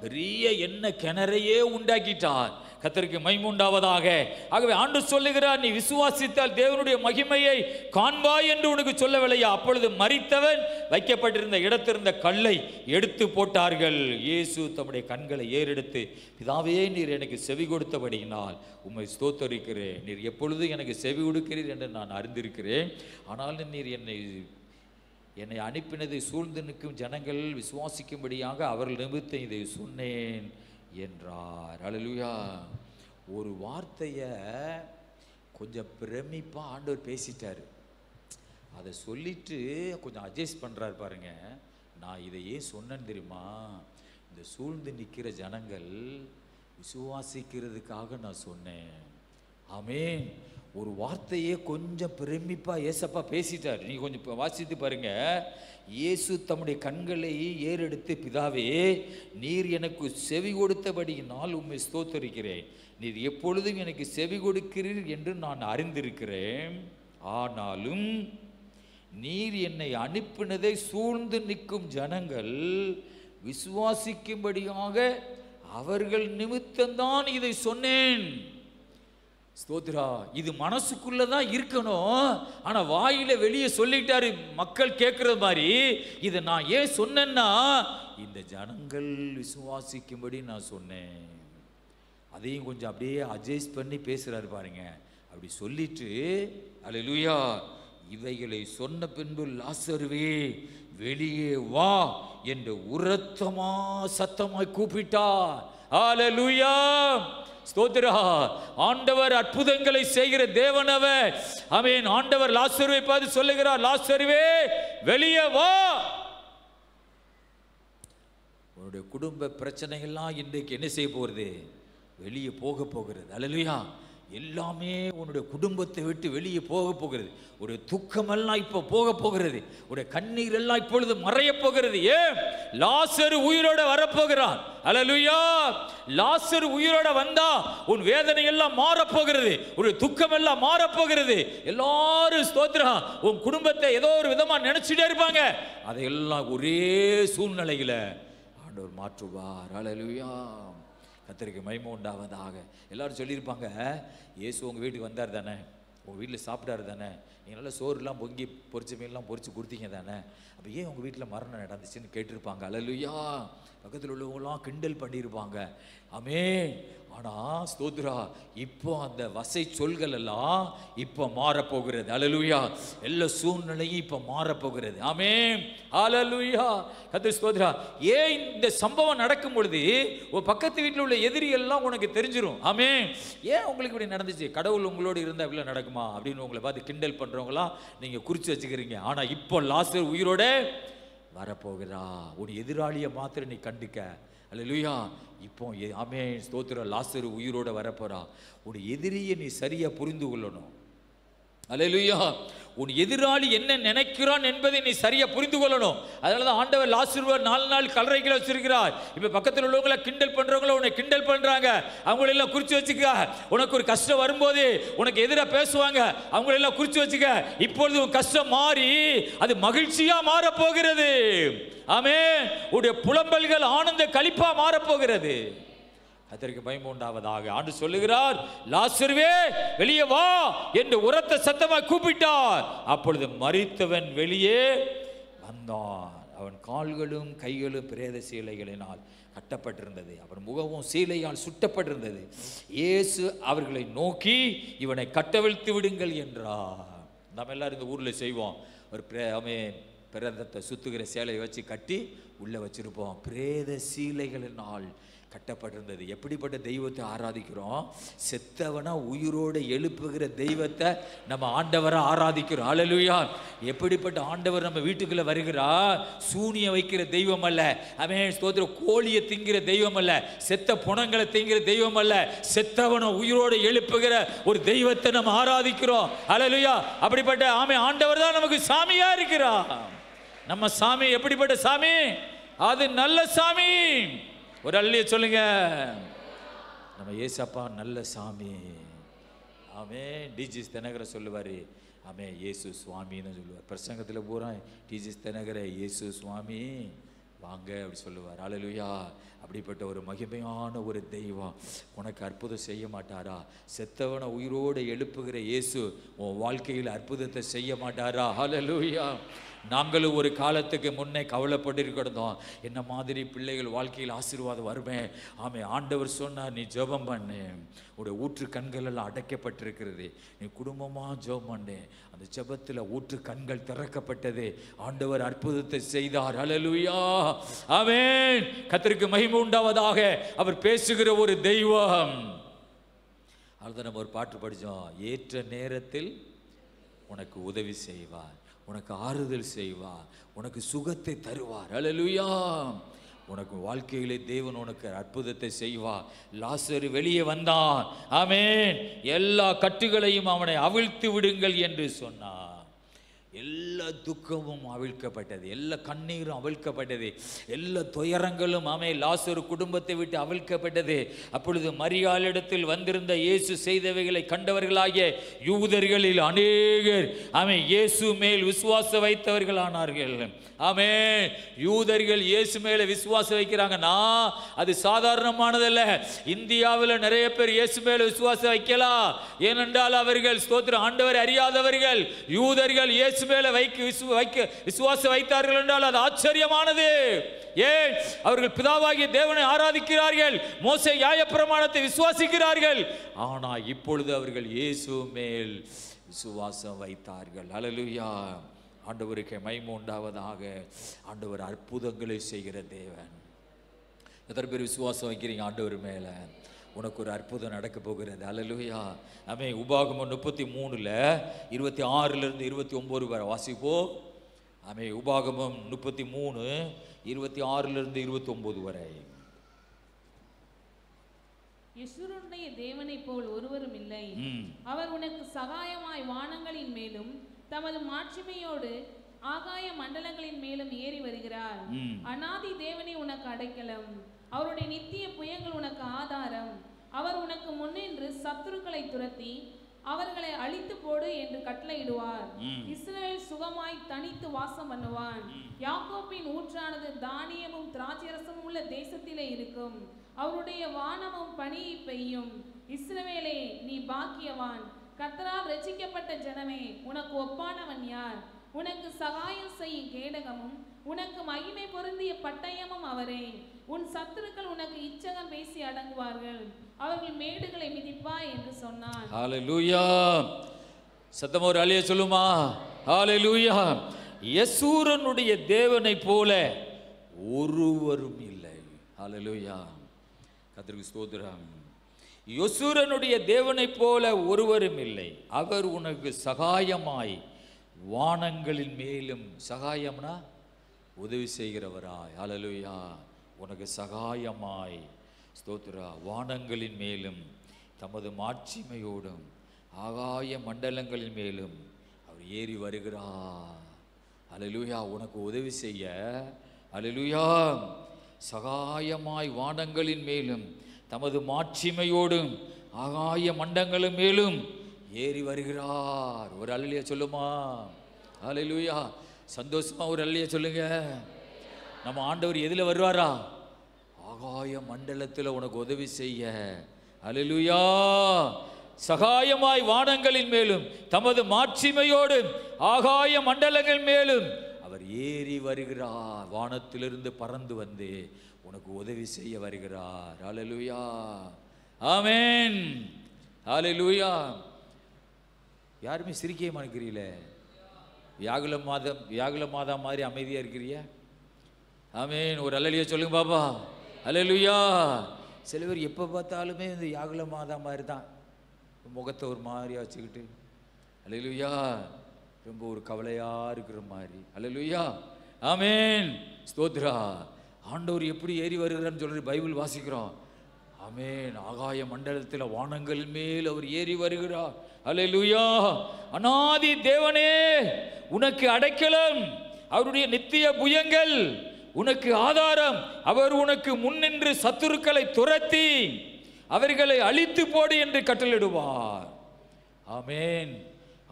பெரிய எண்ணெய் கிணறையே உண்டாக்கிட்டார். கர்த்தருக்கு மகிமை உண்டாவதாக. ஆகவே ஆண்டவர் சொல்லுகிறார், நீ விசுவாசித்தால் தேவனுடைய மகிமையை காண்பாய் என்று உனக்கு சொல்லவில்லையா? அப்பொழுது மரித்தவன் வைக்கப்பட்டிருந்த இடத்திருந்த கல்லை எடுத்து போட்டார்கள். இயேசு தம்முடைய கண்களை ஏறெடுத்து, பிதாவே நீர் எனக்கு செவி கொடுத்தபடியினால் உம்மை ஸ்தோத்தரிக்கிறேன். நீர் எப்பொழுது எனக்கு செவி கொடுக்கிறீர் என்று நான் அறிந்திருக்கிறேன். ஆனாலும் நீர் என்னை அனுப்பினதை சூழ்ந்து நிற்கும் ஜனங்கள் விசுவாசிக்கும்படியாக அவர்கள் நிமித்தம் இதை சொன்னேன் என்றார். அல்லேலூயா. ஒரு வார்த்தையை கொஞ்சம் பிரமிப்பா ஆண்டவர் பேசிட்டாரு. அதை சொல்லிட்டு கொஞ்சம் அட்ஜஸ்ட் பண்றாரு பாருங்க. நான் இதை ஏன் சொன்னேன்னு தெரியுமா? இந்த சூழ்ந்து நிற்கிற ஜனங்கள் விசுவாசிக்கிறதுக்காக நான் சொன்னேன். ஆமென். ஒரு வார்த்தையே கொஞ்சம் பிரமிப்பா ஏசப்பா பேசிட்டார். நீ கொஞ்சம் வாசித்து பாருங்க. இயேசு தம்முடைய கண்களை ஏறெடுத்து, பிதாவே நீர் எனக்கு செவி கொடுத்தபடியினால் உம்மை ஸ்தோத்தரிக்கிறேன். நீர் எப்பொழுதும் எனக்கு செவி கொடுக்கிறீர் என்று நான் அறிந்திருக்கிறேன். ஆனாலும் நீர் என்னை அனுப்பினதை சூழ்ந்து நிற்கும் ஜனங்கள் விசுவாசிக்கும்படியாக அவர்கள் நிமித்தம்தான் இதை சொன்னேன். ஸ்தோத்திரா. இது மனசுக்குள்ளதான் இருக்கணும். ஆனா வாயில வெளியே சொல்லிட்டாரு மக்கள் கேட்கிற மாதிரி. இதை நான் ஏன் சொன்னேன்னா, இந்த ஜனங்கள் விசுவாசிக்கும்படி நான் சொன்னேன். அதையும் கொஞ்சம் அப்படியே அட்ஜஸ்ட் பண்ணி பேசுறாரு பாருங்க. அப்படி சொல்லிட்டு, அல்லேலூயா, இவைகளை சொன்ன பின்பு லாசருவே வெளியே வா என்று உரத்தமா சத்தமாய் கூப்பிட்டார். அல்லேலூயா. ஸ்தோத்திரா. ஆண்டவர் அற்புதங்களை செய்கிற தேவனவர். ஆமென். ஆண்டவர் லாசருவை பார்த்து சொல்லுகிறார், லாசருவே வெளியே வா. உன்னுடைய குடும்ப பிரச்சனைகள்லாம் இன்றைக்கு என்ன செய்ய போகிறது? வெளியே போக போகிறது. அல்லேலூயா. எல்லாமே உன்னுடைய குடும்பத்தை விட்டு வெளியே போக போகிறது. ஒரு துக்கமெல்லாம் இப்போ போக போகிறது. உடைய கண்ணீர் எல்லாம் இப்பொழுது மறைய போகிறது. ஏன்? லாசரு உயிரோட வரப்போகிறான். அல்லேலூயா. லாசரு உயிரோட வந்தா உன் வேதனை எல்லாம் மாறப்போகிறது. உடைய துக்கம் எல்லாம் மாறப்போகிறது. எல்லாரும் ஸ்தோத்திரம் உன் குடும்பத்தை ஏதோ ஒரு விதமா நினைச்சிட்டே இருப்பாங்க. அதையெல்லாம் ஒரே சூழ்நிலையில ஆண்டவர் மாற்றுவார். அல்லேலூயா. கர்த்தருக்கு மகிமை உண்டாவதாக. எல்லாரும் சொல்லியிருப்பாங்க, இயேசு உங்கள் வீட்டுக்கு வந்தார் தானே, உங்கள் வீட்டில் சாப்பிட்டாரு தானே, நீங்கள் நல்லா சோறுலாம் பொங்கி பொரிச்ச மீன்லாம் பொரிச்சு கொடுத்தீங்க தானே, அப்போ ஏன் உங்கள் வீட்டில் மரணம் நடந்துச்சுன்னு கேட்டிருப்பாங்க. அல்லேலூயா. பக்கத்தில் உள்ளவங்களாம் கிண்டல் பண்ணியிருப்பாங்க. ஆமென். ஆனால் ஸ்தோத்திரா இப்போ அந்த வசை சொல்கள் எல்லாம் இப்போ மாறப்போகிறது. அல்லேலூயா. எல்லா சூழ்நிலையும் இப்போ மாறப்போகிறது. ஆமென். அல்லேலூயா. கர்த்தர் ஸ்தோத்திரா. ஏன் இந்த சம்பவம் நடக்கும் பொழுது ஒரு பக்கத்து வீட்டில் உள்ள எதிரிகள் எல்லாம் உனக்கு தெரிஞ்சிடும். ஆமென். ஏன் உங்களுக்கு இப்படி நடந்துச்சு? கடவுள் உங்களோடு இருந்தால் இப்படி நடக்குமா அப்படின்னு உங்களை பார்த்து கிண்டல் பண்றவங்களாம் நீங்க குறிச்சு வச்சுக்கிறீங்க. ஆனா இப்போ லாசர் உயிரோட வரப்போகிறா. உன் எதிராளியை மாத்திரம் நீ கண்டுக்க. அல்லேலூயா. இப்போ ஆமென் ஸ்தோத்திரம். லாசர் உயிரோட வரப்போறா. உன் எதிரியை நீ சரியா புரிந்து கொள்ளணும். அல்லேலூயா. உன் எதிராளி என்ன நினைக்கிறான் என்பதை நீ சரியா புரிந்து கொள்ளணும். அதனாலதான் ஆண்டவர் லாசருவை 4 நாள் கல்லறைக்குள்ள வச்சிருக்கிறார். இப்ப பக்கத்தில் உள்ளவங்களை கிண்டல் பண்றவங்கள உன்னை கிண்டல் பண்றாங்க, அவங்களெல்லாம் குறிச்சு வச்சுக்க. உனக்கு ஒரு கஷ்டம் வரும்போது உனக்கு எதிராக பேசுவாங்க, அவங்களெல்லாம் குறிச்சு வச்சுக்க. இப்பொழுது உன் கஷ்டம் மாறி அது மகிழ்ச்சியா மாறப்போகிறது. ஆமென். உடைய புலம்பல்கள் ஆனந்த களிப்பா மாறப்போகிறது. அதற்கு பயம் உண்டாவதாக. ஆண்டு சொல்லுகிறார், லாசருவே வெளியே வா என்று உரத்த சத்தமாக கூப்பிட்டார். அப்பொழுது மரித்தவன் வெளியே வந்தான். அவன் கால்களும் கைகளும் பிரேத சீலைகளினால் கட்டப்பட்டிருந்தது. அவன் முகமும் சீலையால் சுட்டப்பட்டிருந்தது. இயேசு அவர்களை நோக்கி இவனை கட்டவிழ்த்து விடுங்கள் என்றார். நம்ம எல்லாரும் இந்த ஊரில் செய்வோம். ஒரு பிரேதத்தை சுத்துகிற சேலையை வச்சு கட்டி உள்ளே வச்சிருப்போம். பிரேத சீலைகளினால் கட்டப்பட்டிருந்தது. எப்படிப்பட்ட தெய்வத்தை ஆராதிக்கிறோம்? செத்தவனா உயிரோடு எழுப்புகிற தெய்வத்தை நம்ம ஆண்டவரை ஆராதிக்கிறோம். அல்லேலூயா. எப்படிப்பட்ட ஆண்டவர் நம்ம வீட்டுக்குள்ள வருகிறார்? சூனிய வைக்கிற தெய்வம் அல்ல. அவன் ஸ்தோத்திரம். கோழியை திங்கிற தெய்வம் அல்ல. செத்த புணங்களை திங்கிற தெய்வம் அல்ல. செத்தவனை உயிரோடு எழுப்புகிற ஒரு தெய்வத்தை நம்ம ஆராதிக்கிறோம். அல்லேலூயா. அப்படிப்பட்ட ஆண்டவர் தான் நமக்கு சாமியா இருக்கிறார். நம்ம சாமி எப்படிப்பட்ட சாமி? அது நல்ல சாமி. ஒரு அல்லைய சொல்லுங்க. நம்ம ஏசப்பா நல்ல சாமி. ஆமென். டிஜிஎஸ் தினகரை சொல்லுவார். ஆமென். இயேசு சுவாமின்னு சொல்லுவார். பிரசங்கத்தில் பூரா டிஜிஎஸ் தினகரை இயேசு சுவாமி வாங்க அப்படி சொல்லுவார். அல்லேலூயா. அப்படிப்பட்ட ஒரு மகிமையான ஒரு தெய்வம் உனக்கு அற்புதம் செய்ய மாட்டாரா? செத்தவனை உயிரோடு எழுப்புகிற இயேசு உன் வாழ்க்கையில் அற்புதத்தை செய்ய மாட்டாரா? அல்லேலூயா. நாங்களும் ஒரு காலத்துக்கு முன்னே கவலைப்பட்டு கிடந்தோம், என்ன மாதிரி பிள்ளைகள் வாழ்க்கையில் ஆசீர்வாதம் வருவேன். ஆண்டவர் சொன்னார், நீ ஜெபம் பண்ணு, உடைய ஊற்று கண்கள் எல்லாம் அடைக்கப்பட்டிருக்கிறது, நீ குடும்பமாக ஜெபம் பண்ணு. அந்த ஜெபத்தில் ஊற்று கண்கள் திறக்கப்பட்டது. ஆண்டவர் அற்புதத்தை செய்தார். அல்லேலூயா. ஆமென். கர்த்தருக்கு மகிமை உண்டாவதாக. அவர் பேசுகிற ஒரு தெய்வம். அதுதான் நம்ம ஒரு பாட்டு படித்தோம். ஏற்ற நேரத்தில் உனக்கு உதவி செய்வார், உனக்கு ஆறுதல் செய்வார், உனக்கு சுகத்தை தருவார். அல்லேலூயா. உனக்கு வாழ்க்கையிலே தேவன் உனக்கு அற்புதத்தை செய்வார். லாசரு வெளியே வந்தான். ஆமென். எல்லா கட்டுகளையும் அவனை அவிழ்த்து விடுங்கள் என்று சொன்னார். எல்லா துக்கமும் அவிழ்க்கப்பட்டது, எல்லா கண்ணீரும் அவிழ்க்கப்பட்டது, எல்லா துயரங்களும் லாசரு குடும்பத்தை விட்டு அவிழ்க்கப்பட்டது. அப்பொழுது மரியாளிடத்தில் வந்திருந்த இயேசு செய்தவைகளை கண்டவர்களாகிய யூதர்களில் அநேகர் இயேசு மேல் விசுவாசம் வைத்தவர்களானார்கள். ஆமென். யூதர்கள் இயேசு மேல விசுவாசம் வைக்கிறாங்கன்னா அது சாதாரணமானதல்ல. இந்தியாவில் நிறைய பேர் இயேசு மேல விசுவாசம் வைக்கலாம். ஏனென்றால் அவர்கள் ஸ்தோத்திரம் ஆண்டவரை அறியாதவர்கள். யூதர்கள் இயேசு மேல விசுவாசம் வைத்தார்கள் என்றால் அது ஆச்சரியமானது. ஏன்? அவர்கள் பிதாவாகிய தேவனை ஆராதிக்கிறார்கள், மோசே நியாயப்பிரமாணத்தை விசுவாசிக்கிறார்கள். ஆனா இப்பொழுது அவர்கள் இயேசு மேல் விசுவாசம் வைத்தார்கள். அல்லேலூயா. ஆண்டவருக்கு மகிமை உண்டாவதாக. ஆண்டவர் அற்புதங்களை செய்கிற தேவன். எத்தனை பேர் விசுவாசம் வைக்கிறீங்க ஆண்டவர் மேல? உனக்கு ஒரு அற்புதம் நடக்க போகிறது. அல்லேலூயா. ஆமென். உபாகமம் 33:26 29 வரை வாசிப்போம். ஆமென். உபாகமம் 33:26 29 வரை. யெஷூரனுடைய தேவனைப் போல் ஒருவரும் இல்லை. அவர் உனக்கு சகாயமாய் வானங்களின் மேலும் தமது மாட்சிமையோடு ஆகாய மண்டலங்களின் மேலும் ஏறி வருகிறார். அநாதி தேவனே உனக்கு அடைக்கலம், அவருடைய நித்திய புயங்கள் உனக்கு ஆதாரம். அவர் உனக்கு முன்னின்று சத்துருக்களை துரத்தி அவர்களை அழித்து போடு என்று கட்டளையிடுவார். இஸ்ரவேல் சுகமாய் தனித்து வாசம் பண்ணுவான். யாக்கோபின் ஊற்றானது தானியமும் திராட்சரசமும் உள்ள தேசத்திலே இருக்கும். அவருடைய வானமும் பனியை பெய்யும். இஸ்ரவேலே, நீ பாக்கியவான். கர்த்தரால் ரட்சிக்கப்பட்ட ஜனமே, உனக்கு ஒப்பானவன் யார்? உனக்கு சகாயம் செய்யும் கேடகமும் உனக்கு மகிமை பொருந்திய பட்டயமும் அவரே. உன் சத்துருக்கள் உனக்கு இச்சகம் பேசி அடங்குவார்கள். அவர்கள் மேடுகளை மிதிப்பாய் என்று சொன்னான். ஹல்லேலூயா. சத்தமா ஒரு அல்லேலூயா சொல்லுமா? ஹல்லேலூயா. யெஷூரனுடைய தேவனை போல ஒருவரும் இல்லை. ஹல்லேலூயா. கர்த்தருக்கு ஸ்தோத்திரம். யெஷூரனுடைய தேவனை போல ஒருவரும் இல்லை. அவர் உனக்கு சகாயமாய் வானங்களின் மேலும், சகாயம்னா உதவி செய்கிறவராய், ஹல்லேலூயா, உனக்கு சகாயமாய் ஸ்தோத்திரா வானங்களின் மேலும் தமது மாட்சிமையோடும் ஆகாய மண்டலங்களின் மேலும் அவர் ஏறி வருகிறார். ஹல்லேலூயா. உனக்கு உதவி செய்ய, ஹல்லேலூயா, சகாயமாய் வானங்களின் மேலும் தமது மாட்சிமையோடும் ஆகாய மண்டலங்களின் மேலும் ஏறி வருகிறார். ஒரு அல்லேலூயா சொல்லுமா? ஹல்லேலூயா. சந்தோஷமா ஒரு அல்லேலூயா சொல்லுங்க. நம்ம ஆண்டவர் எதுல வருவாரா? ஆகாய மண்டலத்தில் உனக்கு உதவி செய்ய. ஹல்லேலூயா. சகாயமாய் வானங்களின் மேலும் தமது மாட்சிமையோடு ஆகாய மண்டலங்கள் மேலும் அவர் ஏறி வருகிறார். வானத்திலிருந்து பறந்து வந்து உனக்கு உதவி செய்ய வருகிறார். ஹல்லேலூயா. ஆமென். ஹல்லேலூயா. யாருமே சிரிக்கவே மாட்டேங்கிறீங்களே. வியாகுல மாதா மாதிரி அமைதியா இருக்கிறீங்க. ஆமென். ஒரு அல்லேலூயா சொல்லுங்க பாப்பா. ஹல்லேலூயா. சில பேர் எப்போ பார்த்தாலுமே இந்த யாகுல மாதா மாதிரி தான், முகத்தை ஒரு மாதிரியா வச்சுக்கிட்டு, ஹல்லேலூயா, ரொம்ப ஒரு கவலையா இருக்கிற மாதிரி. ஹல்லேலூயா. ஆமென். ஸ்தோத்ரா. ஆண்டவர் எப்படி ஏறி வருகிறான்னு சொல்லி பைபிள் வாசிக்கிறோம். ஆமென். ஆகாய மண்டலத்தில் வானங்கள் மேல் அவர் ஏறி வருகிறார். ஹல்லேலூயா. அநாதி தேவனே உனக்கு அடைக்கலம், அவருடைய நித்திய புயங்கள் உனக்கு ஆதாரம். அவர் உனக்கு முன்னின்று சத்துருக்களை துரத்தி அவர்களை அழித்து போடு என்று கட்டளையிடுவார். ஆமென்.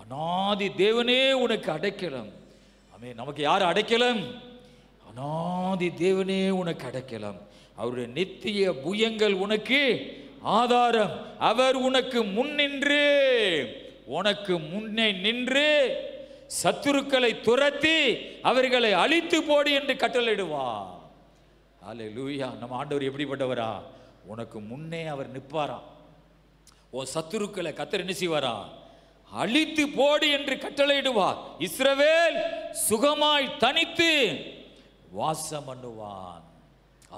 அநாதி தேவனே உனக்கு அடைக்கலம். ஆமென். நமக்கு யார் அடைக்கலம்? அநாதி தேவனே உனக்கு அடைக்கலம். அவருடைய நித்திய புயங்கள் உனக்கு ஆதாரம். அவர் உனக்கு முன்னே நின்று சத்துருக்களை துரத்தி அவர்களை அழித்து போடு என்று கட்டளையிடுவார். ஹல்லேலூயா. நம்ம ஆண்டவர் எப்படிப்பட்டவரா? உனக்கு முன்னே அவர் நிற்பாரா. உன் சத்துருக்களை கர்த்தர் என்ன செய்வாரா? அழித்து போடு என்று கட்டளையிடுவார். இஸ்ரவேல் சுகமாய் தனித்து வாசம் பண்ணுவான்.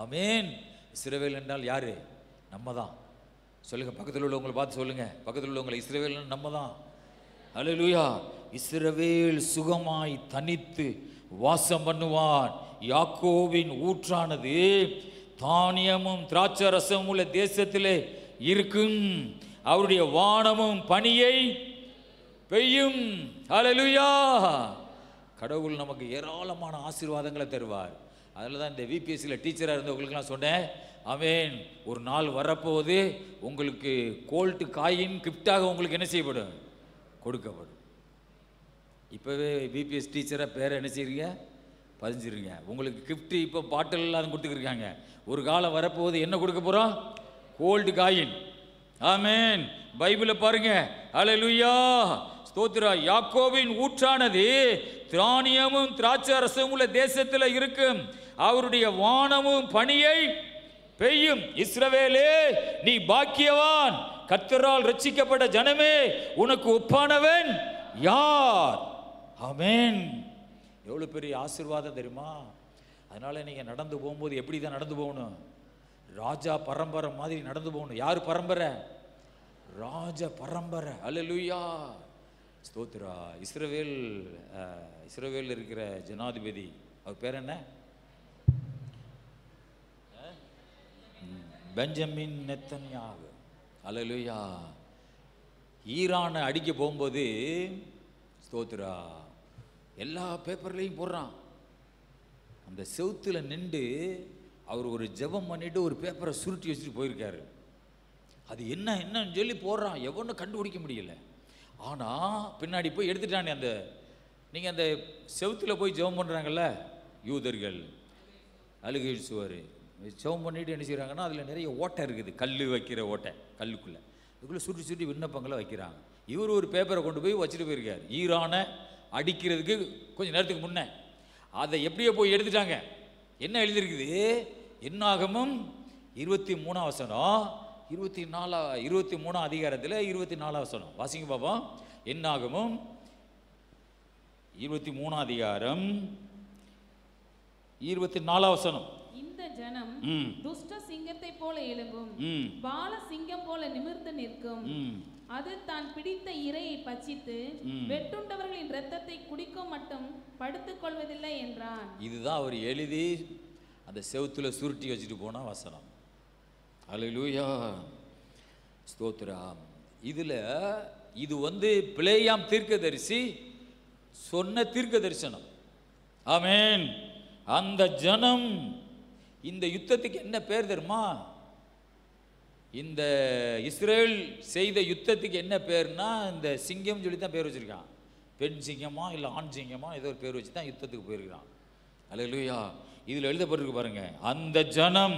ஆமென். இஸ்ரவேல் என்றால் யாரு? நம்ம தான். சொல்லுங்க, பக்கத்தில் உள்ளவங்களை பார்த்து சொல்லுங்க. பக்கத்தில் உள்ளவங்களை, இஸ்ரவேல் நம்ம தான். ஹல்லேலூயா. இஸ்ரவேல் சுகமாய் தனித்து வாசம் பண்ணுவான். யாக்கோபின் ஊற்றானது தானியமும் திராட்சரசமும் உள்ள தேசத்திலே இருக்கும். அவருடைய வானமும் பனியை பெய்யும். ஹல்லேலூயா. கடவுள் நமக்கு ஏராளமான ஆசீர்வாதங்களை தருவார். அதில் தான் இந்த விபிஎஸ்சியில் டீச்சராக இருந்தவங்களுக்குலாம் சொன்னேன். ஆமென். ஒரு நாள் வரப்போது உங்களுக்கு கோல்ட்டு காயின் கிஃப்டாக உங்களுக்கு என்ன செய்யப்படும்? கொடுக்கப்படும். இப்போவே பிபிஎஸ் டீச்சராக பேரை என்ன செய்யுங்க? பதிஞ்சிருங்க. உங்களுக்கு கிஃப்ட்டு இப்போ பாட்டில் எல்லாம் கொடுத்துக்கிருக்காங்க. ஒரு காலம் வரப்போது என்ன கொடுக்க போகிறோம்? Gold coin. ஆமென். பைபிளை பாருங்க. ஹல்லேலூயா. ஸ்தோத்திரா. யாக்கோபின் ஊற்றானது தானியமும் திராட்சரசமும் உள்ள தேசத்தில் இருக்கும். அவருடைய வானமும் பனியை பெய்யும். இஸ்ரவேலே, நீ பாக்கியவான். கர்த்தரால் ரட்சிக்கப்பட்ட ஜனமே, உனக்கு ஒப்பானவன் யார்? ஆமென். எவ்வளவு பெரிய ஆசீர்வாதம் தெரியுமா? அதனால நீங்க நடந்து போகும்போது எப்படி தான் நடந்து போகணும்? ராஜா பரம்பரை மாதிரி நடந்து போகணும். யார் பரம்பரை? ராஜ பரம்பரை. ஹல்லேலூயா. ஸ்தோத்திரா. இஸ்ரவேல் இருக்கிற ஜனாதிபதி, அவர் பேர் என்ன? Benjamin Netanyahu. அல்லேலூயா. ஈரானை அடிக்க போகும்போது ஸ்தோத்திரா எல்லா பேப்பர்லையும் போடுறான். அந்த செவுத்துல நின்று அவர் ஒரு ஜெபம் பண்ணிட்டு ஒரு பேப்பரை சுருட்டி வச்சுட்டு போயிருக்காரு. அது என்னன்னு சொல்லி போடுறான், எவனும் கண்டுபிடிக்க முடியல. ஆனால் பின்னாடி போய் எடுத்துட்டானே. அந்த நீங்கள் அந்த செவுத்துல போய் ஜெபம் பண்ணுறாங்கல்ல யூதர்கள், அழுகை சுவர் ஜெபம் பண்ணிட்டு என்ன செய்கிறாங்கன்னா, அதில் நிறைய ஓட்டை இருக்குது, கல் வைக்கிற ஓட்டை, கல்லுக்குள்ளே இதுக்குள்ளே சுருட்டி சுருட்டி விண்ணப்பங்களை வைக்கிறாங்க. இவர் ஒரு பேப்பரை கொண்டு போய் வச்சுட்டு போயிருக்கார். ஈரானை அடிக்கிறதுக்கு கொஞ்சம் நேரத்துக்கு முன்னே அதை எப்படியோ போய் எடுத்துட்டாங்க. என்ன எழுதியிருக்குது? என்னாகமும் 23 வசனம், 23 அதிகாரத்தில் 24 வசனம் வாசிங்க பாப்போம். என்னாகமும் 23 அதிகாரம் 24 வசனம். இந்த ஜனம் துஷ்ட சிங்கத்தை போல எழும்பும், பால சிங்கம் போல நிமிர்ந்து நிற்கும். அது தான் பிடித்த இரையை பட்சித்து வெட்டுண்டவர்களின் இரத்தத்தை குடிக்கும் மட்டும் படுத்துக் கொள்வதில்லை என்றான். இதுதான் அவர் எழுதி அந்த செவுத்துல சுருட்டி வச்சுட்டு போன வசனம். அல்லேலூயா, ஸ்தோத்திரம். இது பிளேயாம் தீர்க்கதரிசி சொன்ன தீர்க்க தரிசனம். ஆமென். அந்த ஜனம் இந்த யுத்தத்துக்கு என்ன பேர் தெரியுமா? இந்த இஸ்ரேல் செய்த யுத்தத்துக்கு என்ன பேர்னா, இந்த சிங்கம் சொல்லி தான் பேர் வச்சிருக்கான். பெண் சிங்கமா இல்லை ஆண் சிங்கமா ஏதோ ஒரு பேர் வச்சு தான் யுத்தத்துக்கு போயிருக்கிறான். அல்லேலூயா. இதில் எழுதப்பட்டிருக்கு பாருங்க, அந்த ஜனம்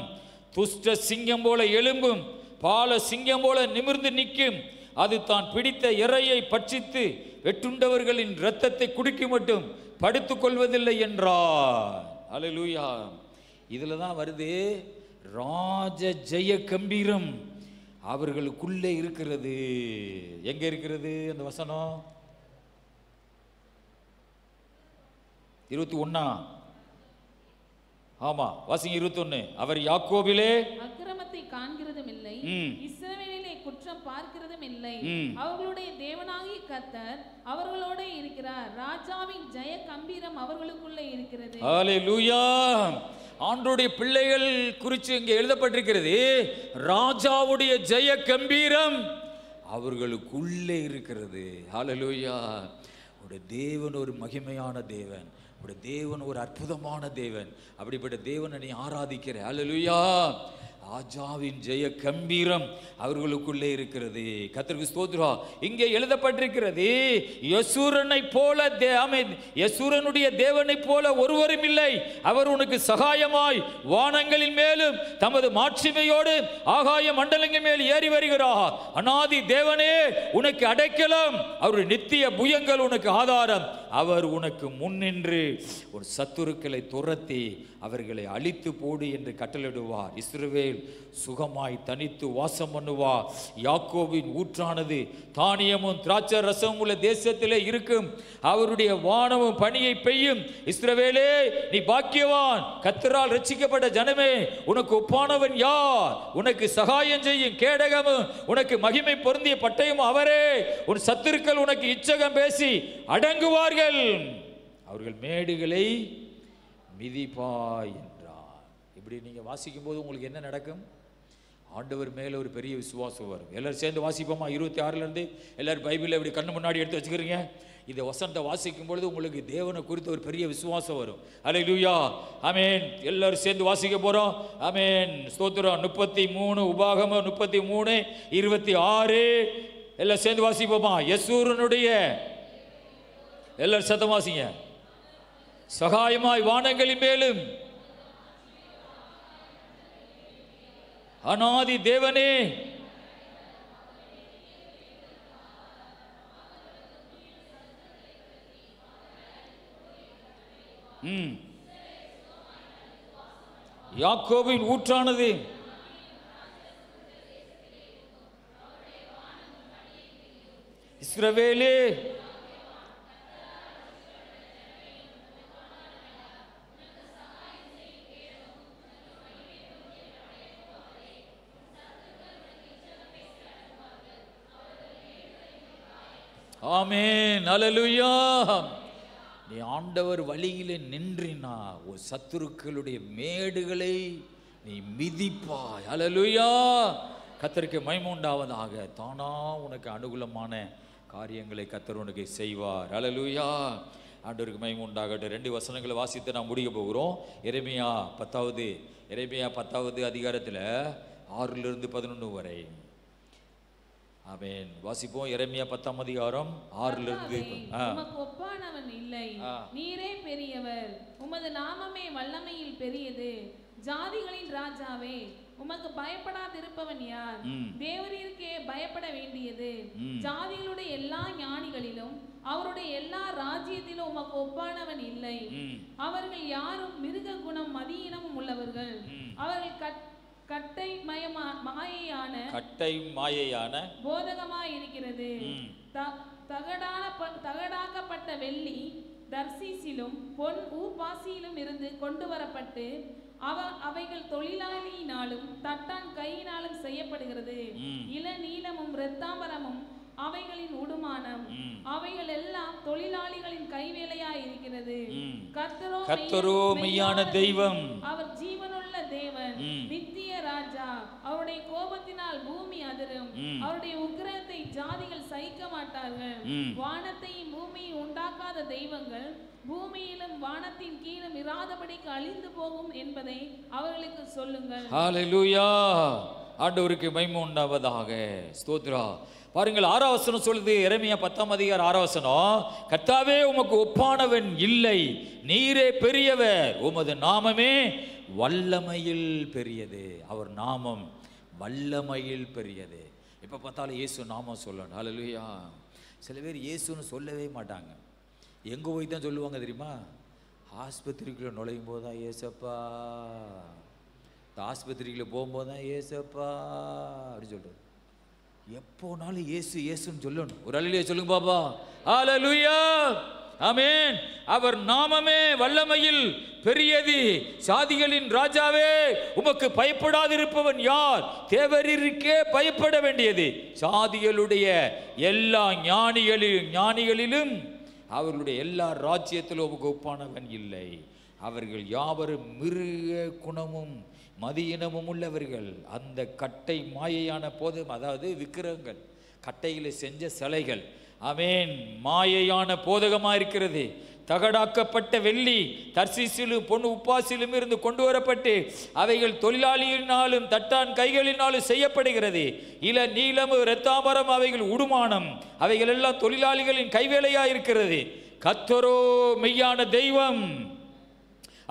துஷ்ட சிங்கம் போல எழும்பும், பால சிங்கம் போல நிமிர்ந்து நிற்கும். அது தான் பிடித்த இரையை பட்சித்து வெட்டுண்டவர்களின் இரத்தத்தை குடிக்கும் மட்டும் படுத்துக் கொள்வதில்லை என்றார். அல்லேலூயா. இதில் தான் வருது, ராஜ ஜெய கம்பீரம் அவர்களுக்குள்ளே இருக்கிறது. எங்க இருக்கிறது அந்த வசனம்? 21. ஆமா, வாசிங்க 21. அவர் யாக்கோபிலே அக்கிரமத்தை காண்கிறதும் இல்லை, இஸ்ரவேலிலே குற்றம் பார்க்கிறதும் இல்லை. அவர்களுடைய தேவனாகிய கர்த்தர் அவர்களோட இருக்கிறார். ராஜாவின் ஜெய கம்பீரம் அவர்களுக்குள்ளே இருக்கிறது. ஹல்லேலூயா. ஆண்டவருடைய பிள்ளைகள் குறித்து இங்கே எழுதப்பட்டிருக்கிறது, ராஜாவுடைய ஜெய கம்பீரம் அவர்களுக்குள்ளே இருக்கிறது. ஹல்லேலூயா. உடைய தேவன் ஒரு மகிமையான தேவன், உடைய தேவன் ஒரு அற்புதமான தேவன். அப்படிப்பட்ட தேவனை நீ ஆராதிக்கிற. ஹல்லேலூயா. ராஜாவின் ஜெய கம்பீரம் அவர்களுக்குள்ளே இருக்கிறது. கர்த்தருக்கு ஸ்தோத்திரம். இங்கே எழுதப்பட்டிருக்கிறது, யசூரனை போல யசூரனுடைய தேவனை போல ஒருவரும் இல்லை. அவர் உனக்கு சகாயமாய் வானங்களின் மேலும் தமது மாட்சிமையோடு ஆகாய மண்டலங்கள் மேல் ஏறி வருகிறார். அநாதி தேவனே உனக்கு அடைக்கலம், அவருடைய நித்திய புயங்கள் உனக்கு ஆதாரம். அவர் உனக்கு முன்னின்று ஒரு சத்துருக்களை துரத்தி அவர்களை அழித்து போடு என்று கட்டளையிடுவார். இஸ்ரவேல் சுகமாய் தனித்து வாசம் பண்ணுவார். யாக்கோபின் ஊற்றானது தானியமும் திராட்சை ரசமும் உள்ள தேசத்திலே இருக்கும். அவருடைய வானமும் பனியை பெய்யும். இஸ்ரவேலே நீ பாக்கியவான், கர்த்தரால் ரட்சிக்கப்பட்ட ஜனமே, உனக்கு ஒப்பானவன் யார்? உனக்கு சகாயம் செய்யும் கேடகமும் உனக்கு மகிமை பொருந்திய பட்டயமும் அவரே. உன் சத்துருக்கள் உனக்கு இச்சகம் பேசி அடங்குவார்கள், அவர்கள் மேடுகளை மிதிப்பாய் என்றார். இப்படி நீங்க வாசிக்கும் போது உங்களுக்கு என்ன நடக்கும்? ஆண்டவர் மேல ஒரு பெரிய விசுவாசம் வரும். எல்லாரும் சேர்ந்து வாசிப்போமா? 26 இருந்து எல்லாரும் பைபிளை இப்படி கண்ணு முன்னாடி எடுத்து வச்சுக்கிறீங்க. இந்த வசனத்தை வாசிக்கும் பொழுது உங்களுக்கு தேவனை குறித்து ஒரு பெரிய விசுவாசம் வரும். அல்லேலூயா. ஆமென். எல்லாரும் சேர்ந்து வாசிக்க போறோம். ஆமென். ஸ்தோத்திரம். 33 உபாகமம் 33 26 எல்லாம் சேர்ந்து வாசிப்போமா? யசூரனுடைய, எல்லாரும் சத்தம் வாசிங்க. சகாயமாய் வானங்களின் மேலும் அநாதி தேவனே யாக்கோபின் ஊற்றானது இஸ்ரவேலே ஆமென். அல்லேலூயா. நீ ஆண்டவர் வழியிலே நின்றினா ஒரு சத்துருக்களுடைய மேடுகளை நீ மிதிப்பாய். அல்லேலூயா. கர்த்தருக்கு மகிமை உண்டாவதாக. தானா உனக்கு அனுகூலமான காரியங்களை கர்த்தர் உனக்கு செய்வார். அல்லேலூயா. ஆண்டவருக்கு மகிமை உண்டாகட்டும். 2 வசனங்களை வாசித்து நாம் முடிக்க போகிறோம். எரேமியா 10வது அதிகாரத்தில் 6லிருந்து 11 வரை. ஆமென். வாசிப்போம். எரேமியா 10ஆம் அதிகாரம் 6லிருந்து. உமக்கு ஒப்பானவன் இல்லை, நீரே பெரியவர், உமது நாமமே வல்லமையில் பெரியது. ஜாதிகளின் ராஜாவே, உமக்கு பயப்படாதிருப்பவன் யார்? தேவரீருக்கே பயப்பட வேண்டியது. ஜாதிகளுடைய எல்லா ஞானிகளிலும் அவருடைய எல்லா ராஜ்யத்திலும் உமக்கு ஒப்பானவன் இல்லை. அவர்கள் யாரும் மிருக குணம் மதியினமும் உள்ளவர்கள். அவர்கள் கட்டை மாயையான போதகமாய் இருக்கிறது. தகடாக்கப்பட்ட வெள்ளி தர்சீசிலும் பொன் ஊபாசியிலும் இருந்து கொண்டு வரப்பட்டு அவைகள் தொழிலாளியினாலும் தட்டான் கையினாலும் செய்யப்படுகிறது. இளநீலமும் இரத்தாம்பரமும் அவைகளின் உடுமானம், அவைகள் எல்லாம் தொழிலாளிகளின் கைவேலையாய் இருக்கிறது. கர்த்தரோ மெய்யான தெய்வம், அவர் ஜீவனுள்ள தேவன், நித்திய ராஜா. அவருடைய கோபத்தினால் பூமி அதிரும், அவருடைய உக்கிரத்தை ஜாதிகள் சகிக்க மாட்டார்கள். வானத்தையும் பூமியை உண்டாக்காத தெய்வங்கள் பூமியிலும் வானத்தின் கீழும் இராதபடிக்கு அழிந்து போகும் என்பதை அவர்களுக்கு சொல்லுங்கள். ஹல்லேலூயா. ஆண்டவருக்கு மகிமை உண்டாவதாக. ஸ்தோத்ரா. பாருங்கள், 6ஆம் வசனம் சொல்லுது. எரேமியா 10ஆம் அதிகாரம் 6ஆம் வசனம், கர்த்தாவே உமக்கு ஒப்பானவன் இல்லை, நீரே பெரியவர், உமது நாமமே வல்லமையில் பெரியது. அவர் நாமம் வல்லமையில் பெரியது. எப்போ பார்த்தாலும் இயேசு நாமம் சொல்லணும். ஹல்லேலூயா. சில பேர் இயேசுன்னு சொல்லவே மாட்டாங்க. எங்கே போய் தான் சொல்லுவாங்க தெரியுமா? ஆஸ்பத்திரிக்குள்ளே நுழையும் போது தான் ஏசப்பா, ஆஸ்பத்திரிக்குள்ளே போகும்போது தான் ஏசப்பா அப்படி சொல்கிறது. எப்போனாலும் இயேசு இயேசுன்னு சொல்லணும். ஒரு அல்லேலூயா சொல்லுங்க பாப்பா. ஹல்லேலூயா. ஆமென். அவர் நாமமே வல்லமையில் பெரியது. சாதிகளின் ராஜாவே, உமக்கு பயப்படாதிருப்பவன் யார்? தேவரீருக்கே பயப்பட வேண்டியது. சாதிகளுடைய எல்லா ஞானிகளிலும் அவர்களுடைய எல்லா ராஜ்யத்திலும் உமக்கு ஒப்பானவன் இல்லை. அவர்கள் யாவரும் மிருக குணமும் மதியினமும் உள்ளவர்கள். அந்த கட்டை மாயையான போதும், அதாவது விக்கிரகங்கள், கட்டையில் செஞ்ச சிலைகள், ஆமென், மாயையான போதகமாக இருக்கிறது. தகடாக்கப்பட்ட வெள்ளி தர்சீசிலும் பொன் உப்பாசிலும் இருந்து கொண்டு வரப்பட்டு அவைகள் தொழிலாளியினாலும் தட்டான் கைகளினாலும் செய்யப்படுகிறது. நீலமும் இரத்தாம்பரம் அவைகள் உடுமானம், அவைகள் எல்லாம் தொழிலாளிகளின் கைவேலையாக இருக்கிறது. கர்த்தரோ மெய்யான தெய்வம்,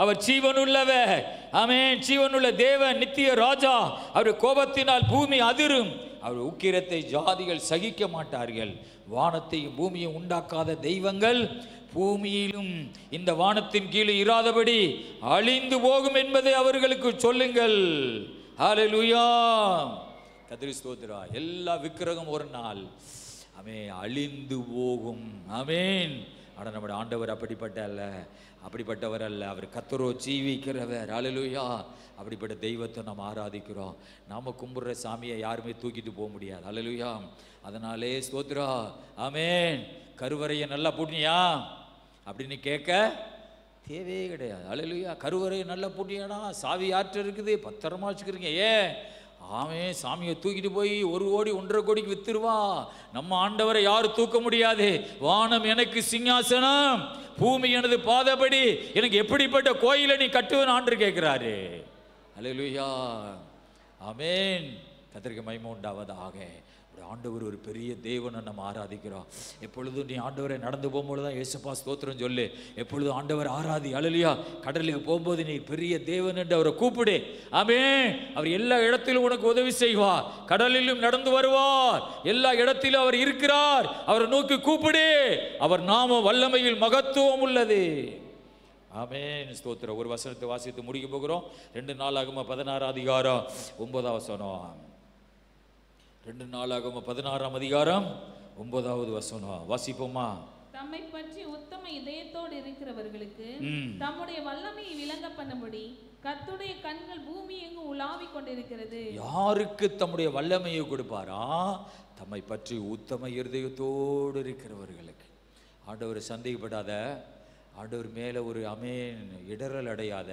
அவர் ஜீவனுள்ளவர். ஆமென். ஜீவனுள்ள தேவன், நித்திய ராஜா. அவர் கோபத்தினால் பூமி அதிரும், அவர் உக்கிரத்தை ஜாதிகள் சகிக்க மாட்டார்கள். வானத்தையும் பூமியை உண்டாக்காத தெய்வங்கள் பூமியிலும் இந்த வானத்தின் கீழே இராதபடி அழிந்து போகும் என்பதை அவர்களுக்கு சொல்லுங்கள். ஹல்லேலூயா. கர்த்தருக்கு ஸ்தோத்திரம். எல்லா விக்கிரகம் ஒரு நாள் அழிந்து போகும். ஆமென். ஆனால் நம்முடைய ஆண்டவர் அப்படிப்பட்டவர் அல்ல. அவர் கர்த்தரோ ஜீவிக்கிறவர். ஹல்லேலூயா. அப்படிப்பட்ட தெய்வத்தை நாம் ஆராதிக்கிறோம். நாம் கும்பிடுற சாமியை யாருமே தூக்கிட்டு போக முடியாது. ஹல்லேலூயா. அதனாலே ஸ்தோத்திரா. ஆமென். கருவறையை நல்லா பூட்டினியா அப்படின்னு கேட்க தேவையே கிடையாது. ஹல்லேலூயா. கருவறையை நல்லா பூட்டியானா, சாவி யார்கிட்ட இருக்குது, பத்திரமா வச்சுக்கிறீங்க. ஏன்? ஆமென். சாமியை தூக்கிட்டு போய் 1 கோடி 1.5 கோடிக்கு வித்துருவா. நம்ம ஆண்டவரை யாரும் தூக்க முடியாது. வானம் எனக்கு சிங்காசனம், பூமி எனது பாதபடி, எனக்கு எப்படிப்பட்ட கோயிலை நீ கட்டுவன் ஆண்டு கேட்கிறாரு. ஹல்லேலூயா. ஆமென். கர்த்தருக்கு மகிமை உண்டாவதாக. ஆண்டவர் ஒரு பெரிய தேவனை நம்ம ஆராதிக்கிறோம். எப்பொழுதும் நீ ஆண்டவரை நடந்து போகும்போது தான் ஏசப்பா ஸ்தோத்திரம் சொல்லு. எப்பொழுதும் ஆண்டவர் ஆராதி. ஹல்லேலூயா. கடலுக்கு போகும்போது நீ பெரிய தேவன் என்று அவரை கூப்பிடு. ஆமென். அவர் எல்லா இடத்திலும் உனக்கு உதவி செய்வார். கடலிலும் நடந்து வருவார். எல்லா இடத்திலும் அவர் இருக்கிறார். அவரை நோக்கி கூப்பிடு. அவர் நாம வல்லமையில் மகத்துவம் உள்ளது. ஆமென். ஸ்தோத்திரம். ஒரு வசனத்தை வாசித்து முடிக்க போகிறோம். 2 நாளாகம 16 அதிகாரம் 9 வசனம். 2 நாளாகம 16 அதிகாரம் 9 வசனம் வாசிப்போமா? தம்மை பற்றி உத்தம இதயத்தோடு இருக்கிறவர்களுக்கு தம்முடைய வல்லமையை விளங்க பண்ணும்படி கர்த்தருடைய கண்கள் பூமி எங்கும் உலாவிக் கொண்டிருக்கிறது. யாருக்கு தம்முடைய வல்லமையை கொடுப்பாரா? தம்மை பற்றி உத்தம இருதயத்தோடு இருக்கிறவர்களுக்கு. ஆண்டவர் சந்தேகப்படாத, ஆண்டவர் மேலே ஒரு இடரல் அடையாத,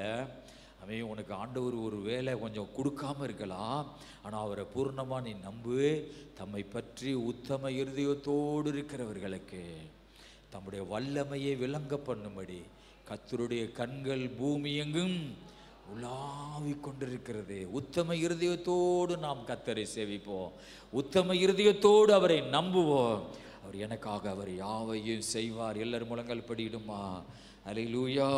அவன் உனக்கு ஆண்டவர் ஒரு வேலை கொஞ்சம் கொடுக்காம இருக்கலாம், ஆனால் அவரை பூர்ணமாக நீ நம்பு. தம்மை பற்றி உத்தம இருதயத்தோடு இருக்கிறவர்களுக்கு தம்முடைய வல்லமையை விளங்க பண்ணும்படி கர்த்தருடைய கண்கள் பூமி எங்கும் உலாவிக் கொண்டிருக்கிறது. உத்தம இருதயத்தோடு நாம் கர்த்தரை சேவிப்போம், உத்தம இருதயத்தோடு அவரை நம்புவோம். அவர் எனக்காக அவர் யாவையும் செய்வார். எல்லாரும் முழங்கால் படியிடுமா? அல்லேலூயா.